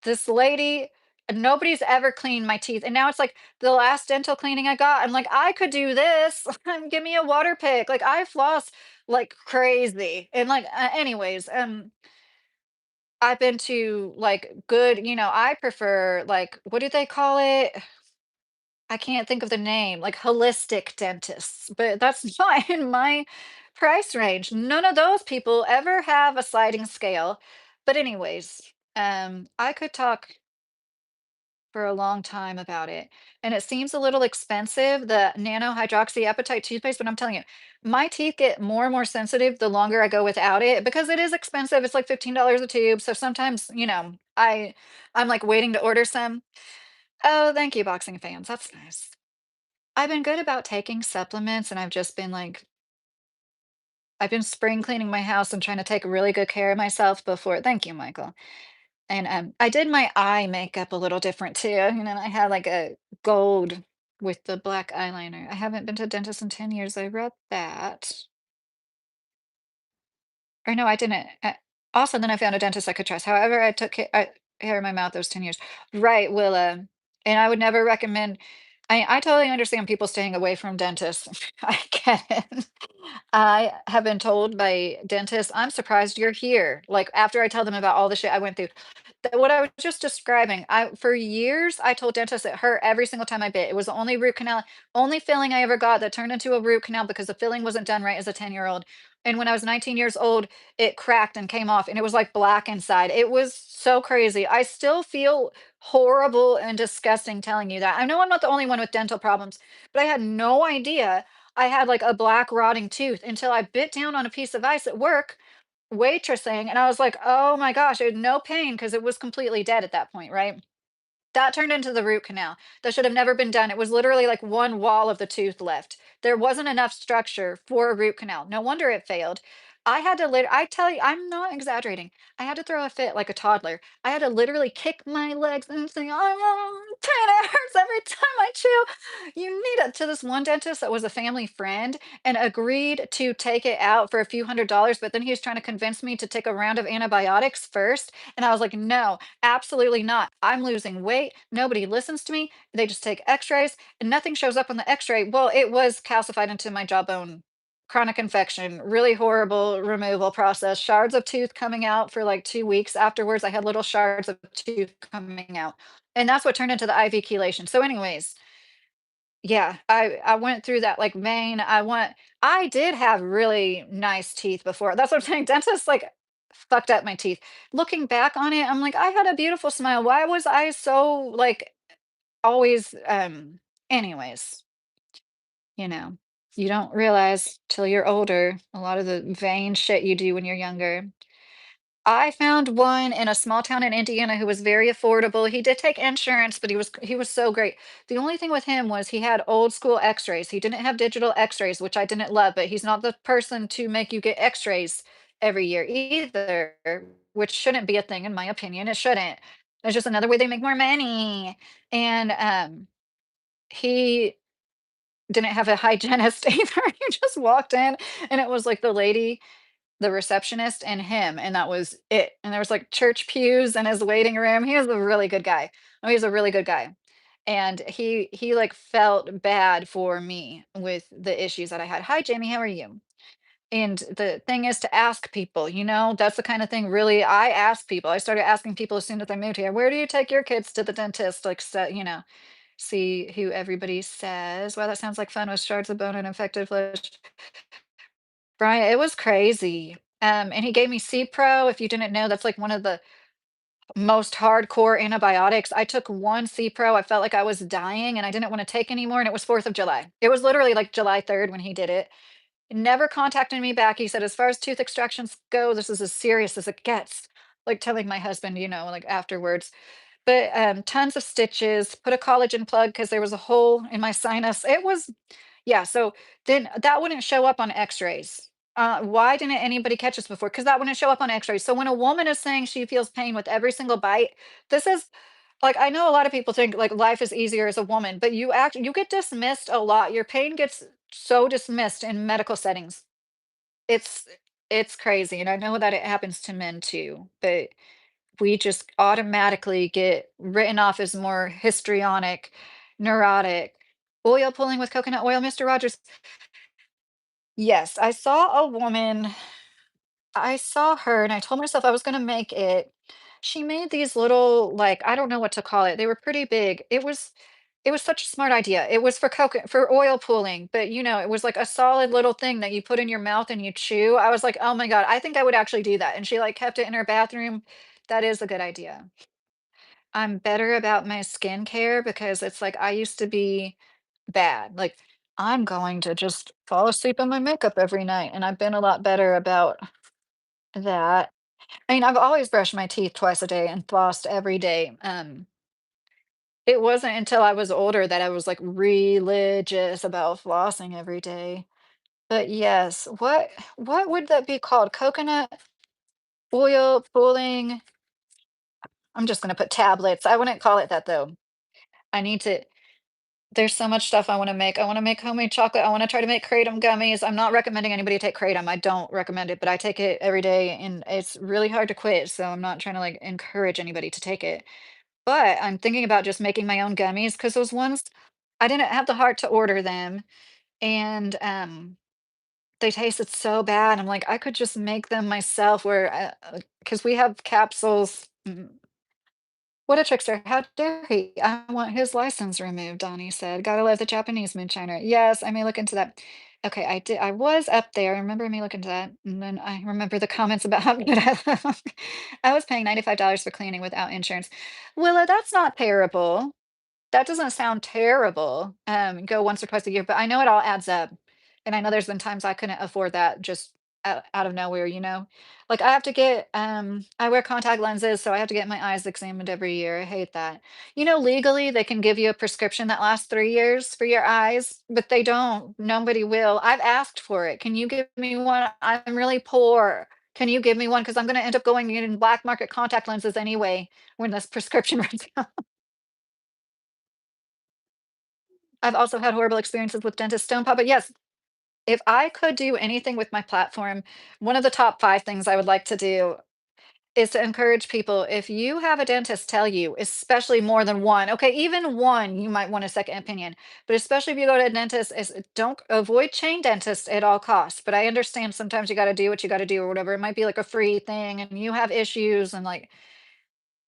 This lady, nobody's ever cleaned my teeth. And now it's like the last dental cleaning I got, I'm like, I could do this. Give me a water pick. Like I floss like crazy. And like, anyways, I've been to like good, I prefer like, what do they call it? I can't think of the name, like holistic dentists, but that's not in my price range. None of those people ever have a sliding scale. But anyways, I could talk for a long time about it. And it seems a little expensive, the nano hydroxyapatite toothpaste, but I'm telling you, my teeth get more and more sensitive the longer I go without it because it is expensive. It's like $15 a tube. So sometimes, I'm like waiting to order some. Oh, thank you, boxing fans. That's nice. I've been good about taking supplements and I've just been like, I've been spring cleaning my house and trying to take really good care of myself before. Thank you, Michael. And I did my eye makeup a little different too. I had like a gold. with the black eyeliner. I haven't been to a dentist in 10 years. I read that. Or no, I didn't. Also, then I found a dentist I could trust. However, I took hair in my mouth those 10 years. Right, Willa. And I would never recommend. I totally understand people staying away from dentists. I get it. I have been told by dentists, I'm surprised you're here. Like after I tell them about all the shit I went through. What I was just describing, I for years I told dentists it hurt every single time I bit. It was the only root canal, only filling I ever got that turned into a root canal because the filling wasn't done right as a 10-year-old. And when I was 19 years old, it cracked and came off and it was like black inside. It was so crazy. I still feel horrible and disgusting telling you that. I know I'm not the only one with dental problems, but I had no idea I had like a black rotting tooth until I bit down on a piece of ice at work waitressing, and I was like, "Oh my gosh," I had no pain because it was completely dead at that point, right? That turned into the root canal. That should have never been done. It was literally like one wall of the tooth left. There wasn't enough structure for a root canal. No wonder it failed. I tell you, I'm not exaggerating. I had to throw a fit like a toddler. I had to literally kick my legs and say, "Oh, pain, it hurts every time I chew." You need it to this one dentist that was a family friend and agreed to take it out for a few $100s, but then he was trying to convince me to take a round of antibiotics first. And I was like, no, absolutely not. I'm losing weight. Nobody listens to me. They just take x-rays and nothing shows up on the x-ray. Well, it was calcified into my jawbone. Chronic infection, really horrible removal process. Shards of tooth coming out for like 2 weeks afterwards. I had little shards of tooth coming out. And that's what turned into the IV chelation. So, anyways, yeah, I went through that like vein. I did have really nice teeth before. That's what I'm saying. Dentists like fucked up my teeth. Looking back on it, I'm like, I had a beautiful smile. Why was I so like always anyways, you know, you don't realize till you're older a lot of the vain shit you do when you're younger. I found one in a small town in Indiana who was very affordable. He did take insurance, but he was so great. The only thing with him was he had old school x-rays. He didn't have digital x-rays, which I didn't love, but he's not the person to make you get x-rays every year either, which shouldn't be a thing in my opinion. It shouldn't. It's just another way they make more money. And he didn't have a hygienist either. He just walked in and it was like the receptionist and him, and that was it. And there was like church pews in his waiting room. He was a really good guy. Oh, he's a really good guy. And he like felt bad for me with the issues that I had. Hi, Jamie, how are you? And the thing is to ask people, that's the kind of thing really I ask people. I started asking people as soon as I moved here, where do you take your kids to the dentist? Like, so, see who everybody says. Wow, that sounds like fun with shards of bone and infected flesh. Brian, it was crazy. And he gave me C-Pro. If you didn't know, that's like one of the most hardcore antibiotics. I took one C-Pro. I felt like I was dying and I didn't want to take anymore. And it was 4th of July. It was literally like July 3rd when he did it. Never contacted me back. He said, as far as tooth extractions go, this is as serious as it gets. Like telling my husband, like afterwards. But tons of stitches, put a collagen plug because there was a hole in my sinus. It was yeah, so then that wouldn't show up on x-rays. Why didn't anybody catch this before? Because that wouldn't show up on x-rays. So when a woman is saying she feels pain with every single bite, this is like I know a lot of people think like life is easier as a woman, but you get dismissed a lot. Your pain gets so dismissed in medical settings. It's it's crazy. And I know that it happens to men too, but we just automatically get written off as more histrionic, neurotic. Oil pulling with coconut oil, Mr. Rogers. Yes, I saw her and I told myself I was gonna make it. She made these little, like, I don't know what to call it. They were pretty big. It was such a smart idea. It was for oil pooling, but it was like a solid little thing that you put in your mouth and you chew. I was like, "Oh my God, I think I would actually do that." And she like kept it in her bathroom. That is a good idea. I'm better about my skincare because it's like I used to be bad. Like, I'm going to just fall asleep in my makeup every night, and I've been a lot better about that. I mean, I've always brushed my teeth twice a day and flossed every day. It wasn't until I was older that I was like religious about flossing every day. But yes, what would that be called? Coconut oil pulling. I'm just gonna put tablets. I wouldn't call it that though. I need to. There's so much stuff I wanna make. I wanna make homemade chocolate. I wanna try to make kratom gummies. I'm not recommending anybody take kratom. I don't recommend it, but I take it every day and it's really hard to quit, so I'm not trying to like encourage anybody to take it. But I'm thinking about just making my own gummies because those ones I didn't have the heart to order them and they tasted so bad. I'm like, I could just make them myself where because we have capsules. What a trickster. How dare he? I want his license removed, Donnie said. Gotta love the Japanese moonshiner. Yes, I may look into that. Okay, I did. I was up there. I remember me looking into that. And then I remember the comments about how good I look. I was paying $95 for cleaning without insurance. Willa, that's not terrible. That doesn't sound terrible. Go once or twice a year, but I know it all adds up. And I know there's been times I couldn't afford that just out of nowhere, you know? Like I have to get I wear contact lenses, so I have to get my eyes examined every year. I hate that. You know, legally they can give you a prescription that lasts 3 years for your eyes, but they don't. Nobody will. I've asked for it. Can you give me one? I'm really poor. Can you give me one? Because I'm gonna end up going and getting black market contact lenses anyway when this prescription runs out. I've also had horrible experiences with dentist stone puppet. Yes, if I could do anything with my platform, one of the top 5 things I would like to do is to encourage people, if you have a dentist tell you, especially more than one, okay, even one, you might want a second opinion, but especially if you go to a dentist, is don't avoid chain dentists at all costs. But I understand sometimes you got to do what you got to do or whatever. It might be like a free thing and you have issues and like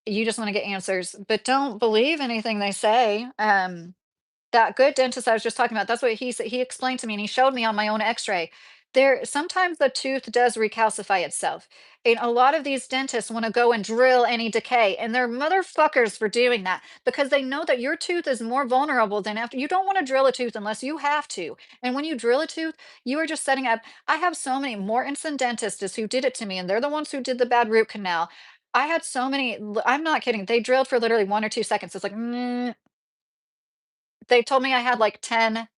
you just want to get answers, but don't believe anything they say. That good dentist I was just talking about, that's what he said. He explained to me and he showed me on my own x-ray. There sometimes the tooth does recalcify itself. And a lot of these dentists want to go and drill any decay, and they're motherfuckers for doing that because they know that your tooth is more vulnerable than after. You don't want to drill a tooth unless you have to. And when you drill a tooth, you are just setting up. I have so many Mortensen dentists who did it to me, and they're the ones who did the bad root canal. I had so many, I'm not kidding. They drilled for literally 1 or 2 seconds. It's like, they told me I had like 10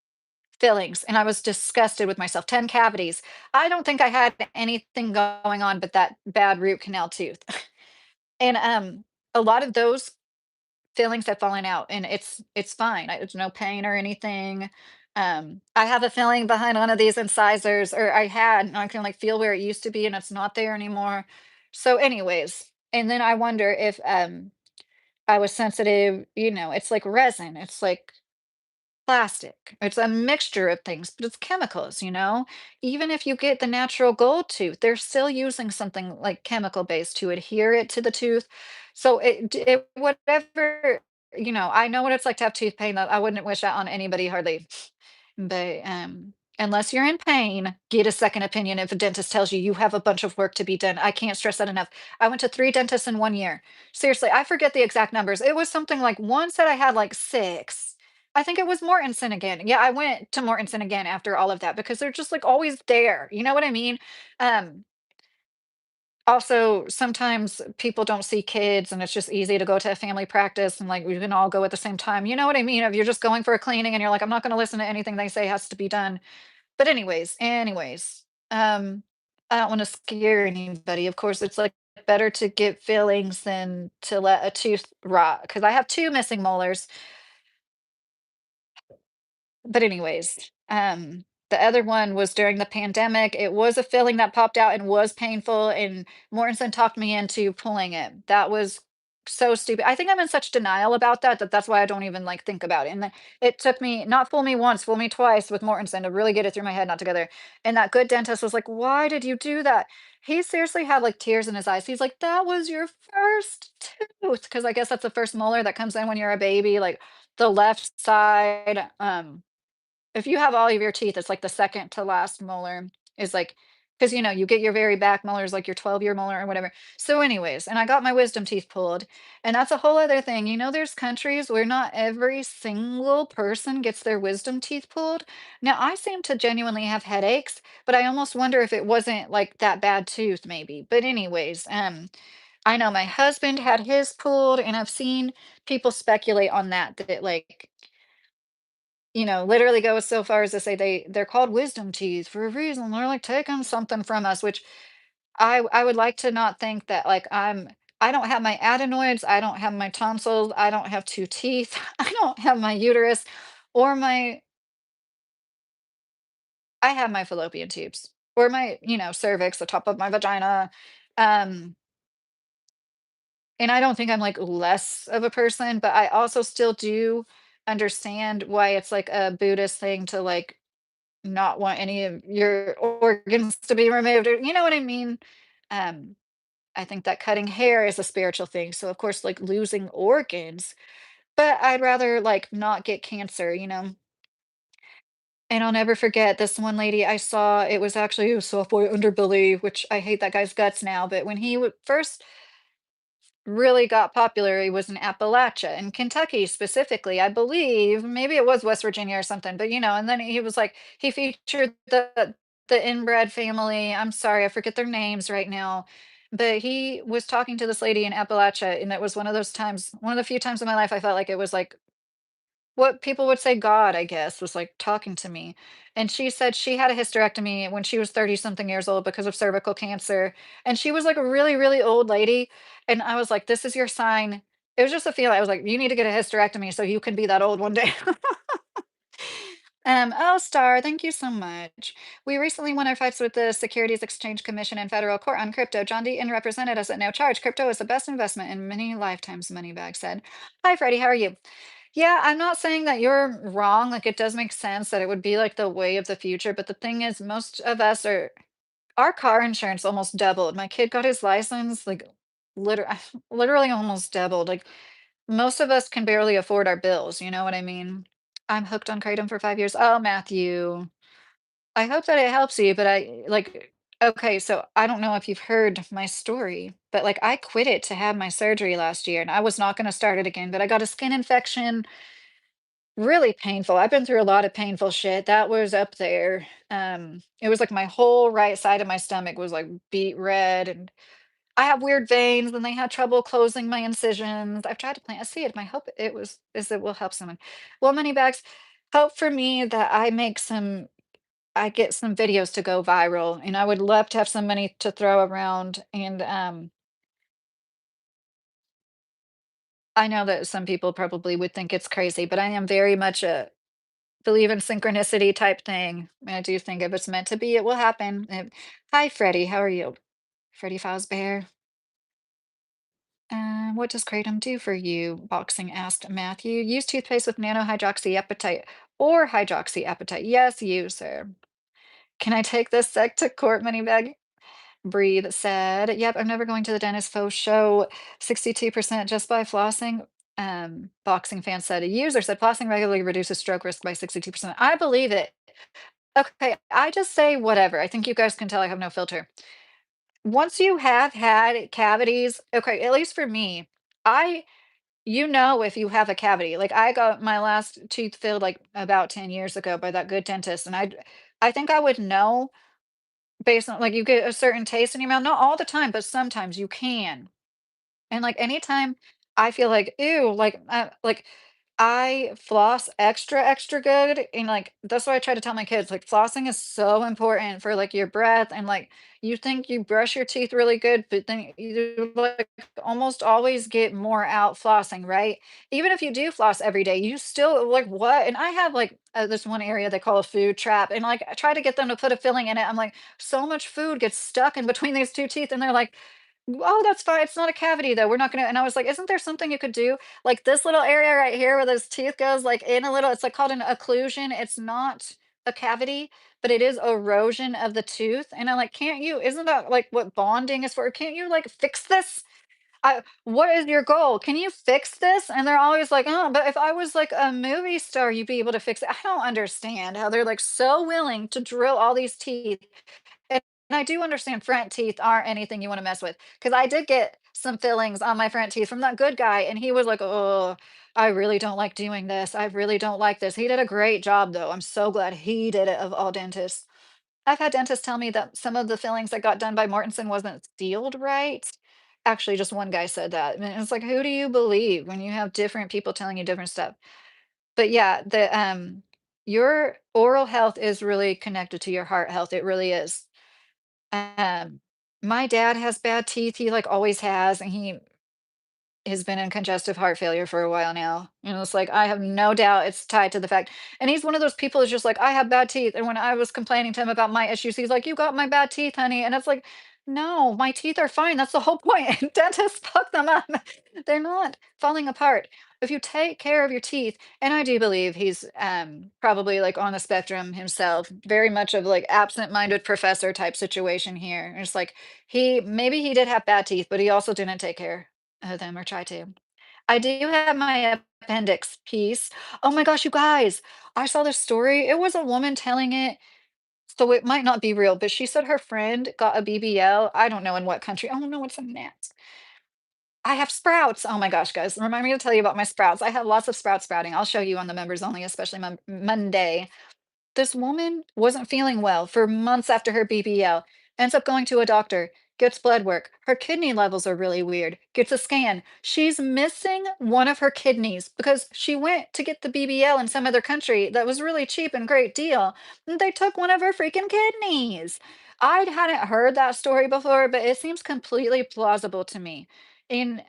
fillings, and I was disgusted with myself. 10 cavities. I don't think I had anything going on but that bad root canal tooth. And, a lot of those fillings have fallen out, and it's fine. It's no pain or anything. I have a filling behind one of these incisors, or I had, and I can, like, feel where it used to be, and it's not there anymore. So anyways, and then I wonder if, I was sensitive, it's like resin. It's like plastic. It's a mixture of things, but it's chemicals, you know? Even if you get the natural gold tooth, they're still using something like chemical based to adhere it to the tooth. So whatever, I know what it's like to have tooth pain. That I wouldn't wish that on anybody hardly. But unless you're in pain, get a second opinion if a dentist tells you you have a bunch of work to be done. I can't stress that enough. I went to 3 dentists in 1 year. Seriously, I forget the exact numbers. It was something like one said I had like 6. I think it was Mortensen again. Yeah, I went to Mortensen again after all of that because they're just like always there. You know what I mean? Um, Also, sometimes people don't see kids and it's just easy to go to a family practice and like we can all go at the same time. You know what I mean? If you're just going for a cleaning and you're like, I'm not going to listen to anything they say has to be done. But anyways, um, I don't want to scare anybody. Of course, it's like better to get fillings than to let a tooth rot because I have 2 missing molars. But anyways, the other one was during the pandemic. It was a filling that popped out and was painful, and Mortensen talked me into pulling it. That was so stupid. I think I'm in such denial about that that that's why I don't even like think about it. And then it took me not fool me once, fool me twice with Mortensen to really get it through my head, not together. And that good dentist was like, "Why did you do that?" He seriously had like tears in his eyes. He's like, "That was your first tooth," because I guess that's the first molar that comes in when you're a baby, like the left side. If you have all of your teeth, it's like the second to last molar is like, because you get your very back molars, like your 12-year molar or whatever. So, anyways, and I got my wisdom teeth pulled, and that's a whole other thing. There's countries where not every single person gets their wisdom teeth pulled. Now, I seem to genuinely have headaches, but I almost wonder if it wasn't like that bad tooth, maybe. But, anyways, I know my husband had his pulled, and I've seen people speculate on that like literally go so far as to say they're called wisdom teeth for a reason. They're like taking something from us, which I would like to not think that like I don't have my adenoids, I don't have my tonsils, I don't have 2 teeth, I don't have my uterus. or my I have my fallopian tubes, or my, cervix, the top of my vagina. Um, and I don't think I'm like less of a person, but I also still do understand why it's like a Buddhist thing to like not want any of your organs to be removed, or you know what I mean? Um, I think that cutting hair is a spiritual thing. So of course, like losing organs, but I'd rather like not get cancer. And I'll never forget this one lady I saw, it was actually a soft-boy underbelly, which I hate that guy's guts now, but when he first really got popular, he was in Appalachia, in Kentucky specifically, I believe. Maybe it was West Virginia or something, but and then he was like, he featured the inbred family. I'm sorry, I forget their names right now. But he was talking to this lady in Appalachia, and it was one of those times, one of the few times in my life I felt like it was like what people would say God, I guess, was, like, talking to me, and she said she had a hysterectomy when she was 30 something years old because of cervical cancer, and she was, like, a really, really old lady, and I was like, "This is your sign." It was just a feeling, I was like, "You need to get a hysterectomy so you can be that old one day." Oh, Star, thank you so much. We recently won our fights with the Securities Exchange Commission and federal court on crypto. John Deaton represented us at no charge. Crypto is the best investment in many lifetimes, Moneybag said. Hi, Freddie. How are you? Yeah, I'm not saying that you're wrong. Like, it does make sense that it would be like the way of the future. But the thing is, most of us our car insurance almost doubled. My kid got his license, like, literally, literally almost doubled. Like, most of us can barely afford our bills. You know what I mean? I'm hooked on Kratom for 5 years. Oh, Matthew, I hope that it helps you. But okay, so I don't know if you've heard my story, but like, I quit it to have my surgery last year and I was not going to start it again. But I got a skin infection. Really painful. I've been through a lot of painful shit. That was up there. It was like my whole right side of my stomach was like beet red, and I have weird veins, and they had trouble closing my incisions. I've tried to plant a seed. My hope is it will help someone. Well, money bags, hope for me that I get some videos to go viral, and I would love to have some money to throw around. And I know that some people probably would think it's crazy, but I am very much a believe in synchronicity type thing. I do think if it's meant to be, it will happen. Hi, Freddie. How are you? Freddie Fazbear. What does Kratom do for you? Boxing asked Matthew. Use toothpaste with nanohydroxyapatite or hydroxyapatite. Yes, user. Can I take this sec to court, Moneybag? Breathe said, "Yep, I'm never going to the dentist faux show. 62% just by flossing." Boxing fan said, a user said flossing regularly reduces stroke risk by 62%. I believe it. Okay, I just say whatever. I think you guys can tell I have no filter. Once you have had cavities, okay, at least for me, I if you have a cavity. Like I got my last tooth filled like about 10 years ago by that good dentist, and I think I would know based on like you get a certain taste in your mouth. Not all the time, but sometimes you can. And like anytime I feel like ew, like I floss extra, extra good, and, like, that's why I try to tell my kids, like, flossing is so important for, like, your breath, and, like, you think you brush your teeth really good, but then you, like, almost always get more out flossing, right? Even if you do floss every day, you still like, "What?" And I have, like, this one area they call a food trap, and, like, I try to get them to put a filling in it. I'm like, "So much food gets stuck in between these 2 teeth," and they're like, "Oh, that's fine. It's not a cavity though. We're not gonna." And I was like, "Isn't there something you could do? Like this little area right here where this tooth goes like in a little, it's like called an occlusion. It's not a cavity, but it is erosion of the tooth." And I'm like, "Can't you, isn't that like what bonding is for? Can't you like fix this? What is your goal? Can you fix this?" And they're always like, "Oh, but if I was like a movie star, you'd be able to fix it." I don't understand how they're like so willing to drill all these teeth. And I do understand front teeth aren't anything you wanna mess with, because I did get some fillings on my front teeth from that good guy, and he was like, "Oh, I really don't like doing this. I really don't like this." He did a great job, though. I'm so glad he did it of all dentists. I've had dentists tell me that some of the fillings that got done by Mortenson wasn't sealed right. Actually, just one guy said that, and it's like, who do you believe when you have different people telling you different stuff? But yeah, your oral health is really connected to your heart health. It really is. Um, my dad has bad teeth, he, like, always has, and has been in congestive heart failure for a while now. It's like I have no doubt it's tied to the fact. And he's one of those people who's just like, I have bad teeth. And when I was complaining to him about my issues, he's like, you got my bad teeth, honey. And it's like, no, my teeth are fine. That's the whole point. Dentists fuck them up. They're not falling apart. If you take care of your teeth, and I do believe he's probably like on the spectrum himself, very much of like absent-minded professor type situation here. And it's like he did have bad teeth, but he also didn't take care of them or try to. I do have my appendix piece. Oh my gosh, you guys, I saw this story. It was a woman telling it, so it might not be real, but she said her friend got a BBL. I don't know in what country. Oh no, it's a gnat. I have sprouts. Oh my gosh, guys, remind me to tell you about my sprouts. I have lots of sprouting. I'll show you on the members only, especially Monday. This woman wasn't feeling well for months after her BBL, ends up going to a doctor, gets blood work. Her kidney levels are really weird, gets a scan. She's missing one of her kidneys because she went to get the BBL in some other country that was really cheap and great deal. And they took one of her freaking kidneys. I hadn't heard that story before, but it seems completely plausible to me. And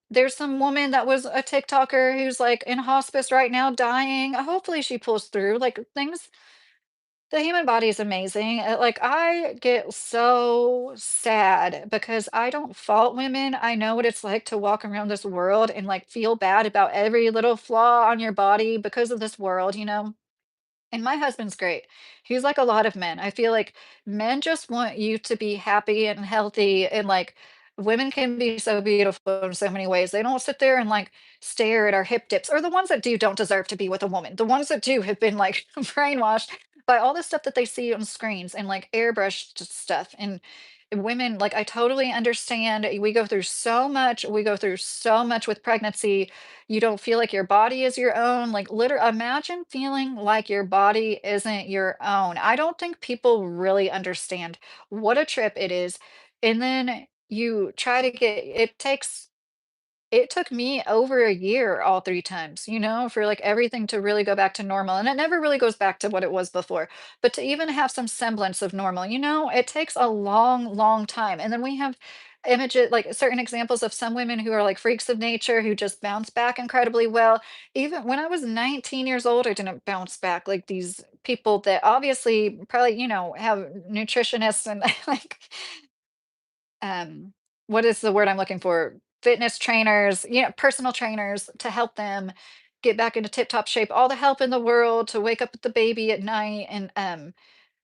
there's some woman that was a TikToker who's like in hospice right now dying. Hopefully she pulls through. Like things, the human body is amazing. Like I get so sad because I don't fault women. I know what it's like to walk around this world and like feel bad about every little flaw on your body because of this world. And my husband's great. He's like a lot of men. I feel like men just want you to be happy and healthy, and like women can be so beautiful in so many ways. They don't sit there and like stare at our hip dips, or the ones that do don't deserve to be with a woman. The ones that do have been like brainwashed by all the stuff that they see on screens and like airbrushed stuff. And women, like I totally understand. We go through so much. We go through so much with pregnancy. You don't feel like your body is your own. Like, literally, imagine feeling like your body isn't your own. I don't think people really understand what a trip it is. And then you try to get it took me over a year all 3 times, for, like, everything to really go back to normal, and it never really goes back to what it was before, but to even have some semblance of normal, it takes a long, long time, and then we have images like, certain examples of some women who are, like, freaks of nature who just bounce back incredibly well. Even when I was 19 years old, I didn't bounce back like these people that obviously probably, have nutritionists and, like, um, what is the word I'm looking for? Fitness trainers, personal trainers to help them get back into tip-top shape, all the help in the world to wake up with the baby at night. And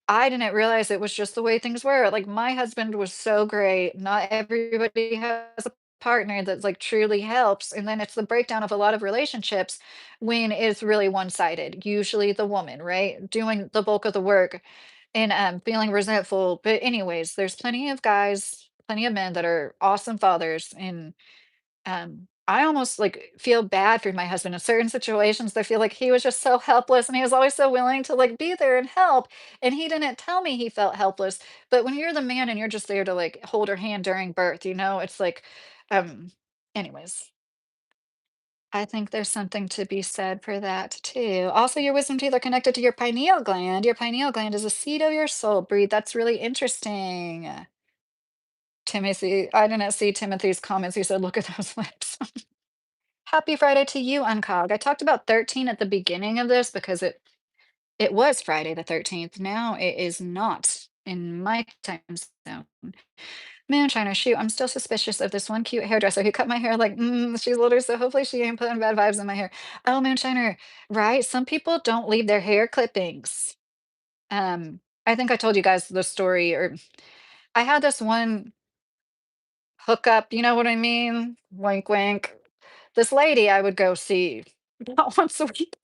I didn't realize it was just the way things were. Like my husband was so great. Not everybody has a partner that like truly helps. And then it's the breakdown of a lot of relationships when it's really one-sided. Usually the woman, right? Doing the bulk of the work and feeling resentful. But anyways, there's plenty of guys, plenty of men that are awesome fathers. And I almost like feel bad for my husband in certain situations. I feel like he was just so helpless and he was always so willing to like be there and help. And he didn't tell me he felt helpless. But when you're the man and you're just there to like hold her hand during birth, it's like, um, anyways, I think there's something to be said for that too. Also, your wisdom teeth are connected to your pineal gland. Your pineal gland is a seat of your soul. Breed. That's really interesting. Timothy, I didn't see Timothy's comments. He said, look at those lips. Happy Friday to you, Uncog. I talked about 13 at the beginning of this because it was Friday the 13th. Now it is not in my time zone. Moonshiner, shoot, I'm still suspicious of this one cute hairdresser who cut my hair like, she's little, so hopefully she ain't putting bad vibes in my hair. Oh, Moonshiner, right? Some people don't leave their hair clippings. I think I told you guys the story, or I had this one hook up, you know what I mean? Wink, wink. This lady I would go see about once a week.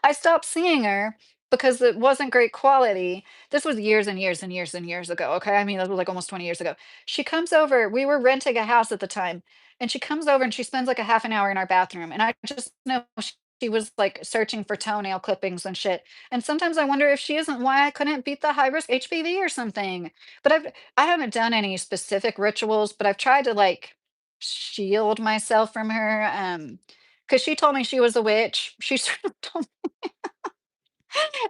I stopped seeing her because it wasn't great quality. This was years and years and years and years ago. Okay. I mean, that was like almost 20 years ago. She comes over. We were renting a house at the time. And she comes over and she spends like a half an hour in our bathroom. And I just know she was like searching for toenail clippings and shit. And sometimes I wonder if she isn't why I couldn't beat the high risk HPV or something. But I haven't done any specific rituals, but I've tried to like shield myself from her. Because she told me she was a witch. She sort of told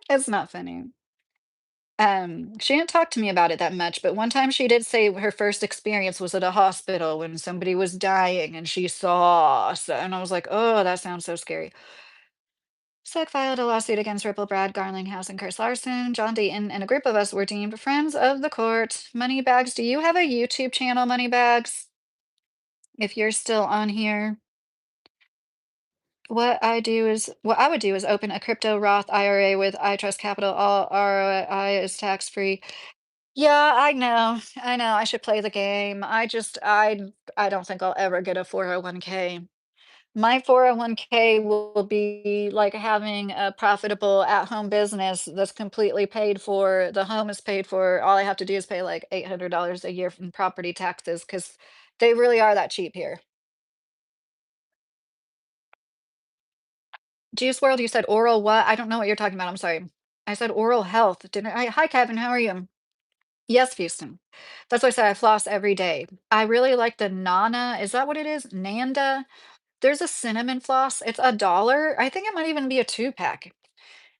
it's not funny. She didn't talk to me about it that much, but one time she did say her first experience was at a hospital when somebody was dying and she saw, so, and I was like, "Oh, that sounds so scary." SEC filed a lawsuit against Ripple, Brad Garlinghouse, and Chris Larson. John Deaton and a group of us were deemed friends of the court. Moneybags, do you have a YouTube channel, Moneybags? If you're still on here, what I would do is open a crypto Roth IRA with I Trust Capital. All ROI is tax free. Yeah, I know. I know. I should play the game. I don't think I'll ever get a 401k. My 401k will be like having a profitable at-home business that's completely paid for. The home is paid for. All I have to do is pay like $800 a year from property taxes because they really are that cheap here. Juice World, you said oral what? I don't know what you're talking about. I'm sorry. I said oral health, didn't I? Hi, Kevin. How are you? Yes, Houston. That's why I say I floss every day. I really like the Nana. Is that what it is? Nanda. There's a cinnamon floss. It's $1. I think it might even be a two pack.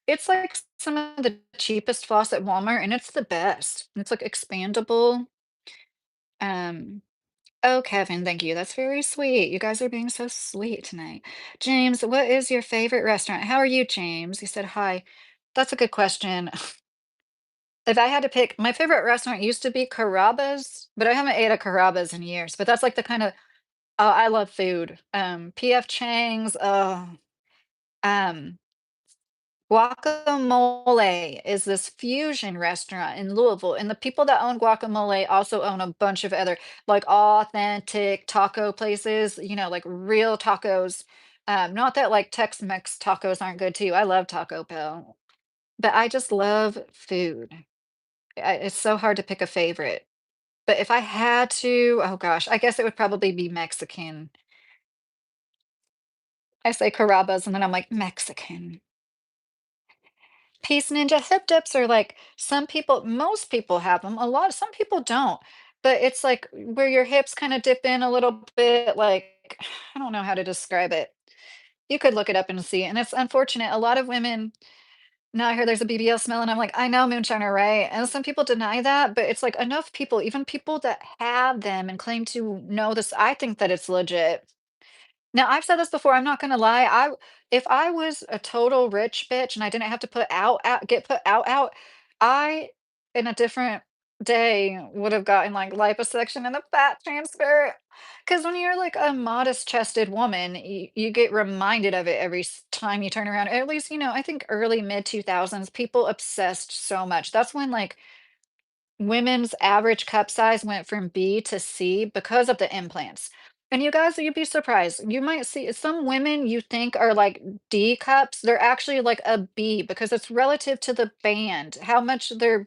It's like some of the cheapest floss at Walmart, and it's the best. It's like expandable. Um, oh, Kevin, thank you. That's very sweet. You guys are being so sweet tonight. James, what is your favorite restaurant? How are you, James? He said hi. That's a good question. If I had to pick, my favorite restaurant used to be Carrabba's, but I haven't ate at Carrabba's in years. But that's like the kind of, oh, I love food. PF Chang's, um, Guacamole is this fusion restaurant in Louisville, and the people that own Guacamole also own a bunch of other like authentic taco places, like real tacos. Not that like Tex-Mex tacos aren't good too. I love Taco Bell, but I just love food. It's so hard to pick a favorite. But if I had to, oh gosh, I guess it would probably be Mexican. I say Carrabba's and then I'm like, Mexican. Peace Ninja hip dips are like most people have them. Some people don't. But it's like where your hips kind of dip in a little bit, like, I don't know how to describe it. You could look it up and see. And it's unfortunate. A lot of women, now I hear there's a BBL smell, and I'm like, I know moonshiner, right? And some people deny that, but it's like enough people, even people that have them and claim to know this, I think that it's legit. Now, I've said this before, I'm not gonna lie, if I was a total rich bitch and I didn't have to get put out, I, in a different day, would have gotten, like, liposuction and a fat transfer. Because when you're, like, a modest-chested woman, you get reminded of it every time you turn around. At least, I think early mid-2000s, people obsessed so much. That's when, like, women's average cup size went from B to C because of the implants. And you guys, you'd be surprised. You might see some women you think are like D cups, they're actually like a B because it's relative to the band, how much the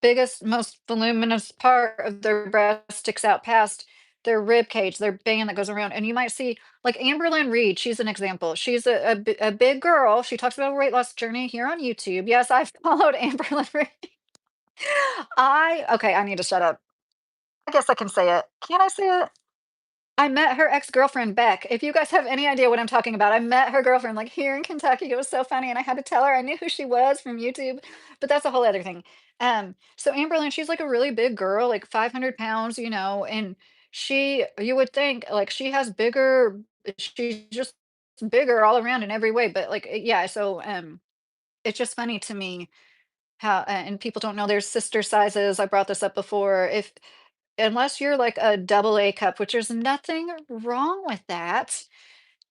biggest, most voluminous part of their breast sticks out past their rib cage, their band that goes around. And you might see like Amberlynn Reed, she's an example. She's a big girl. She talks about a weight loss journey here on YouTube. Yes, I've followed Amberlynn Reed. Okay, I need to shut up. I guess I can say it. Can I say it? I met her ex-girlfriend, Beck. If you guys have any idea what I'm talking about, I met her girlfriend like here in Kentucky. It was so funny, and I had to tell her I knew who she was from YouTube, but that's a whole other thing. So Amberlynn, she's like a really big girl, like 500 pounds, and you would think like she's just bigger all around in every way, but like, yeah, so it's just funny to me how, and people don't know there's sister sizes. I brought this up before. If Unless you're like a double A cup, which there's nothing wrong with that,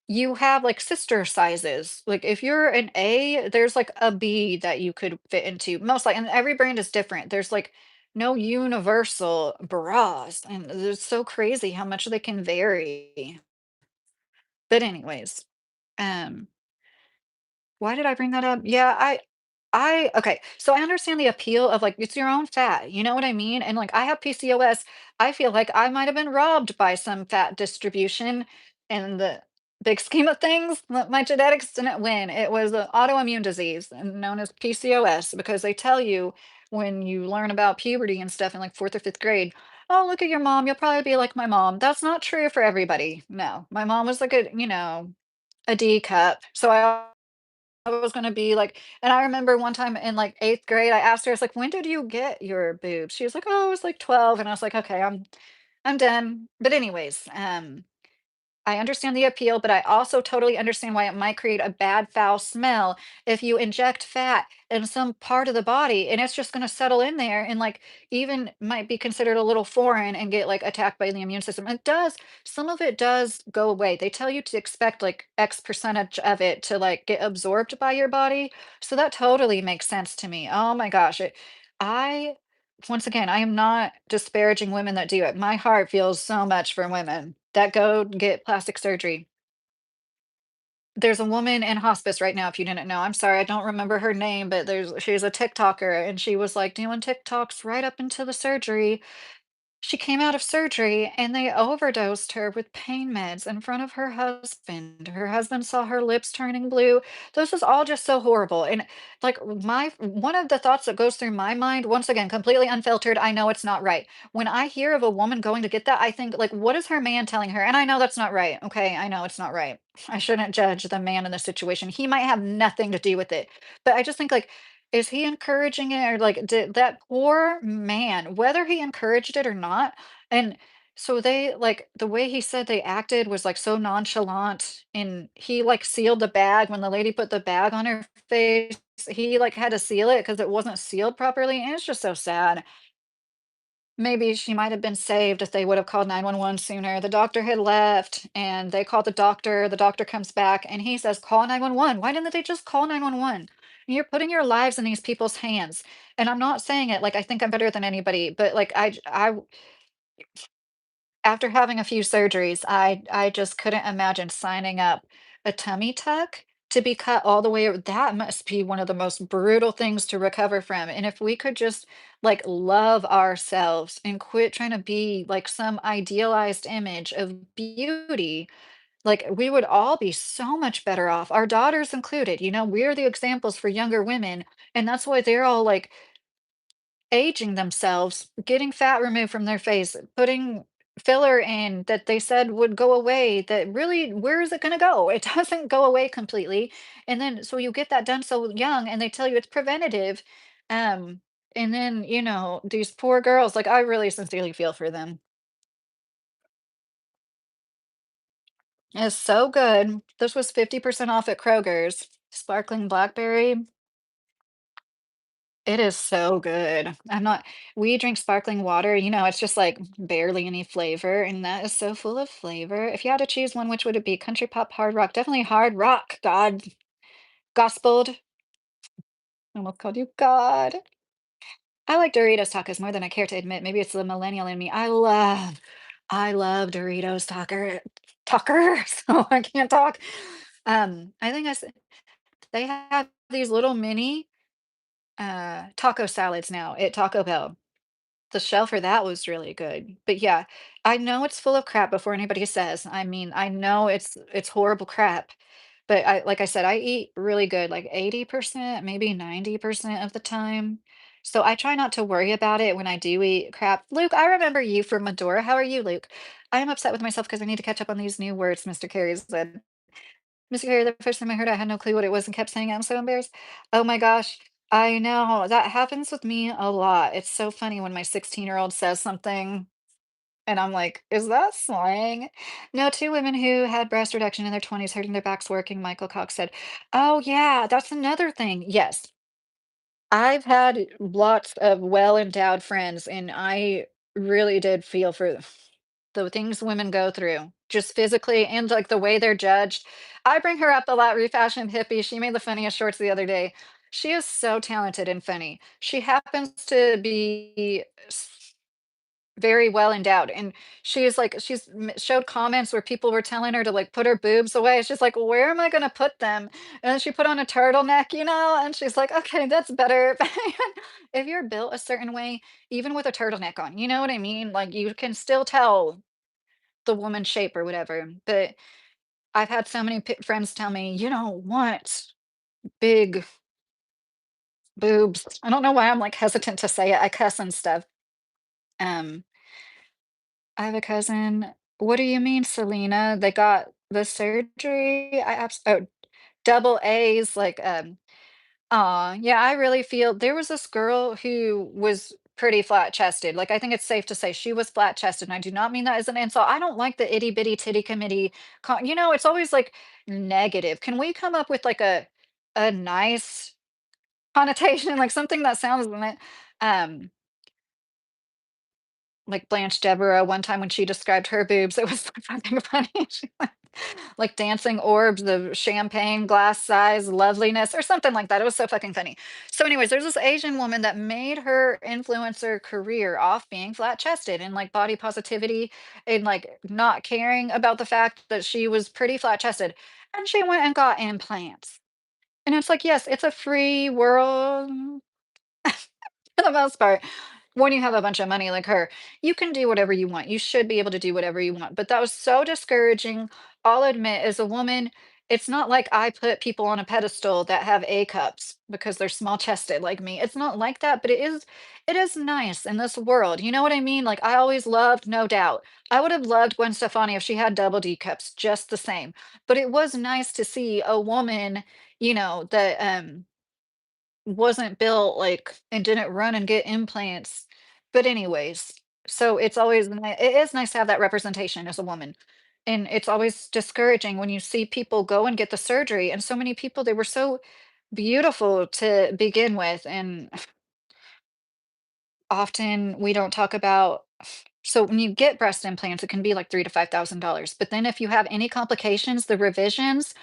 you have like sister sizes. Like if you're an A, there's like a B that you could fit into. Most like, and every brand is different. There's like no universal bras, and it's so crazy how much they can vary. But anyways, um, why did I bring that up? Yeah, okay, so I understand the appeal of like it's your own fat, you know what I mean? And like I have PCOS, I feel like I might have been robbed by some fat distribution in the big scheme of things. My genetics didn't win. It was an autoimmune disease known as PCOS because they tell you when you learn about puberty and stuff in like fourth or fifth grade, oh, look at your mom, you'll probably be like my mom. That's not true for everybody. No, my mom was like a D cup. So I was gonna be like, and I remember one time in like 8th grade, I asked her, I was like, "When did you get your boobs?" She was like, "Oh, I was like 12." And I was like, "Okay, I'm done." But anyways, I understand the appeal, but I also totally understand why it might create a bad, foul smell if you inject fat in some part of the body and it's just going to settle in there and like even might be considered a little foreign and get like attacked by the immune system. It does, some of it does go away. They tell you to expect like X percentage of it to like get absorbed by your body. So that totally makes sense to me. Oh my gosh. I once again, I am not disparaging women that do it. My heart feels so much for women that go get plastic surgery. There's a woman in hospice right now, if you didn't know. I'm sorry, I don't remember her name, but she's a TikToker and she was like doing TikToks right up into the surgery. She came out of surgery and they overdosed her with pain meds in front of her husband. Her husband saw her lips turning blue. This is all just so horrible. And like my one of the thoughts that goes through my mind, once again, completely unfiltered, I know it's not right. When I hear of a woman going to get that, I think like, what is her man telling her? And I know that's not right. Okay, I know it's not right. I shouldn't judge the man in the situation. He might have nothing to do with it. But I just think like is he encouraging it or like did that poor man, whether he encouraged it or not? And so they like the way he said they acted was like so nonchalant and he like sealed the bag when the lady put the bag on her face. He like had to seal it because it wasn't sealed properly. And it's just so sad. Maybe she might have been saved if they would have called 911 sooner. The doctor had left and they called the doctor. The doctor comes back and he says, call 911. Why didn't they just call 911? You're putting your lives in these people's hands. And I'm not saying it like I think I'm better than anybody, but like after having a few surgeries, I just couldn't imagine signing up a tummy tuck to be cut all the way that must be one of the most brutal things to recover from, and if we could just, like, love ourselves and quit trying to be, like, some idealized image of beauty, like, we would all be so much better off, our daughters included, we're the examples for younger women, and that's why they're all, like, aging themselves, getting fat removed from their face, putting filler in that they said would go away, that really, where is it going to go? It doesn't go away completely. And then, so you get that done so young and they tell you it's preventative. Um, and then, these poor girls, like, I really sincerely feel for them. It's so good. This was 50% off at Kroger's. Sparkling blackberry. It is so good. We drink sparkling water, it's just like barely any flavor, and that is so full of flavor. If you had to choose one, which would it be? Country pop, hard rock? Definitely hard rock. God, gospeled. I almost called you God. I like Doritos tacos more than I care to admit. Maybe it's the millennial in me. I love Doritos taco. So I can't talk. I think they have these little mini taco salads now at Taco Bell. The shell for that was really good. But yeah, I know it's full of crap before anybody says. I mean, I know it's horrible crap. But like I said, I eat really good, like 80%, maybe 90% of the time. So I try not to worry about it when I do eat crap. Luke, I remember you from Medora. How are you, Luke? I am upset with myself because I need to catch up on these new words Mr. Carey said. Mr. Carey, the first time I heard it, I had no clue what it was and kept saying it. I'm so embarrassed. Oh my gosh. I know. That happens with me a lot. It's so funny when my 16-year-old says something and I'm like, is that slang? No, two women who had breast reduction in their 20s hurting their backs working, Michael Cox said. Oh, yeah, that's another thing. Yes. I've had lots of well-endowed friends, and I really did feel for the things women go through, just physically and like the way they're judged. I bring her up a lot, refashioned hippie. She made the funniest shorts the other day. She is so talented and funny. She happens to be very well endowed and showed comments where people were telling her to like put her boobs away. She's like, where am I going to put them? And then she put on a turtleneck, and she's like, okay, that's better. If you're built a certain way, even with a turtleneck on, you know what I mean, like you can still tell the woman's shape or whatever. But I've had so many friends tell me, you don't want big boobs. I don't know why I'm like hesitant to say it. I cuss and stuff. um I have a cousin. What do you mean, Selena? They got the surgery? double A's, like, aw, yeah, I really feel there was this girl who was pretty flat-chested, like, I think it's safe to say she was flat-chested, and I do not mean that as an insult. I don't like the itty bitty titty committee it's always, like, negative. Can we come up with, like, a nice connotation, like, something that sounds um like Blanche Devereaux one time when she described her boobs, it was fucking funny. She went, like dancing orbs of champagne glass size loveliness or something like that. It was so fucking funny. So, anyways, there's this Asian woman that made her influencer career off being flat chested and like body positivity and like not caring about the fact that she was pretty flat chested. And she went and got implants. And it's like, yes, it's a free world for the most part, when you have a bunch of money like her, you can do whatever you want. You should be able to do whatever you want. But that was so discouraging. I'll admit, as a woman, it's not like I put people on a pedestal that have A cups because they're small chested like me. It's not like that, but it is nice in this world. You know what I mean? Like I always loved, no doubt. I would have loved Gwen Stefani if she had double D cups, just the same. But it was nice to see a woman, that wasn't built, like and didn't run and get implants. But anyways, so it's always it is nice to have that representation as a woman. And it's always discouraging when you see people go and get the surgery, and so many people, they were so beautiful to begin with, and often we don't talk about so when you get breast implants, it can be like 3 to $5,000. But then if you have any complications, the revisions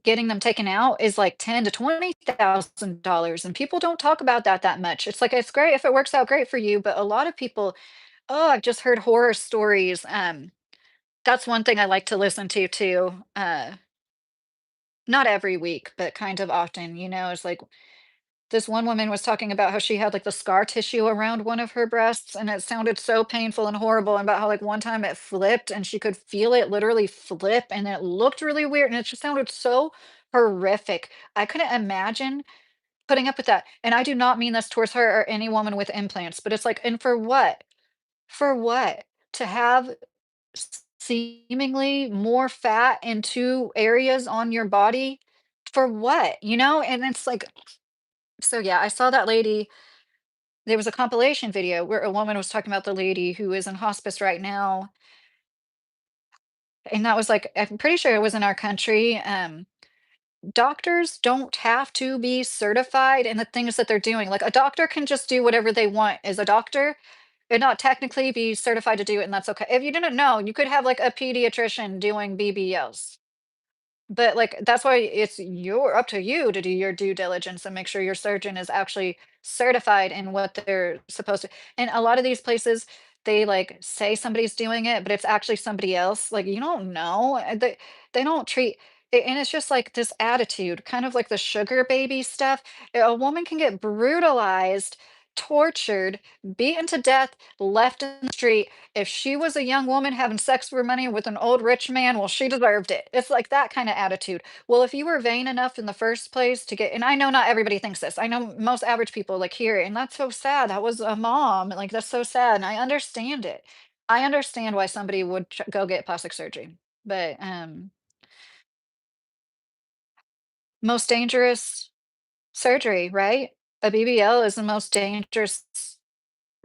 getting them taken out is like 10 to $20,000, and people don't talk about that much. It's like it's great if it works out great for you, but a lot of people, oh, I've just heard horror stories. That's one thing I like to listen to too. Not every week, but kind of often, it's like this one woman was talking about how she had like the scar tissue around one of her breasts, and it sounded so painful and horrible, and about how like one time it flipped and she could feel it literally flip, and it looked really weird, and it just sounded so horrific. I couldn't imagine putting up with that. And I do not mean this towards her or any woman with implants, but it's like, and for what? For what? To have seemingly more fat in two areas on your body? For what? And it's like, so yeah, I saw that lady. There was a compilation video where a woman was talking about the lady who is in hospice right now, and that was like I'm pretty sure it was in our country. Doctors don't have to be certified in the things that they're doing. Like a doctor can just do whatever they want as a doctor and not technically be certified to do it, and that's okay. If you didn't know, you could have like a pediatrician doing BBLs. But, like, that's why it's your up to you to do your due diligence and make sure your surgeon is actually certified in what they're supposed to, and a lot of these places, they, like, say somebody's doing it, but it's actually somebody else, like, you don't know, they don't treat and it's just, like, this attitude, kind of like the sugar baby stuff. A woman can get brutalized, tortured, beaten to death, left in the street. If she was a young woman having sex for money with an old rich man, well, she deserved it. It's like that kind of attitude. Well, if you were vain enough in the first place to get, and I know not everybody thinks this. I know most average people like hear it, and that's so sad. That was a mom. Like that's so sad. And I understand it. I understand why somebody would go get plastic surgery. But most dangerous surgery, right? A BBL is the most dangerous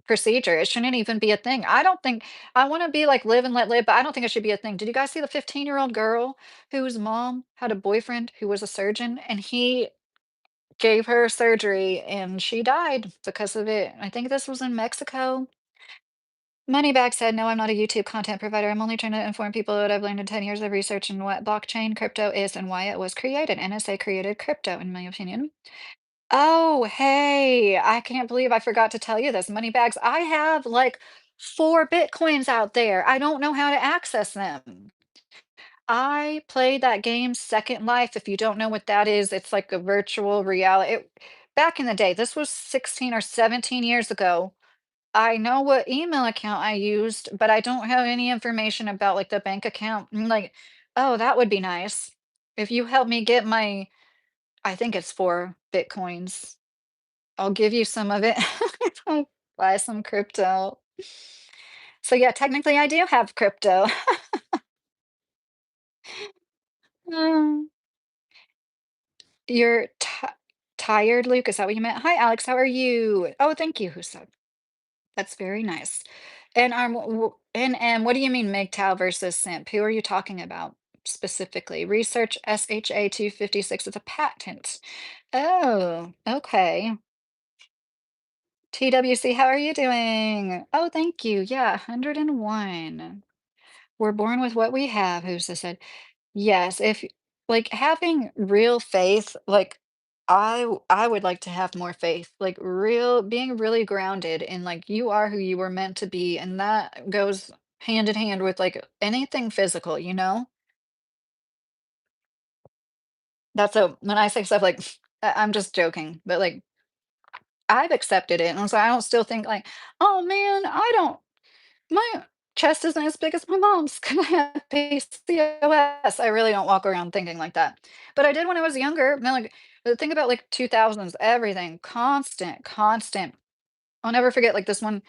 procedure. It shouldn't even be a thing. I don't think I wanna be like live and let live, but I don't think it should be a thing. Did you guys see the 15-year-old girl whose mom had a boyfriend who was a surgeon, and he gave her surgery and she died because of it? I think this was in Mexico. Moneybag said, "No, I'm not a YouTube content provider. I'm only trying to inform people what I've learned in 10 years of research and what blockchain crypto is and why it was created. NSA created crypto, in my opinion." Oh, hey, I can't believe I forgot to tell you this. Moneybags, I have like 4 Bitcoins out there. I don't know how to access them. I played that game Second Life. If you don't know what that is, it's like a virtual reality. Back in the day, this was 16 or 17 years ago. I know what email account I used, but I don't have any information about like the bank account. Like, oh, that would be nice. If you help me get I think it's 4 Bitcoins. I'll give you some of it. I'll buy some crypto. So yeah, technically I do have crypto. Mm. You're tired, Luke? Is that what you meant? Hi, Alex. How are you? Oh, thank you, Husa. That's very nice. And and what do you mean MGTOW versus simp? Who are you talking about specifically? Research SHA 256 is a patent. Oh, okay. TWC, how are you doing? Oh, thank you. Yeah, 101. We're born with what we have, Husa said. Yes, if like having real faith, like I would like to have more faith, like real being really grounded in like you are who you were meant to be, and that goes hand in hand with like anything physical, you know? That's a when I say stuff like I'm just joking, but like I've accepted it, and so I don't still think like, oh man, I don't my chest isn't as big as my mom's 'cause I have PCOS. I really don't walk around thinking like that. But I did when I was younger. And then, like, think about like 2000s, everything constant, constant. I'll never forget like this one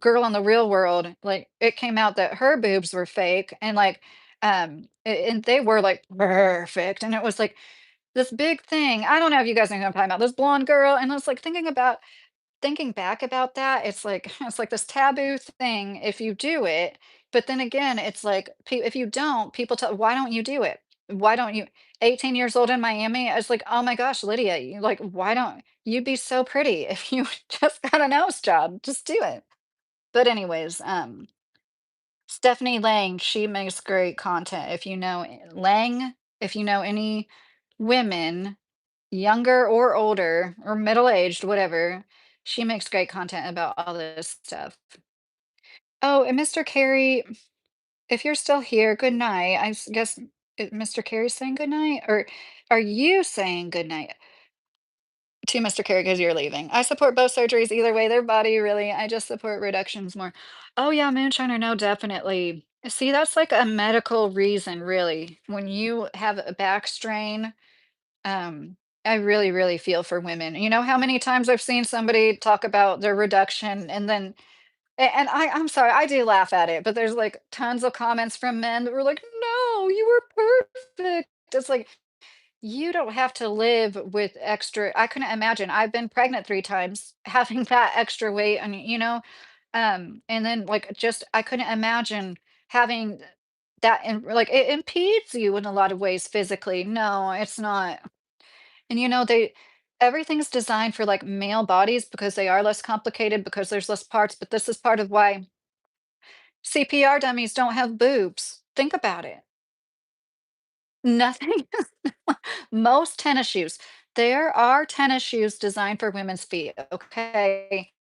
girl on the Real World. Like, it came out that her boobs were fake, and like, and they were like perfect, and it was like this big thing. I don't know if you guys know who I'm talking about. This blonde girl, and I was like thinking back about that, it's like it's like this taboo thing if you do it, but then again, it's like if you don't, people tell, why don't you do it? Why don't you? 18 years old in Miami, I was like, oh my gosh, Lydia, you like, why don't you be so pretty if you just got a nose job? Just do it. But anyways, Stephanie Lang, she makes great content. If you know Lang, if you know any women younger or older or middle-aged, whatever. She makes great content about all this stuff. Oh, and Mr. Carey, if you're still here, good night. Guess Mr. Carey's saying good night, or are you saying good night to Mr. Carey because you're leaving? I support both surgeries either way. Their body really. I just support reductions more. Oh yeah, moonshiner. No, definitely. See, that's like a medical reason, really. When you have a back strain. Um, I really, really feel for women. You know how many times I've seen somebody talk about their reduction and then and I'm sorry, I do laugh at it, but there's like tons of comments from men that were like, "No, you were perfect." It's like you don't have to live with extra. I couldn't imagine. I've been pregnant 3 times, having that extra weight, and and then like just I couldn't imagine having that, and like it impedes you in a lot of ways physically. No, it's not. And they everything's designed for like male bodies because they are less complicated because there's less parts, but this is part of why CPR dummies don't have boobs. Think about it. Nothing. Most tennis shoes. There are tennis shoes designed for women's feet. Okay.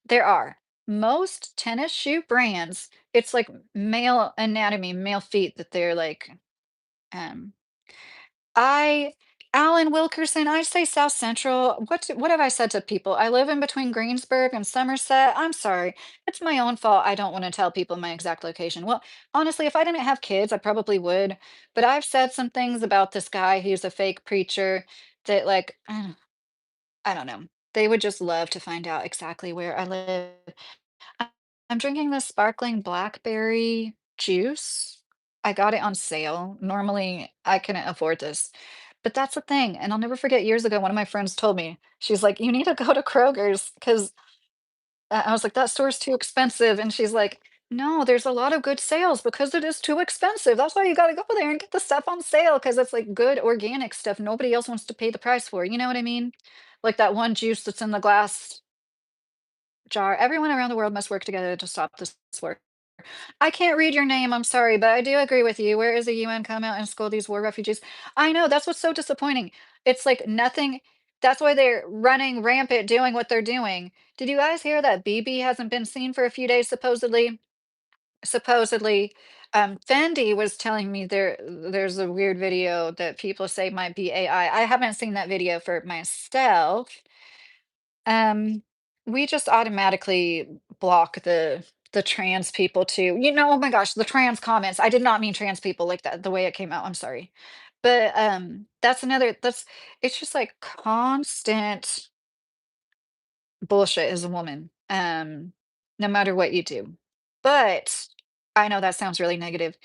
There are. Most tennis shoe brands, it's like male anatomy, male feet that they're like um I Alan Wilkerson, I say South Central. What have I said to people? I live in between Greensburg and Somerset. I'm sorry. It's my own fault. I don't want to tell people my exact location. Well, honestly, if I didn't have kids, I probably would. But I've said some things about this guy who's a fake preacher that like I don't know. They would just love to find out exactly where I live. I- I'm drinking this sparkling blackberry juice. I got it on sale. Normally, I couldn't afford this. But that's the thing. And I'll never forget years ago, one of my friends told me, she's like, you need to go to Kroger's because I was like, that store's too expensive. And she's like, no, there's a lot of good sales because it is too expensive. That's why you got to go there and get the stuff on sale because it's like good organic stuff nobody else wants to pay the price for. You know what I mean? Like that one juice that's in the glass jar. Everyone around the world must work together to stop this war. I can't read your name, I'm sorry, but I do agree with you. Where is the UN come out and scold these war refugees? I know, that's what's so disappointing. It's like nothing. That's why they're running rampant doing what they're doing. Did you guys hear that BB hasn't been seen for a few days, supposedly? Supposedly, Fendi was telling me there's a weird video that people say might be AI. I haven't seen that video for myself. Um, we just automatically block the trans people too. Oh my gosh, the trans comments. I did not mean trans people like that, the way it came out. I'm sorry. But that's it's just like constant bullshit as a woman. No matter what you do. But I know that sounds really negative.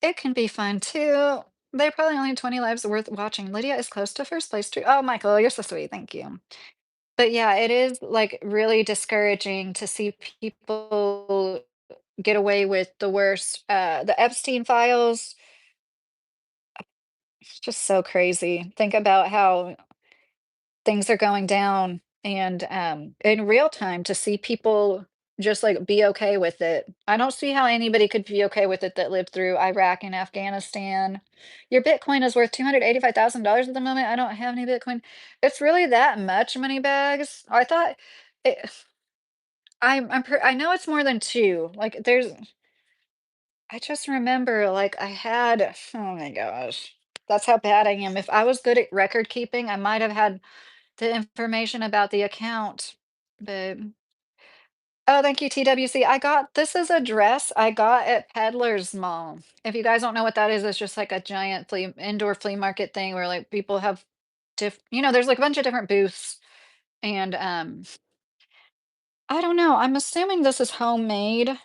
It can be fun too. They're probably only 20 lives worth watching. Lydia is close to first place too. Oh, Michael, you're so sweet. Thank you. But yeah, it is like really discouraging to see people get away with the worst. The Epstein files, it's just so crazy. Think about how things are going down and in real time to see people just like be okay with it. I don't see how anybody could be okay with it that lived through Iraq and Afghanistan. Your Bitcoin is worth $285,000 at the moment. I don't have any Bitcoin. It's really that much money bags. I thought it, I know it's more than two. Like there's I just remember like I had oh my gosh. That's how bad I am. If I was good at record keeping, I might have had the information about the account, but oh, thank you, TWC. I got this is a dress I got at Peddler's Mall. If you guys don't know what that is, it's just like a giant indoor flea market thing where like people have there's like a bunch of different booths and I don't know. I'm assuming this is homemade.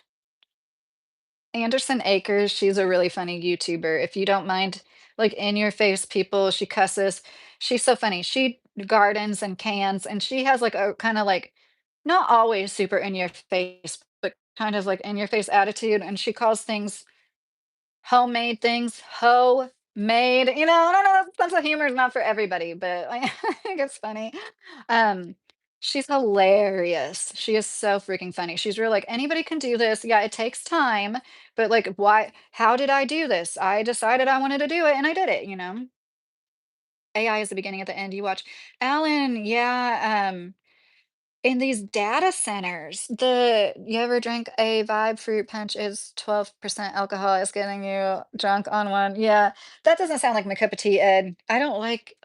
Anderson Akers, she's a really funny YouTuber. If you don't mind, like in your face people, she cusses. She's so funny. She gardens and cans, and she has like a kind of like not always super in your face, but kind of like in your face attitude. And she calls things homemade things, made, I don't know, sense of humor is not for everybody, but I I think it's funny. Um, she's hilarious. She is so freaking funny. She's real like, "Anybody can do this. Yeah, it takes time, but, like, why how did I do this? I decided I wanted to do it, and I did it," you know? AI is the beginning at the end. You watch Alan, yeah, in these data centers, you ever drink a Vibe fruit punch is 12% alcohol, it's getting you drunk on one. Yeah, that doesn't sound like my cup of tea, Ed. I don't like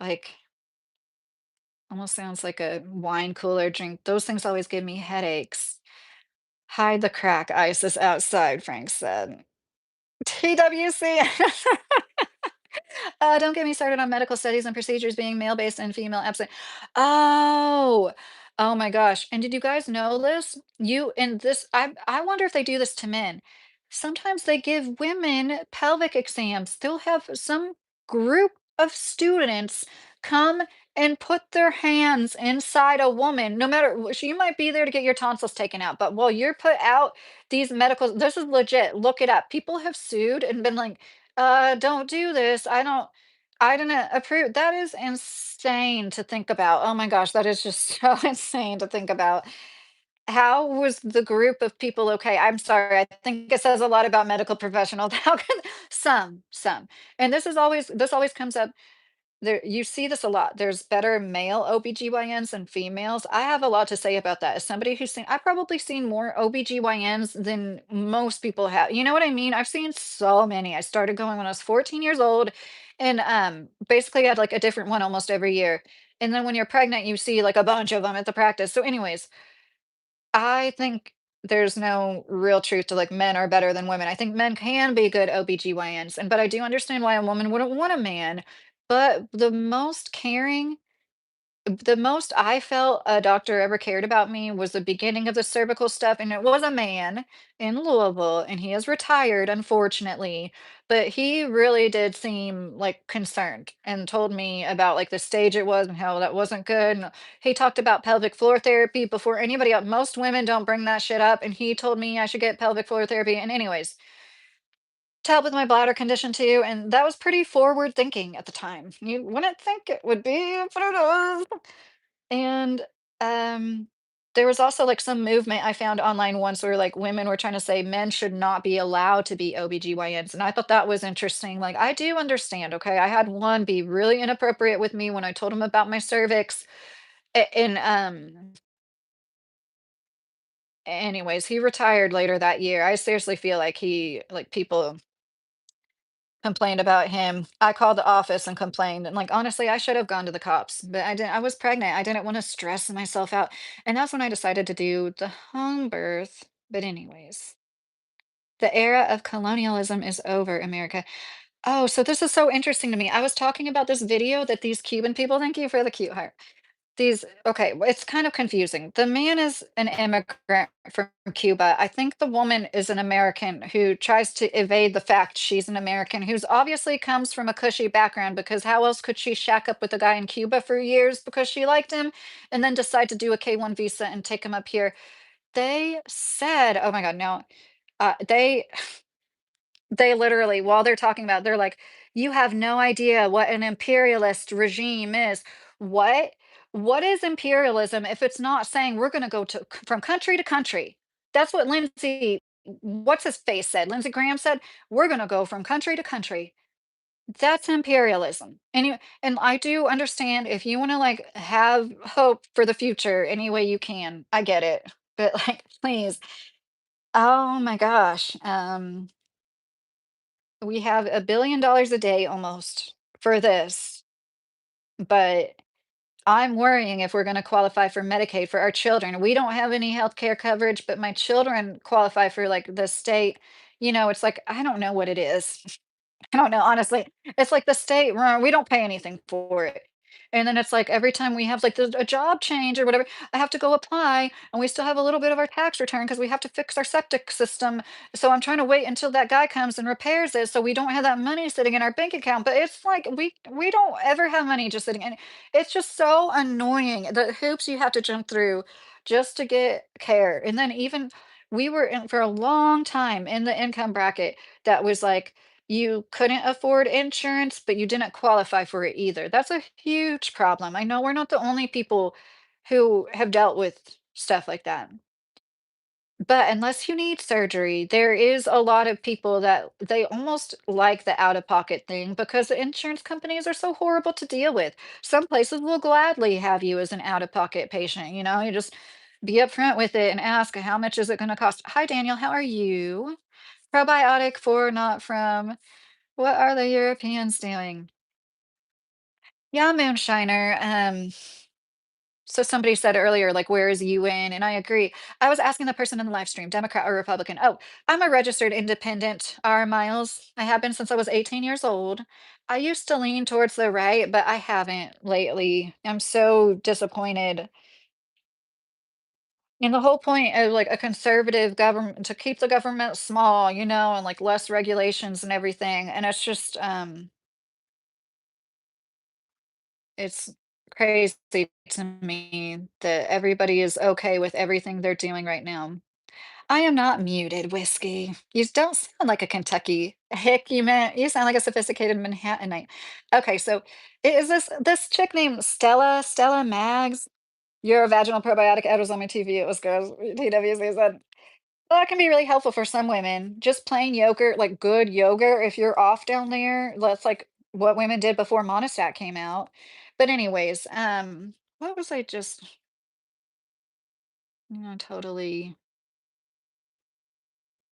almost sounds like a wine cooler drink. Those things always give me headaches. Hide the crack ice is outside, Frank said. TWC. Don't get me started on medical studies and procedures being male-based and female absent. Oh, oh my gosh. And did you guys know this? You in this, I wonder if they do this to men. Sometimes they give women pelvic exams. They'll have some group of students come and put their hands inside a woman, no matter you might be there to get your tonsils taken out, but while you're put out, these medical, this is legit. Look it up. People have sued and been like, don't do this. I didn't approve. That is insane to think about. Oh my gosh, that is just so insane to think about. How was the group of people okay? I'm sorry. I think it says a lot about medical professionals. How can some. And this always comes up there you see this a lot. There's better male OBGYNs than females. I have a lot to say about that. As somebody who's seen I've probably seen more OBGYNs than most people have. You know what I mean? I've seen so many. I started going when I was 14 years old and basically had like a different one almost every year. And then when you're pregnant, you see like a bunch of them at the practice. So anyways, I think there's no real truth to like men are better than women. I think men can be good OBGYNs, and but I do understand why a woman wouldn't want a man. But the most I felt a doctor ever cared about me was the beginning of the cervical stuff, and it was a man in Louisville, and he is retired, unfortunately. But he really did seem like concerned and told me about like the stage it was and how that wasn't good. And he talked about pelvic floor therapy before anybody else. Most women don't bring that shit up, and he told me I should get pelvic floor therapy. And anyways, to help with my bladder condition too, and that was pretty forward thinking at the time. You wouldn't think it would be, but it is. And, um, there was also, like, some movement I found online once where, like, women were trying to say men should not be allowed to be OBGYNs, and I thought that was interesting. Like, I do understand, okay? I had one be really inappropriate with me when I told him about my cervix, and, anyways, he retired later that year. I seriously feel like people complained about him. I called the office and complained, and, like, honestly, I should have gone to the cops, but I was pregnant, I didn't wanna stress myself out, and that's when I decided to do the home birth, but anyways, the era of colonialism is over, America. Oh, so this is so interesting to me. I was talking about this video that these Cuban people thank you for the cute heart. These okay, it's kind of confusing. The man is an immigrant from Cuba. I think the woman is an American who tries to evade the fact she's an American, who's obviously comes from a cushy background because how else could she shack up with a guy in Cuba for years because she liked him and then decide to do a K-1 visa and take him up here? They said, oh my God, no, they literally, while they're talking about, they're like, "You have no idea what an imperialist regime is." What? What is imperialism if it's not saying we're gonna go to from country to country? That's what Lindsey, what's his face said. Lindsey Graham said, "We're gonna go from country to country." That's imperialism. And I do understand if you wanna, like, have hope for the future any way you can, I get it. But, like, please. Oh my gosh. We have $1 billion a day almost for this, but I'm worrying if we're gonna qualify for Medicaid for our children. We don't have any healthcare coverage, but my children qualify for, like, the state, it's like, I don't know what it is. I don't know, honestly. It's like the state, we don't pay anything for it. And then it's like every time we have like a job change or whatever, I have to go apply and we still have a little bit of our tax return because we have to fix our septic system. So I'm trying to wait until that guy comes and repairs it so we don't have that money sitting in our bank account. But it's like we don't ever have money just sitting in. It's just so annoying the hoops you have to jump through just to get care. And then even we were in for a long time in the income bracket that was like you couldn't afford insurance, but you didn't qualify for it either. That's a huge problem. I know we're not the only people who have dealt with stuff like that. But unless you need surgery, there is a lot of people that they almost like the out-of-pocket thing because the insurance companies are so horrible to deal with. Some places will gladly have you as an out-of-pocket patient, you just be upfront with it and ask, how much is it going to cost? Hi, Daniel, how are you? Probiotic for, not from. What are the Europeans doing? Yeah, moonshiner. So somebody said earlier, like, where is UN? And I agree. I was asking the person in the live stream, Democrat or Republican. Oh, I'm a registered independent, R Miles. I have been since I was 18 years old. I used to lean towards the right, but I haven't lately. I'm so disappointed. And the whole point of like a conservative government to keep the government small, and like less regulations and everything. And it's just it's crazy to me that everybody is okay with everything they're doing right now. I am not muted, Whiskey. You don't sound like a Kentucky hick, you sound like a sophisticated Manhattanite. Okay, so is this chick named Stella Mags? Your vaginal probiotic ad was on my TV. It was good. TWC said, well, that can be really helpful for some women. Just plain yogurt, like good yogurt, if you're off down there, that's like what women did before Monistat came out. But anyways, what was I just, totally.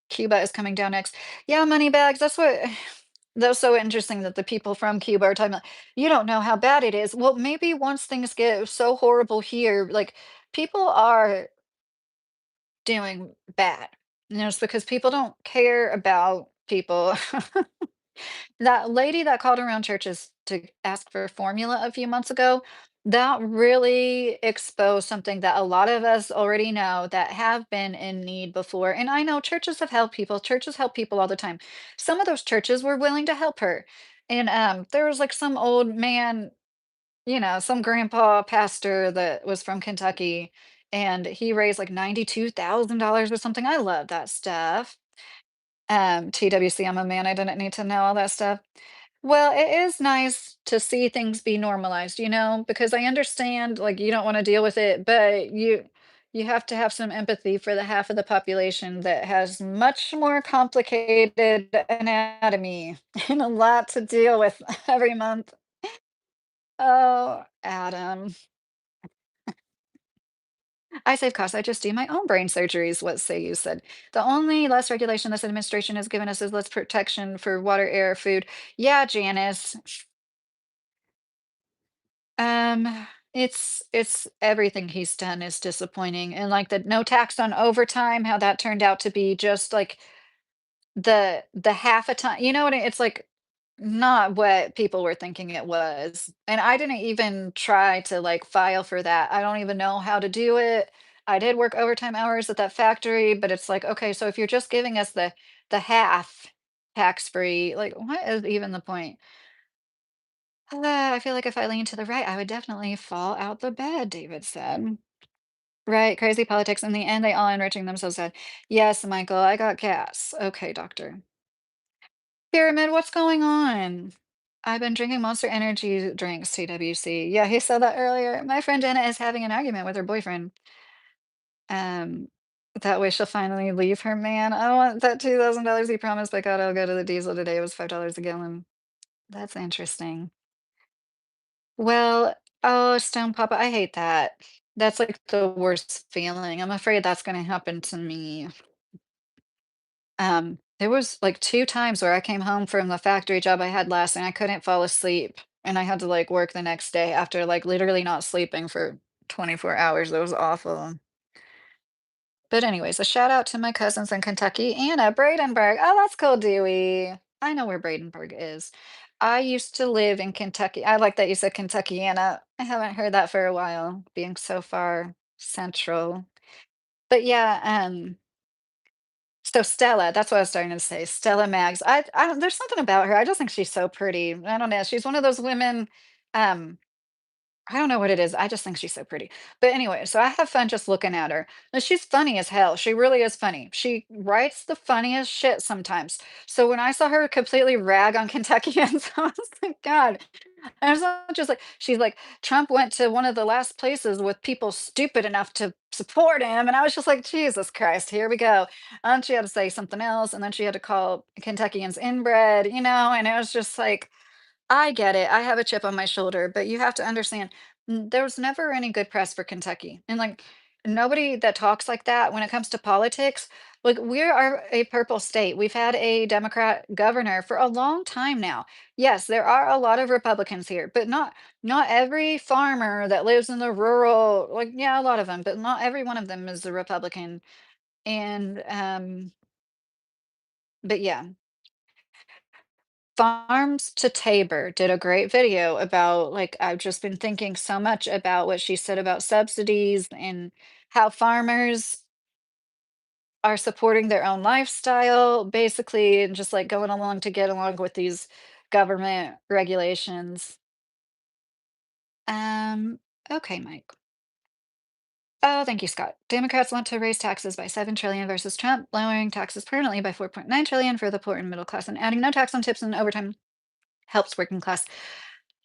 Cuba is coming down next. Yeah, money bags. That's what. That's so interesting that the people from Cuba are talking about. You don't know how bad it is. Well, maybe once things get so horrible here, like people are doing bad. It's because people don't care about people. That lady that called around churches to ask for formula a few months ago, that really exposed something that a lot of us already know that have been in need before. And I know churches help people all the time. Some of those churches were willing to help her. And there was like some old man, some grandpa pastor that was from Kentucky, and he raised like $92,000 or something. I love that stuff. TWC, I'm a man. I didn't need to know all that stuff. Well, it is nice to see things be normalized, because I understand like you don't want to deal with it, but you have to have some empathy for the half of the population that has much more complicated anatomy and a lot to deal with every month. Oh, Adam. I save costs. I just do my own brain surgeries. What say you said? The only less regulation this administration has given us is less protection for water, air, food. Yeah, Janice. It's everything he's done is disappointing. And like the no tax on overtime, how that turned out to be just like the half a time. You know what it's like not what people were thinking it was. And I didn't even try to like file for that. I don't even know how to do it. I did work overtime hours at that factory, but it's like, okay, so if you're just giving us the half tax free, like what is even the point? I feel like if I lean to the right, I would definitely fall out the bed, David said. Right, crazy politics. In the end, they all enriching themselves said, yes, Michael, I got gas. Okay, doctor. Pyramid, what's going on? I've been drinking Monster Energy drinks, TWC. Yeah, he said that earlier. My friend Jenna is having an argument with her boyfriend. Um, that way she'll finally leave her man. I want that $2,000 he promised, but God, I'll go to the diesel today. It was $5 a gallon. That's interesting. Well, oh, Stone Papa, I hate that. That's like the worst feeling. I'm afraid that's gonna happen to me. There was like 2 times where I came home from the factory job I had last and I couldn't fall asleep, and I had to, like, work the next day after, like, literally not sleeping for 24 hours. It was awful. But anyways, a shout out to my cousins in Kentucky and at Bradenburg. Oh, that's cool, Dewey. I know where Bradenburg is. I used to live in Kentucky. I like that you said Kentuckiana. I haven't heard that for a while, being so far central. But yeah, so Stella, that's what I was starting to say. Stella Maggs. I don't, there's something about her. I just think she's so pretty. I don't know. She's one of those women. Um, I don't know what it is. I just think she's so pretty. But anyway, so I have fun just looking at her. And she's funny as hell. She really is funny. She writes the funniest shit sometimes. So when I saw her completely rag on Kentuckians, I was like, God, and it's not just like she's like, Trump went to one of the last places with people stupid enough to support him. And I was just like, Jesus Christ, here we go. And she had to say something else. And then she had to call Kentuckians inbred, and it was just like, I get it. I have a chip on my shoulder, but you have to understand there was never any good press for Kentucky. And like nobody that talks like that when it comes to politics, like we are a purple state. We've had a Democrat governor for a long time now. Yes, there are a lot of Republicans here, but not every farmer that lives in the rural, like yeah, a lot of them, but not every one of them is a Republican. And but yeah, Farms to Tabor did a great video about like I've just been thinking so much about what she said about subsidies and how farmers are supporting their own lifestyle, basically, and just like going along to get along with these government regulations. Um, okay, Mike. Oh, thank you, Scott. Democrats want to raise taxes by 7 trillion versus Trump, lowering taxes permanently by 4.9 trillion for the poor and middle class and adding no tax on tips and overtime helps working class.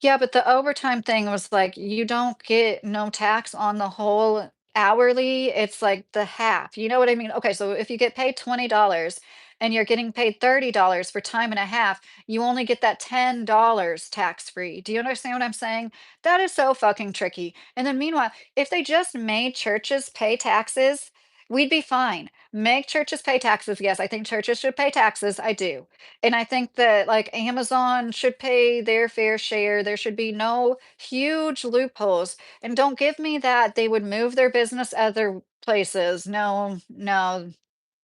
Yeah, but the overtime thing was like, you don't get no tax on the whole hourly, it's like the half, you know what I mean? Okay, so if you get paid $20 and you're getting paid $30 for time and a half, you only get that $10 tax free. Do you understand what I'm saying? That is so fucking tricky. And then meanwhile, if they just made churches pay taxes, we'd be fine. Make churches pay taxes. Yes, I think churches should pay taxes. I do. And I think that like Amazon should pay their fair share. There should be no huge loopholes. And don't give me that they would move their business other places. No, no,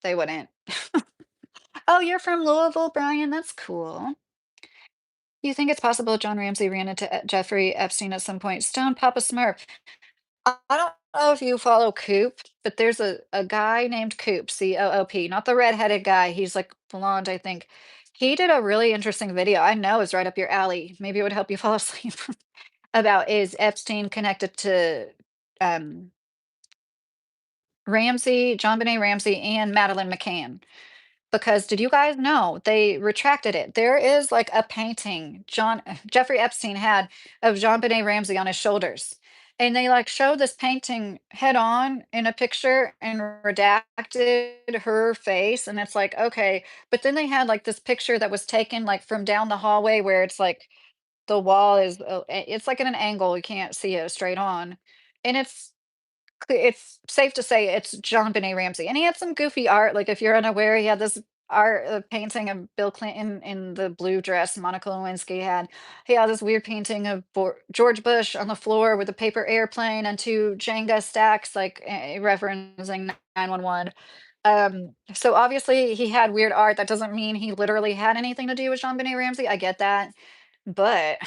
they wouldn't. Oh, you're from Louisville, Brian. That's cool. You think it's possible John Ramsey ran into Jeffrey Epstein at some point? Stone Papa Smurf. I don't know if you follow Coop, but there's a guy named Coop, Coop, not the redheaded guy. He's like blonde, I think. He did a really interesting video. I know is right up your alley. Maybe it would help you fall asleep. About is Epstein connected to um, Ramsey, John Benet Ramsey, and Madeline McCann? Because did you guys know they retracted it? There is like a painting Jeffrey Epstein had of Jean Benet Ramsey on his shoulders. And they like showed this painting head on in a picture and redacted her face. And it's like, okay. But then they had like this picture that was taken like from down the hallway where it's like the wall is, it's like at an angle. You can't see it straight on. And it's safe to say it's John Benet Ramsey, and he had some goofy art, like, if you're unaware, he had this art painting of Bill Clinton in the blue dress Monica Lewinsky had. He had this weird painting of George Bush on the floor with a paper airplane and 2 Jenga stacks, like, referencing 911. So obviously he had weird art. That doesn't mean he literally had anything to do with JonBenet Ramsey. I get that. But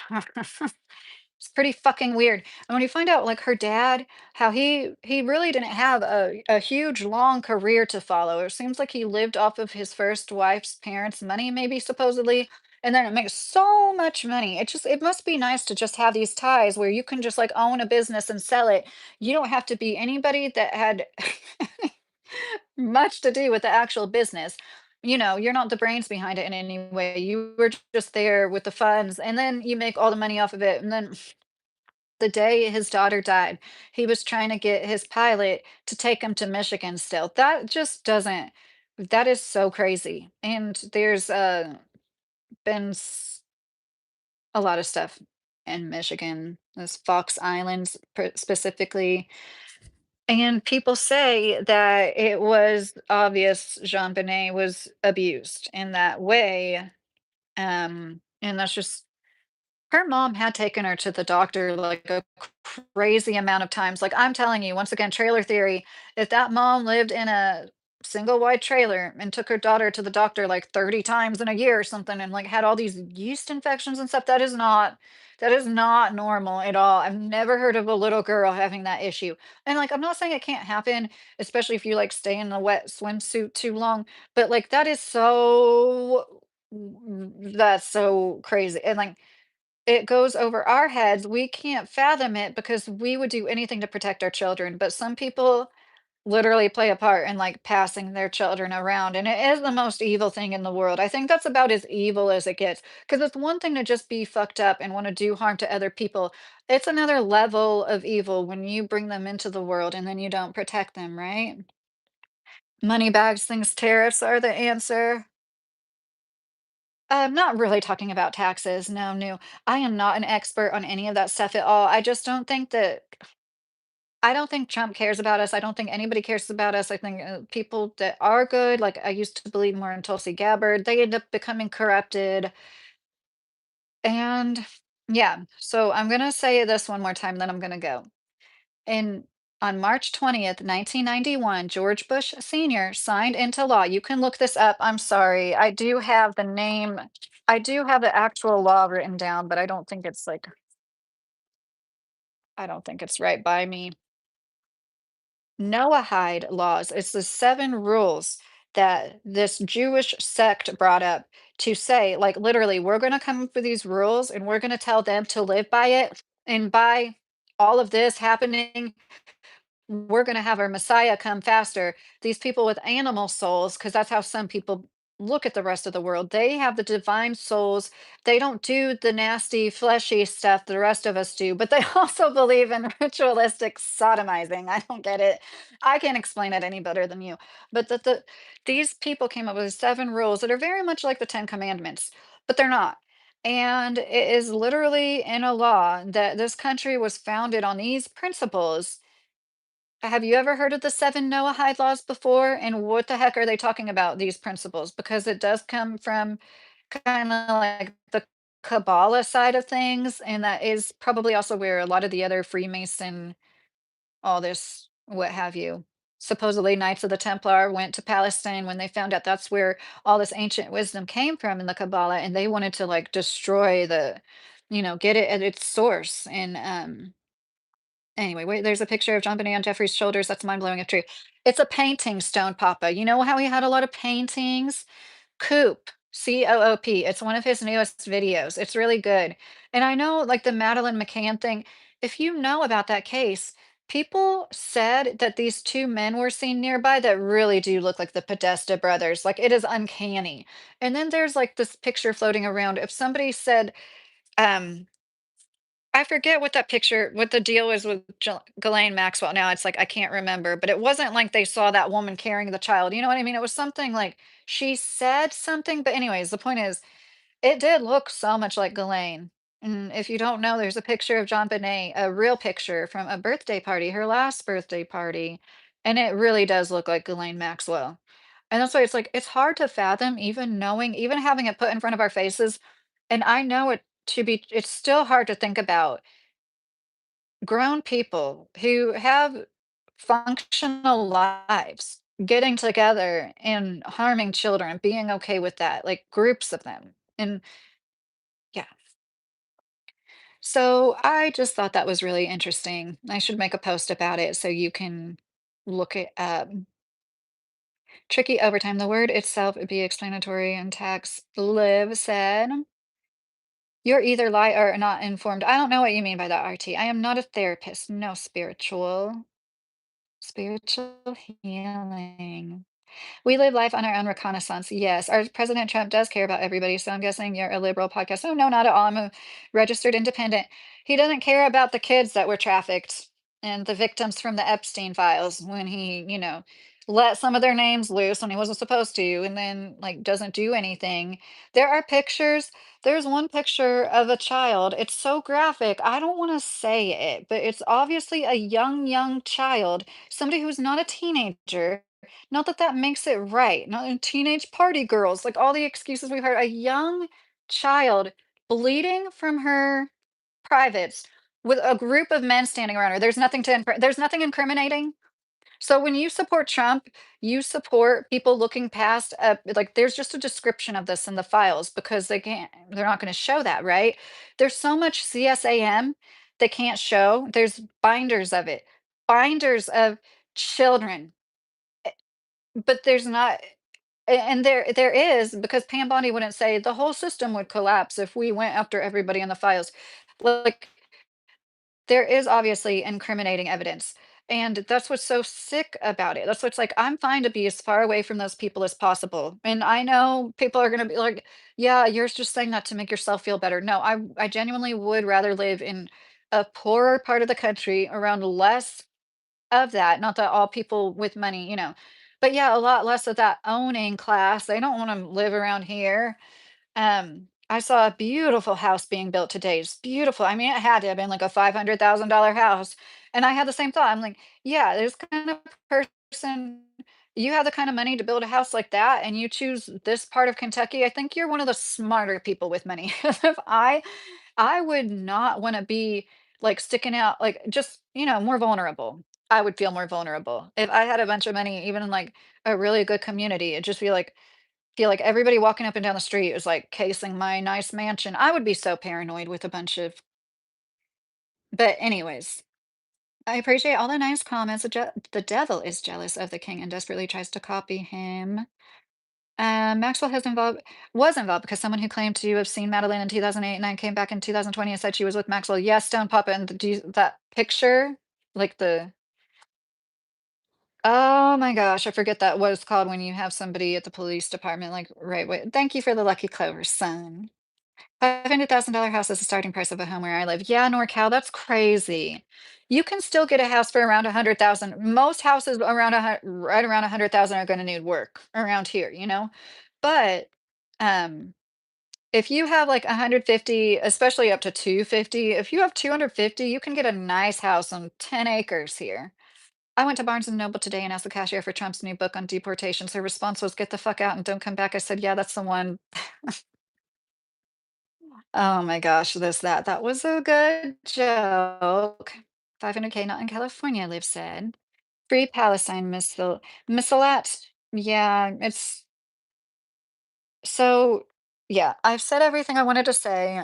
it's pretty fucking weird. And when you find out like her dad, how he really didn't have a huge long career to follow. It seems like he lived off of his first wife's parents' money, maybe supposedly. And then it makes so much money. It must be nice to just have these ties where you can just like own a business and sell it. You don't have to be anybody that had much to do with the actual business. You're not the brains behind it in any way. You were just there with the funds, and then you make all the money off of it. And then the day his daughter died, he was trying to get his pilot to take him to Michigan still. That just doesn't, that is so crazy. And there's been a lot of stuff in Michigan, those Fox Islands specifically. And people say that it was obvious Jean Bonnet was abused in that way. And that's just her mom had taken her to the doctor like a crazy amount of times. Like I'm telling you, once again, trailer theory. If that mom lived in a single wide trailer and took her daughter to the doctor like 30 times in a year or something and like had all these yeast infections and stuff, that is not normal at all. I've never heard of a little girl having that issue. And like I'm not saying it can't happen, especially if you like stay in a wet swimsuit too long, but like that's so crazy. And like it goes over our heads. We can't fathom it because we would do anything to protect our children, but some people literally play a part in, like, passing their children around, and it is the most evil thing in the world. I think that's about as evil as it gets. Because it's one thing to just be fucked up and wanna do harm to other people. It's another level of evil when you bring them into the world and then you don't protect them, right? Money bags, things, tariffs are the answer. I'm not really talking about taxes. No, no. I am not an expert on any of that stuff at all. I don't think Trump cares about us. I don't think anybody cares about us. I think people that are good, like I used to believe more in Tulsi Gabbard, they end up becoming corrupted. And yeah, so I'm going to say this one more time, then I'm going to go. In On March 20th, 1991, George Bush Sr. signed into law. You can look this up. I'm sorry. I do have the name. I do have the actual law written down, but I don't think it's right by me. Noahide laws. It's the seven rules that this Jewish sect brought up to say, like, literally, we're going to come up with these rules and we're going to tell them to live by it. And by all of this happening, we're going to have our Messiah come faster. These people with animal souls, because that's how some people look at the rest of the world, they have the divine souls. They don't do the nasty, fleshy stuff the rest of us do, but they also believe in ritualistic sodomizing. I don't get it. I can't explain it any better than you. But these people came up with seven rules that are very much like the Ten Commandments, but they're not. And it is literally in a law that this country was founded on these principles. Have you ever heard of the 7 Noahide laws before? And what the heck are they talking about, these principles? Because it does come from kinda like the Kabbalah side of things, and that is probably also where a lot of the other Freemason, all this, what have you. Supposedly Knights of the Templar went to Palestine when they found out that's where all this ancient wisdom came from in the Kabbalah, and they wanted to, like, destroy get it at its source, and, anyway, wait, there's a picture of JonBenet on Jeffrey's shoulders. That's mind-blowing if true. It's a painting, Stone Papa. You know how he had a lot of paintings? Coop, Coop. It's one of his newest videos. It's really good. And I know, like the Madeleine McCann thing, if you know about that case, people said that these two men were seen nearby that really do look like the Podesta brothers. Like it is uncanny. And then there's like this picture floating around. If somebody said, um, I forget what the deal was with Ghislaine Maxwell now, it's like, I can't remember, but it wasn't like they saw that woman carrying the child, you know what I mean? It was something like she said something, but anyways, the point is, it did look so much like Ghislaine, and if you don't know, there's a picture of JonBenet, a real picture from a birthday party, her last birthday party, and it really does look like Ghislaine Maxwell, and that's why it's like, it's hard to fathom even having it put in front of our faces, and I know it's still hard to think about grown people who have functional lives getting together and harming children, being okay with that, like groups of them. And yeah. So I just thought that was really interesting. I should make a post about it so you can look it up. Tricky overtime. The word itself would be explanatory in text. Liv said, "You're either lie or not informed." I don't know what you mean by that, RT. I am not a therapist. No spiritual healing. We live life on our own reconnaissance. Yes, our President Trump does care about everybody. So I'm guessing you're a liberal podcast. Oh, no, not at all. I'm a registered independent. He doesn't care about the kids that were trafficked and the victims from the Epstein files when he, let some of their names loose when he wasn't supposed to and then like doesn't do anything. There are pictures. There's one picture of a child. It's so graphic. I don't want to say it, but it's obviously a young child, somebody who's not a teenager, not that that makes it right. Not teenage party girls, like all the excuses we've heard. A young child bleeding from her privates with a group of men standing around her. There's nothing incriminating. So when you support Trump, you support people looking past like there's just a description of this in the files because they're not going to show that, right? There's so much CSAM they can't show. There's binders of it. Binders of children, but there's not, and there is, because Pam Bondi wouldn't say the whole system would collapse if we went after everybody in the files. Like, there is obviously incriminating evidence. And that's what's so sick about it. That's what's like, I'm fine to be as far away from those people as possible. And I know people are going to be like, yeah, you're just saying that to make yourself feel better. No, I genuinely would rather live in a poorer part of the country around less of that, not that all people with money, but yeah, a lot less of that owning class. They don't want to live around here. I saw a beautiful house being built today. It's beautiful. I mean, it had to have been like a $500,000 house. And I had the same thought. I'm like, yeah, this kind of person, you have the kind of money to build a house like that, and you choose this part of Kentucky. I think you're one of the smarter people with money. If I would not wanna be, like, sticking out, like, just, more vulnerable. I would feel more vulnerable. If I had a bunch of money, even in, like, a really good community, it'd just be like feel like everybody walking up and down the street is, like, casing my nice mansion. I would be so paranoid with a bunch of, but anyways, I appreciate all the nice comments. The devil is jealous of the king and desperately tries to copy him. Maxwell was involved because someone who claimed to have seen Madeline in 2008 and then came back in 2020 and said she was with Maxwell. Yes, Stone Papa, and that picture, like the, oh my gosh, I forget that what it's called when you have somebody at the police department, like, right, wait, thank you for the lucky clover, son. $500,000 house is the starting price of a home where I live. Yeah, NorCal, that's crazy. You can still get a house for around 100,000. Most houses right around 100,000 are going to need work around here. But um if you have like 150, especially up to 250, if you have 250, you can get a nice house on 10 acres here. I went to Barnes and Noble today and asked the cashier for Trump's new book on deportations. Her response was, "Get the fuck out and don't come back." I said, "Yeah, that's the one." Oh my gosh, that was a good joke. 500K not in California, Liv said. Free Palestine, Missalat. Yeah, it's so, yeah, I've said everything I wanted to say.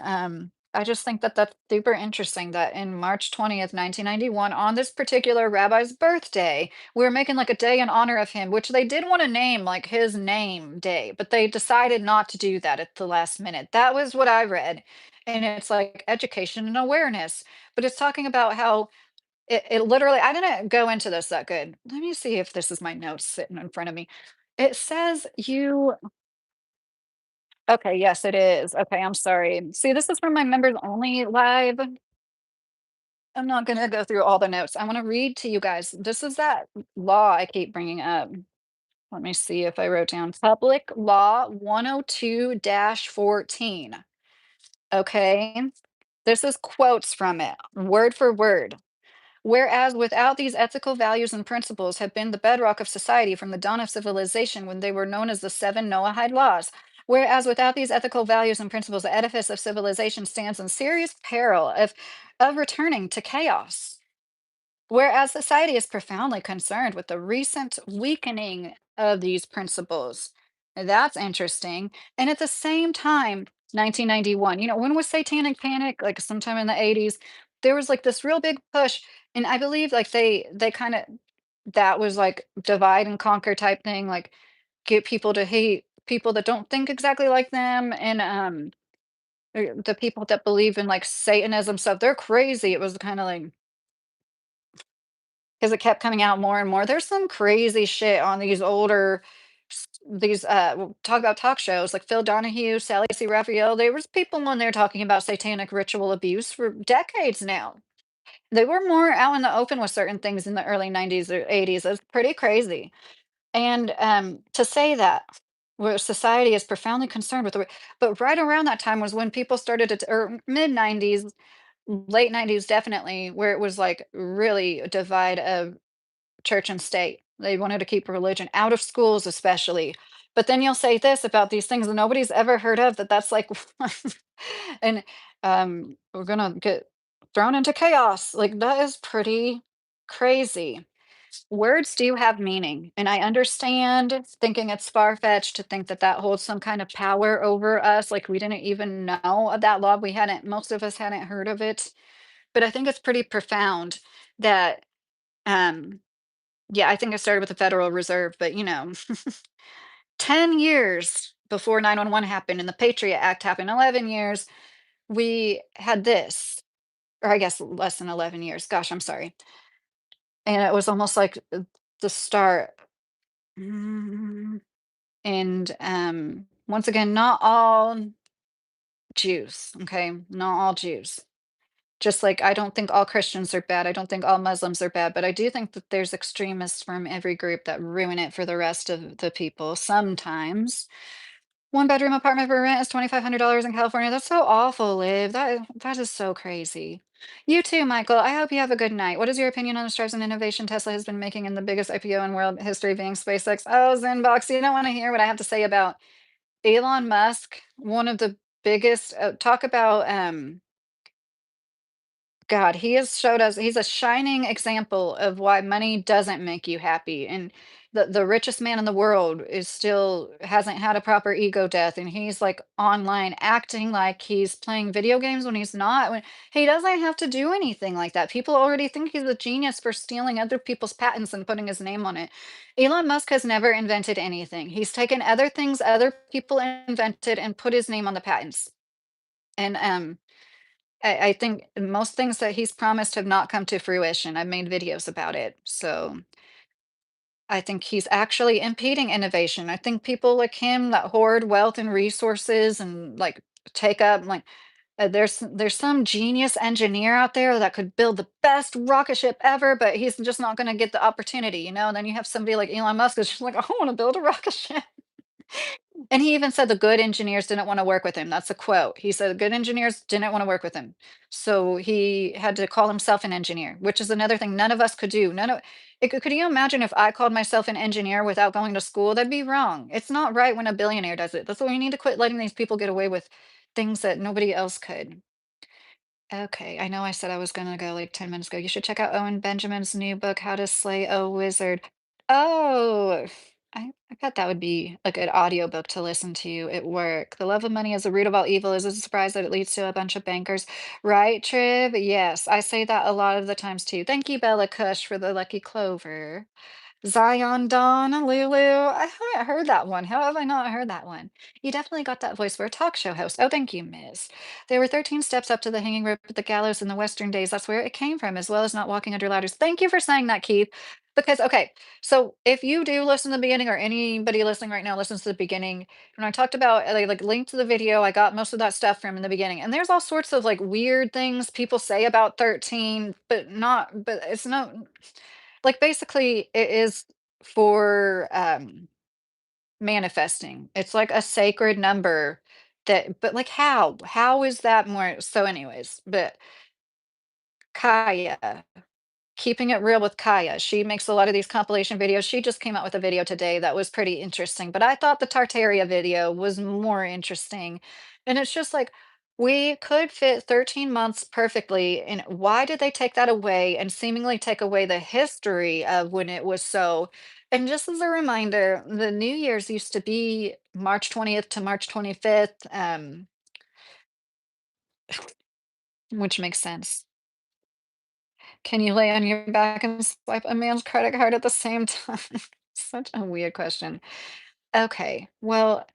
I just think that that's super interesting that in March 20th, 1991, on this particular rabbi's birthday, we were making like a day in honor of him, which they did want to name like his name day, but they decided not to do that at the last minute. That was what I read. And it's like education and awareness, but it's talking about how it literally, I didn't go into this that good. Let me see if this is my notes sitting in front of me. It says you Okay, yes, it is. Okay, I'm sorry. See, this is from my members only live. I'm not gonna go through all the notes. I want to read to you guys. This is that law I keep bringing up. Let me see if I wrote down Public Law 102-14. Okay, this is quotes from it, word for word. Whereas without these ethical values and principles have been the bedrock of society from the dawn of civilization when they were known as the seven Noahide laws. Whereas without these ethical values and principles, the edifice of civilization stands in serious peril of returning to chaos. Whereas society is profoundly concerned with the recent weakening of these principles. That's interesting. And at the same time, 1991, when was Satanic Panic? Like sometime in the 80s, there was like this real big push. And I believe like they kind of that was like divide and conquer type thing, like get people to hate people that don't think exactly like them. And the people that believe in like Satanism stuff, they're crazy. It was kind of like 'cause it kept coming out more and more. There's some crazy shit on these older talk about talk shows like Phil Donahue, Sally C. Raphael. There was people on there talking about satanic ritual abuse for decades now. They were more out in the open with certain things in the early 90s or 80s. It's pretty crazy. And to say that where society is profoundly concerned with but right around that time was when people started to, or mid 90s, late 90s, definitely, where it was like really a divide of church and state. They wanted to keep religion out of schools, especially. But then you'll say this about these things that nobody's ever heard of, that's like, and we're gonna get thrown into chaos. Like that is pretty crazy. Words do have meaning, and I understand thinking it's far-fetched to think that that holds some kind of power over us. Like we didn't even know of that law. Most of us hadn't heard of it. But I think it's pretty profound that um yeah, I think it started with the Federal Reserve, but 10 years before 911 happened and the Patriot Act happened, 11 years, we had this, or I guess less than 11 years. Gosh, I'm sorry. And it was almost like the start. Mm, And once again, not all Jews, okay? Not all Jews. Just like I don't think all Christians are bad. I don't think all Muslims are bad, but I do think that there's extremists from every group that ruin it for the rest of the people sometimes. One bedroom apartment for rent is $2,500 in California. That's so awful, Liv. That is so crazy. You too, Michael. I hope you have a good night. What is your opinion on the strides and innovation Tesla has been making in the biggest IPO in world history being SpaceX? Oh, Zenbox, you don't want to hear what I have to say about Elon Musk, one of the biggest talk about God, he has showed us he's a shining example of why money doesn't make you happy. And the richest man in the world is still hasn't had a proper ego death. And he's like online acting like he's playing video games when he's not. When he doesn't have to do anything like that. People already think he's a genius for stealing other people's patents and putting his name on it. Elon Musk has never invented anything. He's taken other things other people invented and put his name on the patents. And I think most things that he's promised have not come to fruition. I've made videos about it. So I think he's actually impeding innovation. I think people like him that hoard wealth and resources and like take up like there's some genius engineer out there that could build the best rocket ship ever, but he's just not going to get the opportunity. And then you have somebody like Elon Musk who's just like, I want to build a rocket ship. And he even said the good engineers didn't wanna work with him, that's a quote. He said the good engineers didn't wanna work with him. So he had to call himself an engineer, which is another thing none of us could do. None of could you imagine if I called myself an engineer without going to school? That'd be wrong. It's not right when a billionaire does it. That's why we need to quit letting these people get away with things that nobody else could. Okay, I know I said I was gonna go like 10 minutes ago. You should check out Owen Benjamin's new book, How to Slay a Wizard. Oh, I bet that would be a good audiobook to listen to at work. The love of money is the root of all evil. Is it a surprise that it leads to a bunch of bankers? Right, Triv? Yes, I say that a lot of the times too. Thank you, Bella Kush, for the lucky clover. Zion Dawn, Lulu. I haven't heard that one. How have I not heard that one? You definitely got that voice for a talk show host. Oh, thank you, Miss. There were 13 steps up to the hanging rope at the gallows in the Western days. That's where it came from, as well as not walking under ladders. Thank you for saying that, Keith. Because, okay, so if you do listen to the beginning, or anybody listening right now listens to the beginning, when I talked about like link to the video, I got most of that stuff from in the beginning. And there's all sorts of like weird things people say about 13, but it's not. Like, basically, it is for, manifesting. It's like a sacred number but, like, how? How is that more so anyways, but Kaya, keeping it real with Kaya, she makes a lot of these compilation videos. She just came out with a video today that was pretty interesting, but I thought the Tartaria video was more interesting, and it's just like We could fit 13 months perfectly, and why did they take that away and seemingly take away the history of when it was so? And just as a reminder, the New Year's used to be March 20th to March 25th, which makes sense. Can you lay on your back and swipe a man's credit card at the same time? Such a weird question. Okay, well,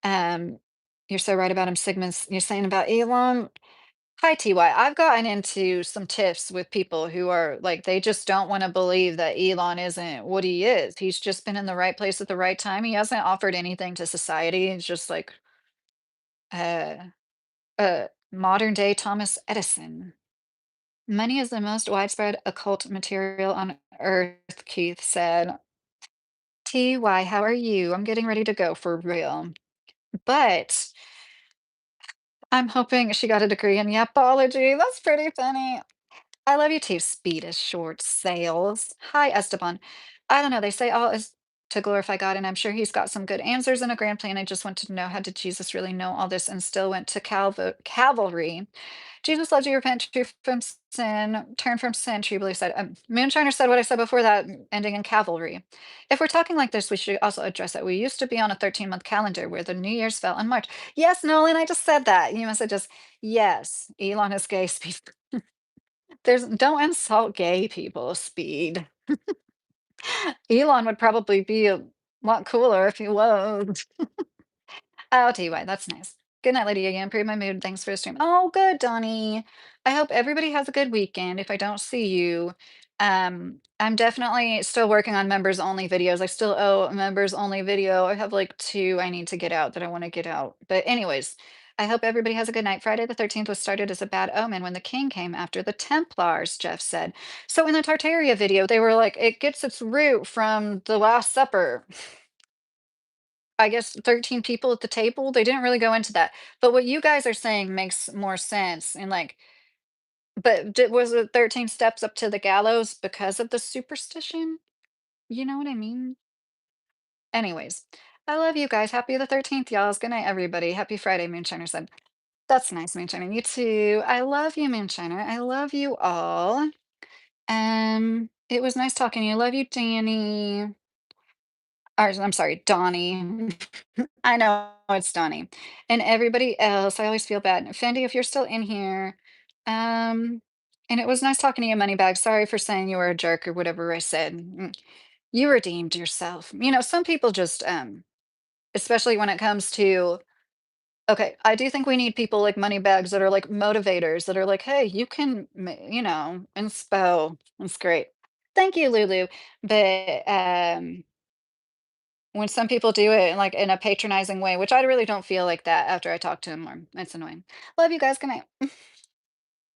um, you're so right about him, Sigmund's. You're saying about Elon. Hi, TY. I've gotten into some tiffs with people who are like, they just don't want to believe that Elon isn't what he is. He's just been in the right place at the right time. He hasn't offered anything to society. He's just like uh, modern day Thomas Edison. Money is the most widespread occult material on earth, Keith said. TY, how are you? I'm getting ready to go for real. But I'm hoping she got a degree in yapology. That's pretty funny. I love you too, speed is short sales. Hi, Esteban. I don't know. They say all is to glorify God, and I'm sure he's got some good answers and a grand plan. I just wanted to know, how did Jesus really know all this and still went to Calvary? Jesus loves you, repent from sin, turn from sin, Tree said. Moonshiner said what I said before that, ending in cavalry. If we're talking like this, we should also address that we used to be on a 13-month calendar where the New Year's fell in March. Yes, Nolan, I just said that. You must have just, yes, Elon is gay. Speed. Don't insult gay people, Speed. Elon would probably be a lot cooler if he was. Oh, I'll tell you what, that's nice. Good night, Lady. You improved my mood. Thanks for the stream. Oh, good, Donnie. I hope everybody has a good weekend. If I don't see you, I'm definitely still working on members only videos. I still owe a members only video. I have like two I need to get out that I want to get out. But anyways, I hope everybody has a good night. Friday the 13th was started as a bad omen when the king came after the Templars, Jeff said. So in the Tartaria video, they were like, it gets its root from the Last Supper. I guess 13 people at the table, they didn't really go into that. But what you guys are saying makes more sense, and, like, but did was it 13 steps up to the gallows because of the superstition? You know what I mean? Anyways, I love you guys. Happy the 13th, y'all. Good night, everybody. Happy Friday, Moonshiner said. That's nice, Moonshiner. You too. I love you, Moonshiner. I love you all. It was nice talking to you. Love you, Danny. Or, I'm sorry, Donnie. I know it's Donnie. And everybody else, I always feel bad. Fendi, if you're still in here, um, and it was nice talking to you, Moneybag. Sorry for saying you were a jerk or whatever I said. You redeemed yourself. You know, some people just, especially when it comes to, okay, I do think we need people like Moneybags that are like motivators that are like, hey, you can, inspo. That's great. Thank you, Lulu. But when some people do it, like, in a patronizing way, which I really don't feel like that after I talk to him more. It's annoying. Love you guys. Good night.